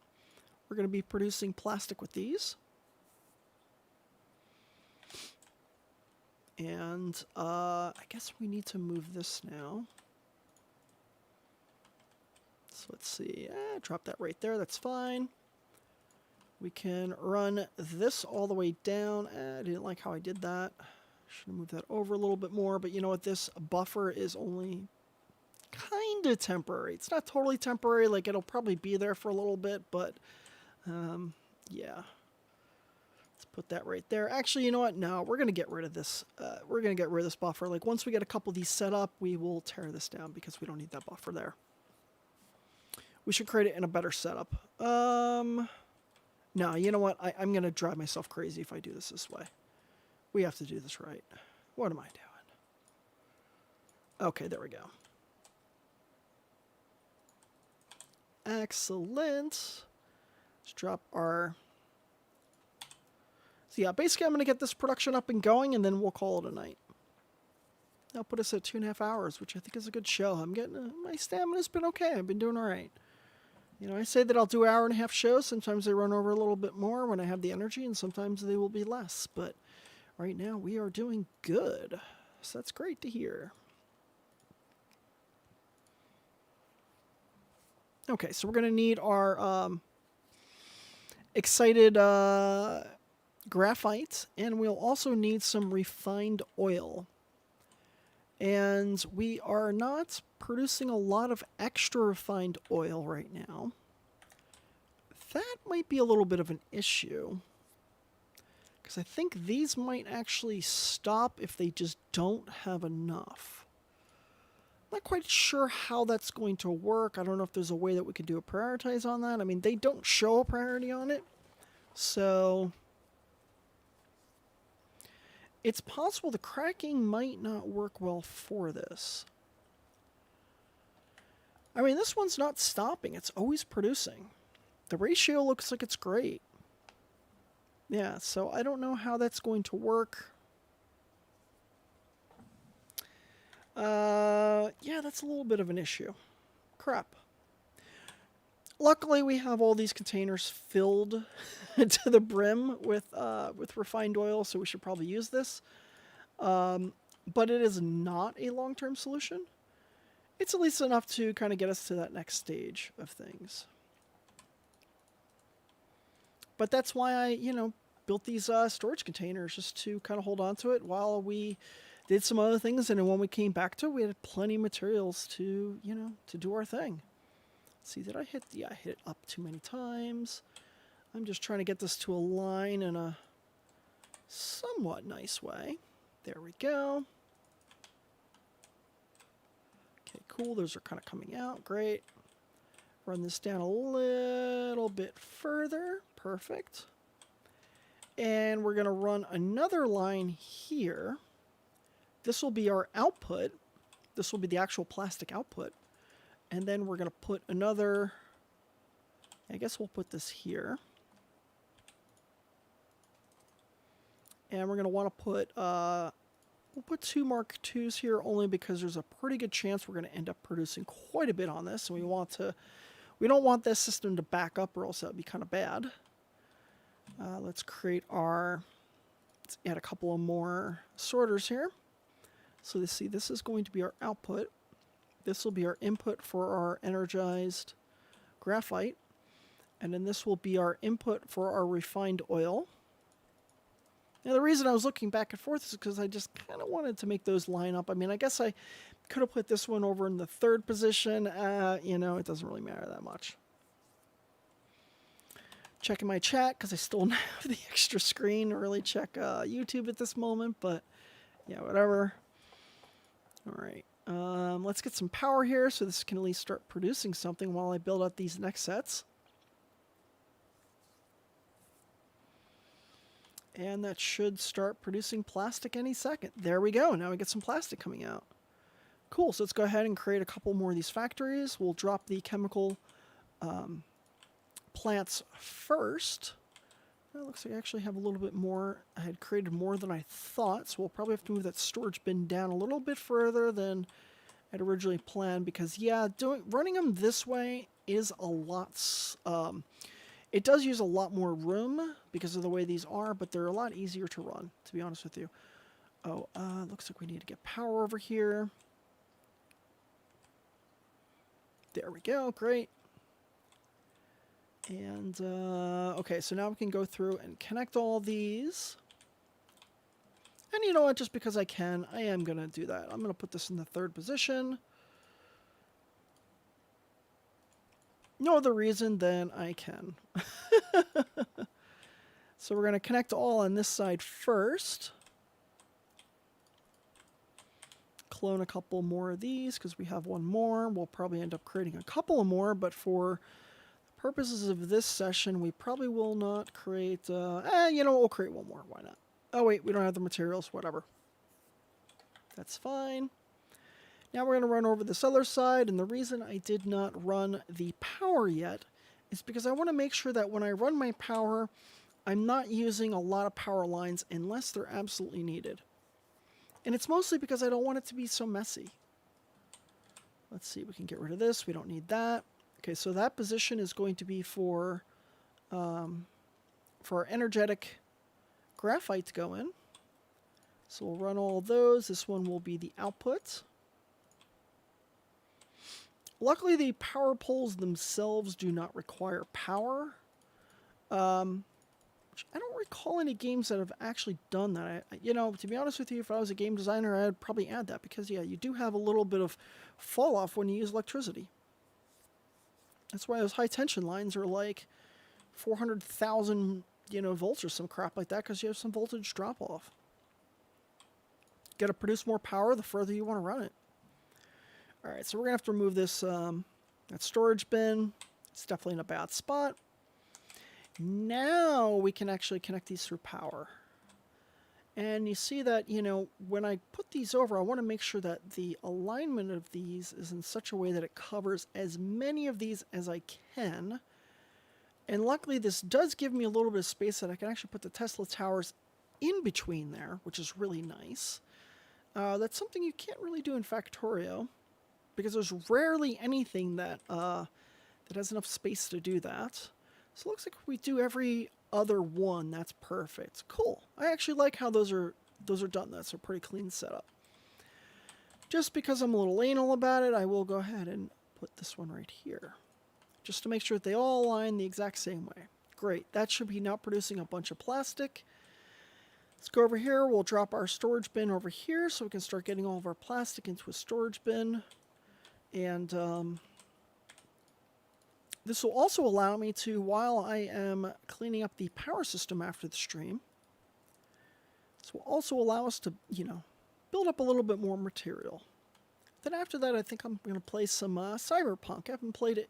We're going to be producing plastic with these. And I guess we need to move this now. So let's see. Drop that right there. That's fine. We can run this all the way down. I didn't like how I did that. Should have moved that over a little bit more. But you know what? This buffer is only kind of temporary. It's not totally temporary. Like, it'll probably be there for a little bit. But, yeah. Let's put that right there. Actually, you know what? No, we're going to get rid of this. We're going to get rid of this buffer. Like, once we get a couple of these set up, we will tear this down because we don't need that buffer there. We should create it in a better setup. No, you know what? I'm going to drive myself crazy if I do this way. We have to do this right. What am I doing? Okay, there we go. Excellent. Let's drop our... So yeah, basically I'm going to get this production up and going, and then we'll call it a night. That'll put us at 2.5 hours, which I think is a good show. I'm getting... my stamina's been okay. I've been doing all right. You know, I say that I'll do 1.5 hour shows. Sometimes they run over a little bit more when I have the energy, and sometimes they will be less. But right now we are doing good. So that's great to hear. Okay, so we're going to need our excited graphite, and we'll also need some refined oil. And we are not producing a lot of extra refined oil right now. That might be a little bit of an issue, because I think these might actually stop if they just don't have enough. I'm not quite sure how that's going to work. I don't know if there's a way that we could do a prioritize on that. I mean, they don't show a priority on it, so it's possible the cracking might not work well for this. I mean, this one's not stopping. It's always producing. The ratio looks like it's great. Yeah, so I don't know how that's going to work. Yeah, that's a little bit of an issue. Crap. Luckily, we have all these containers filled to the brim with refined oil, so we should probably use this. But it is not a long-term solution. It's at least enough to kind of get us to that next stage of things. But that's why I, built these storage containers, just to kind of hold on to it while we did some other things. And then when we came back to it, we had plenty of materials to, to do our thing. Let's see, did I hit? Yeah, I hit it up too many times. I'm just trying to get this to align in a somewhat nice way. There we go. Okay, cool. Those are kind of coming out. Great. Run this down a little bit further. Perfect. And we're going to run another line here. This will be our output. This will be the actual plastic output. And then we're going to put another... I guess we'll put this here. And we're going to want to put... we'll put 2 Mark IIs here only because there's a pretty good chance we're going to end up producing quite a bit on this. And we don't want this system to back up, or else that would be kind of bad. Let's add a couple of more sorters here. So this is going to be our output. This will be our input for our energized graphite. And then this will be our input for our refined oil. Now, the reason I was looking back and forth is because I just kind of wanted to make those line up. I mean, I guess I could have put this one over in the 3rd position. It doesn't really matter that much. Checking my chat because I still don't have the extra screen to really check YouTube at this moment. But, yeah, whatever. All right. Let's get some power here so this can at least start producing something while I build out these next sets. And that should start producing plastic any second. There we go. Now we get some plastic coming out. Cool. So let's go ahead and create a couple more of these factories. We'll drop the chemical plants first. It looks like I actually have a little bit more. I had created more than I thought, so we'll probably have to move that storage bin down a little bit further than I'd originally planned, because, yeah, running them this way is a lot... it does use a lot more room because of the way these are, but they're a lot easier to run, to be honest with you. Oh, looks like we need to get power over here. There we go, great. And, okay, so now we can go through and connect all these. And you know what, just because I can, I am going to do that. I'm going to put this in the 3rd position. No other reason than I can. So we're going to connect all on this side first. Clone a couple more of these because we have one more. We'll probably end up creating a couple more, but for purposes of this session, we probably will not create... you know, we'll create one more. Why not? Oh, wait, we don't have the materials. Whatever. That's fine. Now we're going to run over this other side, and the reason I did not run the power yet is because I want to make sure that when I run my power, I'm not using a lot of power lines unless they're absolutely needed. And it's mostly because I don't want it to be so messy. Let's see, we can get rid of this. We don't need that. Okay, so that position is going to be for our energetic graphite to go in. So we'll run all those. This one will be the output. Luckily, the power poles themselves do not require power. Which I don't recall any games that have actually done that. You know, to be honest with you, if I was a game designer, I'd probably add that. Because, yeah, you do have a little bit of fall off when you use electricity. That's why those high tension lines are like 400,000, you know, volts or some crap like that. Because you have some voltage drop off. Got to produce more power the further you want to run it. All right, so we're going to have to remove this that storage bin. It's definitely in a bad spot. Now we can actually connect these through power. And you see that, you know, when I put these over, I want to make sure that the alignment of these is in such a way that it covers as many of these as I can. And luckily, this does give me a little bit of space that I can actually put the Tesla towers in between there, which is really nice. That's something you can't really do in Factorio, because there's rarely anything that that has enough space to do that. So it looks like we do every other one. That's perfect. Cool. I actually like how those are done. That's a pretty clean setup. Just because I'm a little anal about it, I will go ahead and put this one right here, just to make sure that they all align the exact same way. Great. That should be now producing a bunch of plastic. Let's go over here. We'll drop our storage bin over here so we can start getting all of our plastic into a storage bin. And this will also allow me to, while I am cleaning up the power system after the stream, this will also allow us to, you know, build up a little bit more material. Then after that, I think I'm going to play some Cyberpunk. I haven't played it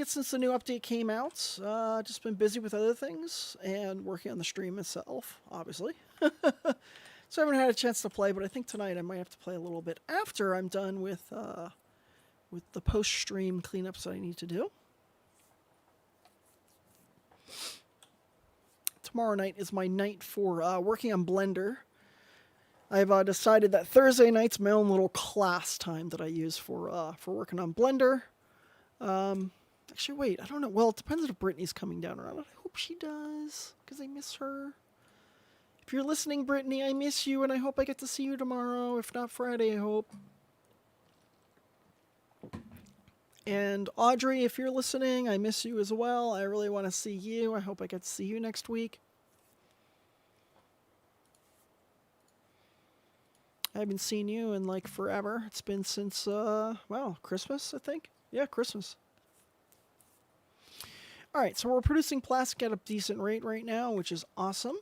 since the new update came out. Just been busy with other things and working on the stream itself, obviously. So I haven't had a chance to play, but I think tonight I might have to play a little bit after I'm done with the post-stream cleanups that I need to do. Tomorrow night is my night for working on Blender. I've decided that Thursday night's my own little class time that I use for working on Blender. Actually, wait, I don't know. Well, it depends if Brittany's coming down or not. I hope she does, because I miss her. If you're listening, Brittany, I miss you, and I hope I get to see you tomorrow. If not Friday, I hope. And Audrey, if you're listening, I miss you as well. I really want to see you. I hope I get to see you next week. I haven't seen you in like forever. It's been since, well, Christmas, I think. Yeah, Christmas. All right, so we're producing plastic at a decent rate right now, which is awesome.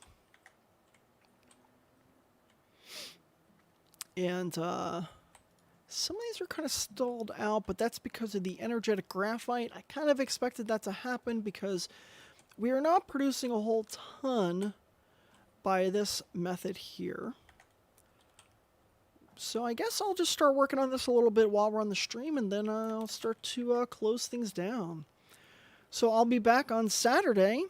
And some of these are kind of stalled out, but that's because of the energetic graphite. I kind of expected that to happen because we are not producing a whole ton by this method here. So I guess I'll just start working on this a little bit while we're on the stream, and then I'll start to close things down. So I'll be back on Saturday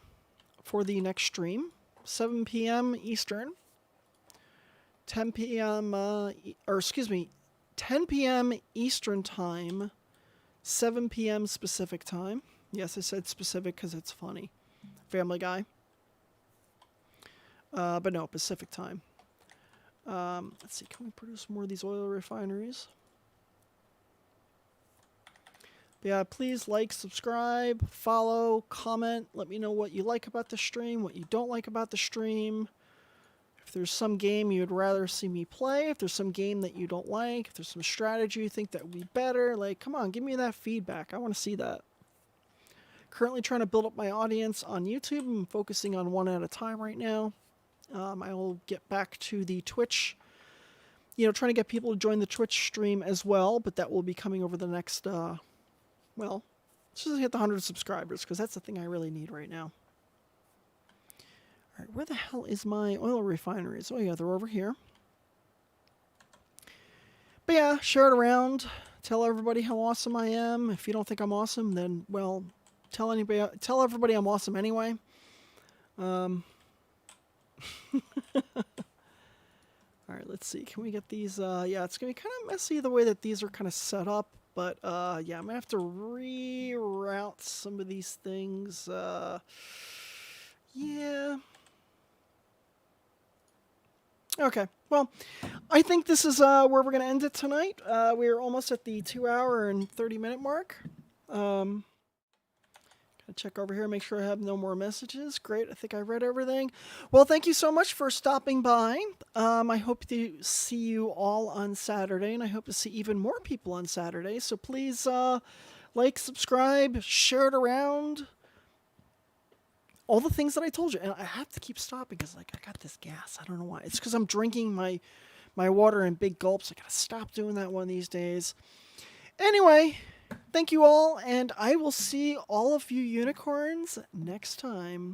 for the next stream, 7 p.m. Eastern, 10 p.m. 10 p.m. Eastern Time, 7 p.m. Pacific Time. Yes, I said specific because it's funny. Family Guy. But no, Pacific time. Let's see, can we produce more of these oil refineries? But yeah, please like, subscribe, follow, comment. Let me know what you like about the stream, what you don't like about the stream. If there's some game you'd rather see me play, if there's some game that you don't like, if there's some strategy you think that would be better, like, come on, give me that feedback. I want to see that. Currently trying to build up my audience on YouTube. I'm focusing on one at a time right now. I will get back to the Twitch, trying to get people to join the Twitch stream as well, but that will be coming over the next, well, let's just hit the 100 subscribers, because that's the thing I really need right now. All right, where the hell is my oil refineries? Oh, yeah, they're over here. But yeah, share it around. Tell everybody how awesome I am. If you don't think I'm awesome, then, well, tell everybody I'm awesome anyway. All right, let's see. Can we get these? Yeah, it's going to be kind of messy the way that these are kind of set up. But, yeah, I'm going to have to reroute some of these things. Yeah. Okay, well, I think this is where we're going to end it tonight. We're almost at the 2 hour and 30-minute mark. Check over here, make sure I have no more messages. Great, I think I read everything. Well, thank you so much for stopping by. I hope to see you all on Saturday, and I hope to see even more people on Saturday. So please like, subscribe, share it around. All the things that I told you. And I have to keep stopping because, like, I got this gas. I don't know why. It's because I'm drinking my water in big gulps. I got to stop doing that one of these days. Anyway, thank you all, and I will see all of you unicorns next time.